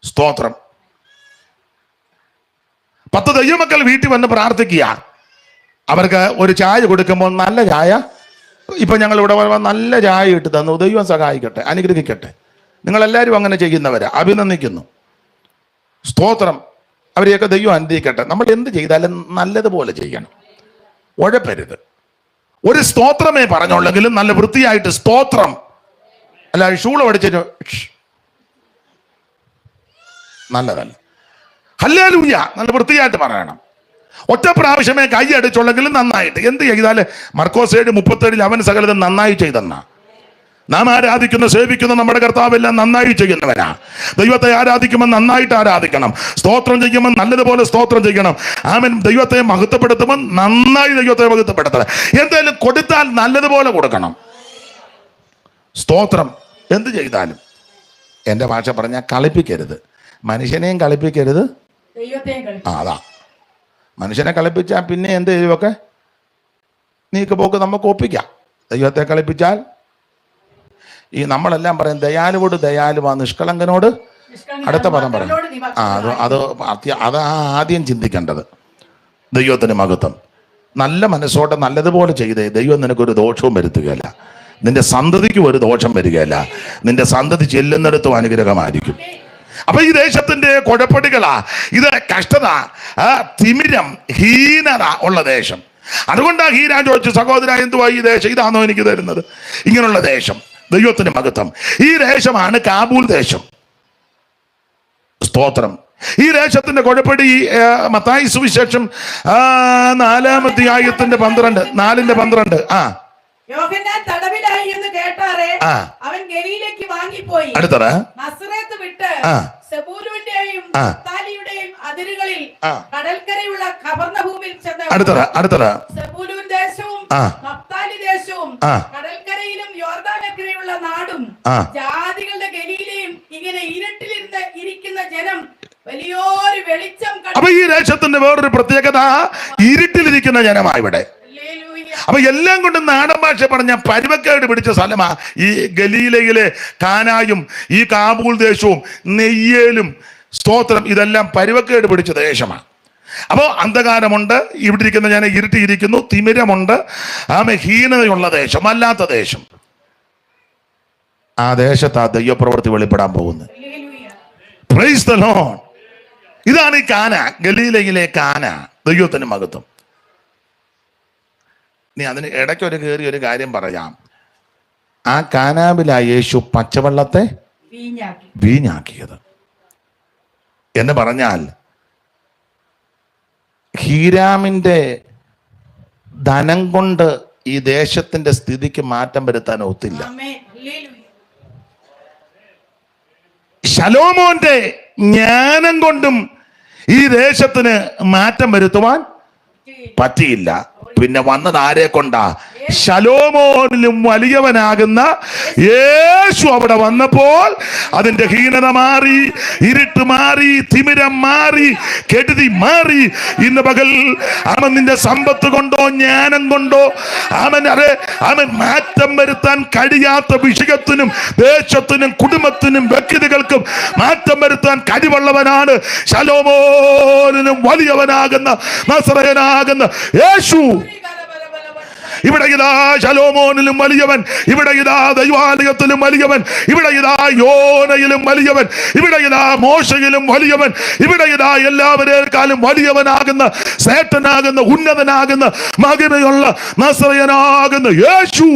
S1: സ്തോത്രം. 10 ദൈവമക്കൾ വീട്ടിൽ വന്ന് പ്രാർത്ഥിക്കുക. അവർക്ക് ഒരു ചായ കൊടുക്കുമ്പോൾ നല്ല ചായ, ഇപ്പൊ ഞങ്ങൾ ഇവിടെ നല്ല ചായ ഇട്ട് തന്നു, ദൈവം സഹായിക്കട്ടെ, അനുഗ്രഹിക്കട്ടെ. നിങ്ങളെല്ലാവരും അങ്ങനെ ചെയ്യുന്നവരാ, അഭിനന്ദിക്കുന്നു. സ്തോത്രം. അവരെയൊക്കെ ദൈവം അനുഗ്രഹിക്കട്ടെ. നമ്മൾ എന്ത് ചെയ്താലും നല്ലതുപോലെ ചെയ്യണം, ഉഴപ്പരുത്. ഒരു സ്തോത്രമേ പറഞ്ഞുള്ളെങ്കിലും നല്ല വൃത്തിയായിട്ട് സ്തോത്രം. അല്ല ഷൂള പഠിച്ചിട്ട് നല്ലതല്ല. ഹല്ലേലൂയ നല്ല വൃത്തിയായിട്ട് പറയണം. ഒറ്റ പ്രാവശ്യമേ കൈ അടിച്ചുള്ളെങ്കിലും നന്നായിട്ട്. എന്ത് ചെയ്താല് മർക്കോസ് 7:37 അവൻ സകലതും നന്നായി ചെയ്തെന്നാ. നാം ആരാധിക്കുന്ന സേവിക്കുന്ന നമ്മുടെ കർത്താവെല്ലാം നന്നായി ചെയ്യുന്നവനാ. ദൈവത്തെ ആരാധിക്കുമ്പോൾ നന്നായിട്ട് ആരാധിക്കണം. സ്തോത്രം ചെയ്യുമ്പോൾ നല്ലതുപോലെ സ്തോത്രം ചെയ്യണം. ആമേൻ. ദൈവത്തെ മഹത്വപ്പെടുത്തുമ്പോൾ നന്നായി ദൈവത്തെ മഹത്വപ്പെടുത്തണം. എന്തായാലും കൊടുത്താൽ നല്ലതുപോലെ കൊടുക്കണം. സ്തോത്രം. എന്ത് ചെയ്താലും എൻ്റെ ഭാഷ പറഞ്ഞാൽ കളിപ്പിക്കരുത്. മനുഷ്യനെയും കളിപ്പിക്കരുത്, അതാ. മനുഷ്യനെ കളിപ്പിച്ചാൽ പിന്നെ എന്ത് ചെയ്യുമൊക്കെ നീക്ക് പോക്ക് നമുക്ക് ഒപ്പിക്കാം. ദൈവത്തെ കളിപ്പിച്ചാൽ നമ്മളെല്ലാം പറയും ദയാലുവോട് ദയാലുവാ, നിഷ്കളങ്കനോട് അടുത്ത പദം പറയും. അത് ആദ്യം ചിന്തിക്കേണ്ടത്. ദൈവത്തിന് മഹത്വം. നല്ല മനസ്സോടെ നല്ലതുപോലെ ചെയ്തേ ദൈവം നിനക്കൊരു ദോഷവും വരുത്തുകയല്ല. നിന്റെ സന്തതിക്ക് ഒരു ദോഷം വരികയല്ല. നിന്റെ സന്തതി ചെല്ലുന്നിടത്തും അനുഗ്രഹമായിരിക്കും. അപ്പൊ ഈ ദേശത്തിന്റെ കുഴപ്പടികളാ ഇത്. കഷ്ടത, തിമിരം, ഹീനത ഉള്ള ദേശം. അതുകൊണ്ടാ ഹീരാൻ ചോദിച്ചു, സഹോദര എന്തുവാ ഈ ദേശം? ഇതാണോ എനിക്ക് തരുന്നത്? ഇങ്ങനെയുള്ള ദേശം. ദൈവത്തിന് മഹത്വം. ഈ ദേശമാണ് കാബൂൽ ദേശം. സ്തോത്രം. ഈ ദേശത്തിന്റെ കുഴപ്പടി മത്തായി സുവിശേഷം 4-ാം അധ്യായത്തിന്റെ 4:12.
S2: യോഹന്നാൻ തടവിലായി എന്ന് കേട്ടാറേ അവൻ ഗലീലയ്ക്ക് വാങ്ങിപ്പോയി.
S1: അടുത്തത്
S2: നസറേത്ത് വിട്ട് സെബൂലൂന്റെയും നഫ്താലിയുടെയും അതിരുകളിൽ കടൽക്കരയുള്ള കവർന്നഭൂമിയിൽ ചെന്ന്. അടുത്തത് സെബൂലൂൻ ദേശവും നഫ്താലി ദേശവും കടൽക്കരയിലും യോർദാനക്കരയുള്ള നാടും ജാതികളുടെ ഗലീലയും ഇങ്ങനെ ഇരിക്കുന്ന ജനം വലിയൊരു വെളിച്ചം. അപ്പൊ ഈ ദേശത്തിന്റെ വേറൊരു പ്രത്യേകത ഇരുട്ടിലിരിക്കുന്ന ജനമാണ് ഇവിടെ. അപ്പൊ എല്ലാം കൊണ്ട് നാടൻ ഭാഷ പറഞ്ഞ പരുവക്കേട് പിടിച്ച സ്ഥലമാ ഈ ഗലീലയിലെ കാനായും ഈ കാബൂൽ ദേശവും നെയ്യേലും. സ്തോത്രം. ഇതെല്ലാം പരുവക്കേട് പിടിച്ച ദേശമാണ്. അപ്പോൾ അന്ധകാരമുണ്ട്, ഇവിടെ ഇരിക്കുന്ന ഞാൻ ഇരുട്ടിയിരിക്കുന്നു, തിമിരമുണ്ട്, ഹീനതയുള്ള ദേശം, അല്ലാത്ത ദേശം. ആ ദേശത്ത് ആ ദൈവപ്രവൃത്തി വെളിപ്പെടാൻ പോകുന്നത്. Praise the Lord. ഇതാണ് ഈ കാന, ഗലീലയിലെ കാന. ദൈവത്തിന് മഹത്വം. ഇനി അതിന് ഇടയ്ക്കൊരു കയറി ഒരു കാര്യം പറയാം. ആ കാനാവിലാ യേശു പച്ചവെള്ളത്തെ വീഞ്ഞാക്കിയത് എന്ന് പറഞ്ഞാൽ ഹീരാമിന്റെ ധനം കൊണ്ട് ഈ ദേശത്തിന്റെ സ്ഥിതിക്ക് മാറ്റം വരുത്താൻ ഒത്തില്ല.
S1: ശലോമോന്റെ ജ്ഞാനം കൊണ്ടും ഈ ദേശത്തിന് മാറ്റം വരുത്തുവാൻ പറ്റിയില്ല. പിന്നെ വന്നത് ആരെ കൊണ്ടാ? ശലോമോനിലും വലിയവനാകുന്ന യേശു അവിടെ വന്നപ്പോൾ അതിന്റെ ഹീനത മാറി, ഇരുട്ട് മാറി, തിമിരം മാറി, കെടുതി മാറി. ഇന്ന് പകൽ അവൻ നിന്റെ സമ്പത്ത് കൊണ്ടോ ജ്ഞാനം കൊണ്ടോ അവൻ മാറ്റം വരുത്താൻ കഴിയാത്ത വിഷയത്തിനും ദേശത്തിനും കുടുംബത്തിനും വ്യക്തികൾക്കും മാറ്റം വരുത്താൻ കഴിവുള്ളവനാണ് ശലോമോനിലും വലിയവനാകുന്ന നസറയനാകുന്ന യേശു. ഇവിടെ ഇതാ ശലോമോനിലും വലിയവൻ, ഇവിടെ ഇതാ ദൈവാലയത്തിലും വലിയവൻ, ഇവിടെ ഇതാ യോനയിലും വലിയവൻ, ഇവിടെ ഇതാ മോശയിലും വലിയവൻ, ഇവിടെ ഇതാ എല്ലാവരേക്കാളും വലിയവനാകുന്ന ശ്രേഷ്ഠനാകുന്ന ഉന്നതനാകുന്ന മഹിമയുള്ള നസറയനാകുന്ന യേശു.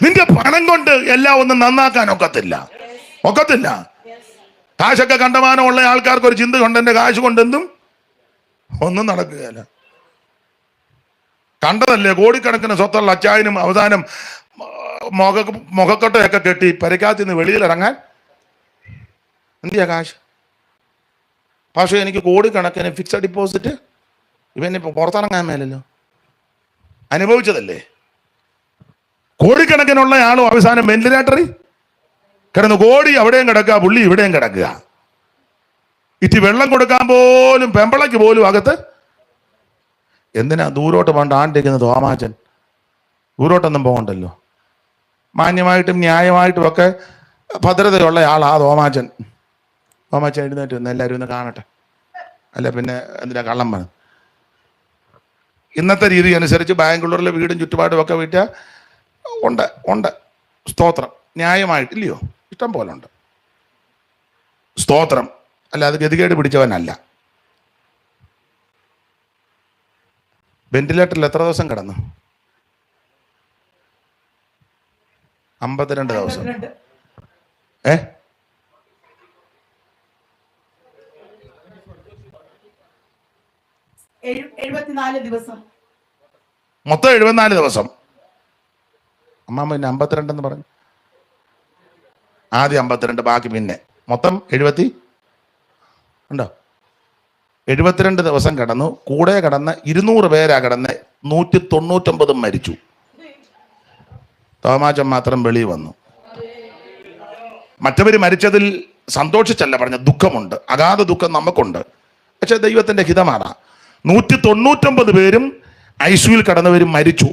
S1: നിന്റെ പണം കൊണ്ട് എല്ലാം ഒന്നും നന്നാക്കാൻ ഒക്കത്തില്ല. കാശൊക്കെ കണ്ടമാനമുള്ള ആൾക്കാർക്ക് ഒരു ചിന്ത കൊണ്ട് എന്റെ കാശ് കൊണ്ടെന്തും ഒന്നും നടക്കുകയല്ല. കണ്ടതല്ലേ കോടിക്കണക്കിന് സ്വത്തുള്ള അച്ചായനും അവസാനം മുഖക്കൊട്ടയൊക്കെ കെട്ടി പരിക്കാത്തിൽ നിന്ന് വെളിയിലിറങ്ങാൻ എന്തിയാ കാശ്? പക്ഷേ എനിക്ക് കോടിക്കണക്കിന് ഫിക്സഡ് ഡിപ്പോസിറ്റ് ഇവനിപ്പോൾ പുറത്തിറങ്ങാൻ മേലല്ലോ. അനുഭവിച്ചതല്ലേ. കോടിക്കണക്കിനുള്ള ആളും അവസാനം വെന്റിലേറ്ററിൽ കിടന്ന് കോടി അവിടെയും കിടക്കുക, പുള്ളി ഇവിടെയും കിടക്കുക. ഇറ്റി വെള്ളം കൊടുക്കാൻ പോലും പെമ്പളയ്ക്ക് പോലും അകത്ത്. എന്തിനാ ദൂരോട്ട് പോകണ്ട? ആണ്ടിരിക്കുന്ന തോമാച്ചൻ ദൂരോട്ടൊന്നും പോകണ്ടല്ലോ. മാന്യമായിട്ടും ന്യായമായിട്ടും ഒക്കെ ഭദ്രതയുള്ള ആളാ തോമാച്ചൻ. എഴുന്നേറ്റ് വന്ന് എല്ലാവരും ഒന്ന് കാണട്ടെ. അല്ല പിന്നെ എന്തിനാ കള്ളം പറഞ്ഞു? ഇന്നത്തെ രീതി അനുസരിച്ച് ബാംഗ്ലൂരിലെ വീടും ചുറ്റുപാടും ഒക്കെ വിറ്റാൽ ഉണ്ട്. സ്തോത്രം. ന്യായമായിട്ടില്ലയോ? ഇഷ്ടം പോലെ ഉണ്ട്. സ്തോത്രം. അല്ല, അത് ഗതികേട് പിടിച്ചവനല്ല. വെന്റിലേറ്ററിൽ എത്ര ദിവസം കിടന്നു? 52 ദിവസം.
S2: 74 ദിവസം.
S1: മൊത്തം 74 ദിവസം. അമ്മ പിന്നെ 52 എന്ന് പറഞ്ഞു. ആദ്യം 52, ബാക്കി പിന്നെ മൊത്തം 70 ഉണ്ടോ? 72 ദിവസം കിടന്നു. കൂടെ കിടന്ന് 200 പേരാ കിടന്ന്. 199 മരിച്ചു. തോമാച്ചൻ മാത്രം വെളിയിൽ വന്നു. മറ്റവർ മരിച്ചതിൽ സന്തോഷിച്ചല്ല പറഞ്ഞ, ദുഃഖമുണ്ട്. അഗാധ ദുഃഖം നമുക്കുണ്ട്. പക്ഷെ ദൈവത്തിന്റെ ഹിതമാണ്. 199 പേരും ഐസിയുവിൽ കിടന്നവരും മരിച്ചു.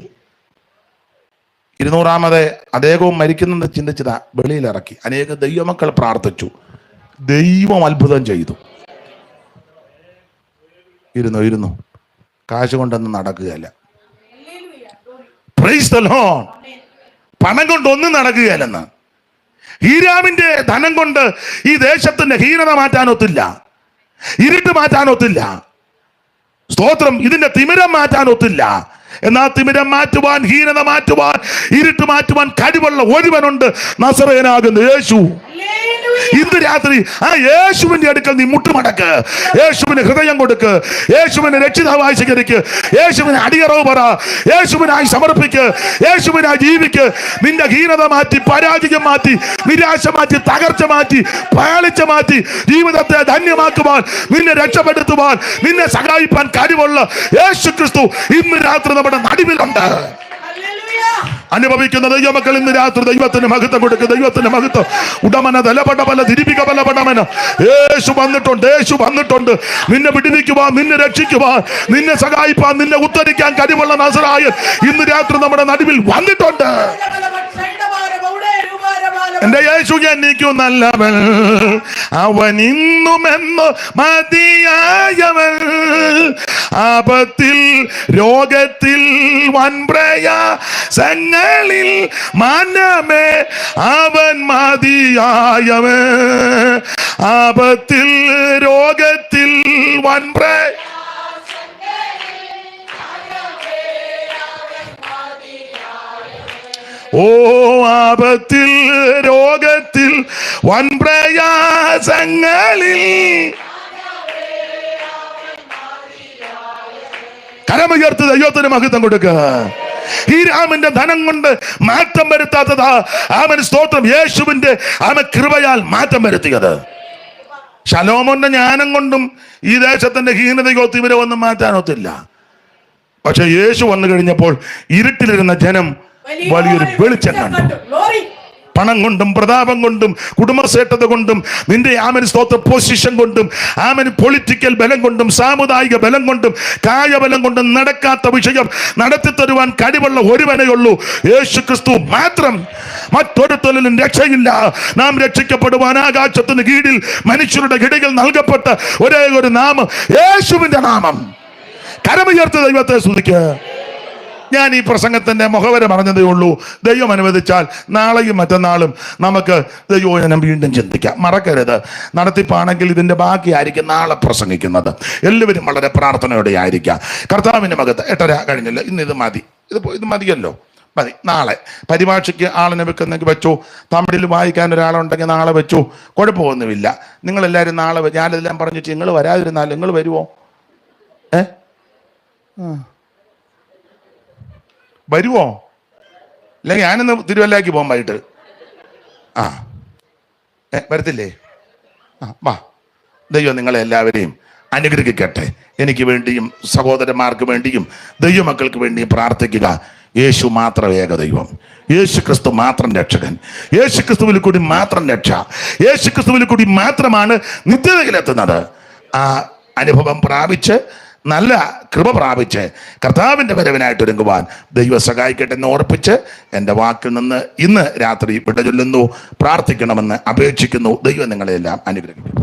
S1: 200ാമത് അദ്ദേഹവും മരിക്കുന്നെന്ന് ചിന്തിച്ചതാ വെളിയിലിറക്കി. അനേക ദൈവമക്കൾ പ്രാർത്ഥിച്ചു. ദൈവം അത്ഭുതം ചെയ്തു. ഇരുന്നു. കാശ് കൊണ്ടൊന്നും നടക്കുകയല്ല. Praise the Lord. പണം കൊണ്ടൊന്നും നടക്കുകയല്ലെന്ന്. ഹീരാമിന്റെ ധനം കൊണ്ട് ഈ ദേശത്തിന്റെ ഹീനത മാറ്റാനൊത്തില്ല, ഇരുട്ട് മാറ്റാനൊത്തില്ല. സ്തോത്രം. ഇതിന്റെ തിമിരം മാറ്റാനൊത്തില്ല. എന്നാൽ തിമിരം മാറ്റുവാൻ, ഹീനത മാറ്റുവാൻ, ഇരുട്ട് മാറ്റുവാൻ കഴിവുള്ള ഒരുവനുണ്ട്, നസറേയനാകുന്ന യേശു. ഇന്ന് രാത്രി ആ യേശുവിന്റെ അടുക്കൽ നീ മുട്ടുമടക്ക്. യേശുവിന് ഹൃദയം കൊടുക്ക്. യേശുവിനെ രക്ഷിതാവായി സ്വീകരിക്ക്. യേശുവിനെ അടിയറവ് പറ. യേശുവിനായി സമർപ്പിക്ക്. യേശുവിനായി ജീവിക്ക്. നിന്റെ ഹീനത മാറ്റി, പരാജയം മാറ്റി, നിരാശ മാറ്റി, തകർച്ച മാറ്റി, പാളിച്ച മാറ്റി, ജീവിതത്തെ ധന്യമാക്കുവാൻ, നിന്നെ രക്ഷപ്പെടുത്തുവാൻ, നിന്നെ സഹായിപ്പാൻ കഴിവുള്ള യേശു ക്രിസ്തു ഇന്ന് രാത്രി നമ്മുടെ നടുവിലുണ്ട്. അനുഭവിക്കുന്ന ദൈവമക്കൾ ഇന്ന് രാത്രി ദൈവത്തിന് മഹത്വം കൊടുക്കുക. ദൈവത്തിന് മഹത്വം. ഉടമന തലപട പല തിരിപ്പിക പല പടമന. യേശു വന്നിട്ടുണ്ട്. നിന്നെ വിടുവിക്കുവാൻ, നിന്നെ രക്ഷിക്കുവാൻ, നിന്നെ സഹായിപ്പാൻ, നിന്നെ ഉദ്ധരിക്കാൻ കഴിവുള്ള നസറായൻ ഇന്ന് രാത്രി നമ്മുടെ നടുവിൽ വന്നിട്ടുണ്ട്. എന്റെ യേശു ജനിക്കും നല്ലവൻ, അവൻ ഇന്നുമെന്ന് മതിയായവൻ. ആപത്തിൽ രോഗത്തിൽ വൻപ്രയാസങ്ങളിൽ മനമേ അവൻ മതിയായവൻ. ആപത്തിൽ രോഗത്തിൽ ആപത്തിൽ രോഗത്തിൽ വൻപ്രയാസങ്ങളിൽ കരമുയർത്ത് ദൈവത്തിന് മഹത്വം കൊടുക്കുക. ഹീരാമിന്റെ ധനം കൊണ്ട് മാറ്റം വരുത്താത്തതാ അവൻ സ്തോത്രം യേശുവിന്റെ കൃപയാൽ മാറ്റം വരുത്തിയത്. ശലോമോന്റെ ജ്ഞാനം കൊണ്ടും ഈ ദേശത്തിന്റെ ഹീനതയൊത്ത് ഇവരെ ഒന്നും മാറ്റാനൊത്തില്ല. പക്ഷെ യേശു വന്നു കഴിഞ്ഞപ്പോൾ ഇരുട്ടിലിരുന്ന ജനം വലിയൊരു വെളിച്ചം കണ്ടു. പണം കൊണ്ടും പ്രതാപം കൊണ്ടും കുടുംബശ്രേഷ്ഠത കൊണ്ടും നിന്റെ സ്തോത്ര പൊസിഷൻ കൊണ്ടും പൊളിറ്റിക്കൽ ബലം കൊണ്ടും സാമുദായിക ബലം കൊണ്ടും കായബലം കൊണ്ടും നടക്കാത്ത വിഷയം നടത്തി തരുവാൻ കഴിവുള്ള ഒരുവനേ ഉള്ളൂ, യേശു ക്രിസ്തു മാത്രം. മറ്റൊരുത്തലും രക്ഷയില്ല. നാം രക്ഷിക്കപ്പെടുവാൻ ആകാശത്തിന് കീഴിൽ മനുഷ്യരുടെ കിടയിൽ നൽകപ്പെട്ട ഒരേ ഒരു നാമം യേശുവിന്റെ നാമം. കരമുയർത്തി ദൈവത്തെ സ്തുതിക്കുക. ഞാൻ ഈ പ്രസംഗത്തിന്റെ മുഖവര പറഞ്ഞതേ ഉള്ളൂ. ദൈവം അനുവദിച്ചാൽ നാളെയും മറ്റന്നാളും നമുക്ക് ദൈവവചനം വീണ്ടും ചിന്തിക്കാം. മറക്കരുത്, നടത്തിപ്പാണെങ്കിൽ ഇതിന്റെ ബാക്കിയായിരിക്കും നാളെ പ്രസംഗിക്കുന്നത്. എല്ലാവരും വളരെ പ്രാർത്ഥനയോടെ ആയിരിക്കാം. കർത്താവിന്റെ മകത്ത് 8:30 കഴിഞ്ഞില്ല. ഇന്ന് ഇത് മതി, ഇത് മതിയല്ലോ, മതി. നാളെ പരിഭാഷയ്ക്ക് ആളിനെ വെക്കുന്നെങ്കിൽ വെച്ചു, തമിഴിൽ വായിക്കാൻ ഒരാളുണ്ടെങ്കിൽ നാളെ വെച്ചു, കുഴപ്പമൊന്നുമില്ല. നിങ്ങളെല്ലാവരും നാളെ, ഞാനെല്ലാം പറഞ്ഞിട്ട് നിങ്ങൾ വരാതിരുന്നാൽ നിങ്ങൾ വരുമോ? വരുമോ? അല്ലെങ്കിൽ ഞാനിന്ന് തിരുവല്ലയ്ക്ക് പോകാൻ വൈകിട്ട്. വരത്തില്ലേ? വാ. ദൈവം നിങ്ങളെ എല്ലാവരെയും അനുഗ്രഹിക്കട്ടെ. എനിക്ക് വേണ്ടിയും സഹോദരന്മാർക്ക് വേണ്ടിയും ദൈവമക്കൾക്ക് വേണ്ടിയും പ്രാർത്ഥിക്കുക. യേശു മാത്രം ഏക ദൈവം, യേശു ക്രിസ്തു മാത്രം രക്ഷകൻ, യേശു ക്രിസ്തുവിൽ കൂടി മാത്രം രക്ഷ, യേശു ക്രിസ്തുവിൽ കൂടി മാത്രമാണ് നിത്യതയിലെത്തുന്നത്. ആ അനുഭവം പ്രാപിച്ച് നല്ല കൃപ പ്രാപിച്ച് കർത്താവിൻ്റെ വരവിനായിട്ട് ഒരുങ്ങുവാൻ ദൈവം സഹായിക്കട്ടെ എന്ന് ഓർപ്പിച്ച് എൻ്റെ വാക്കിൽ നിന്ന് ഇന്ന് രാത്രി വിട ചൊല്ലുന്നു. പ്രാർത്ഥിക്കണമെന്ന് അപേക്ഷിക്കുന്നു. ദൈവം നിങ്ങളെല്ലാം അനുഗ്രഹിക്കും.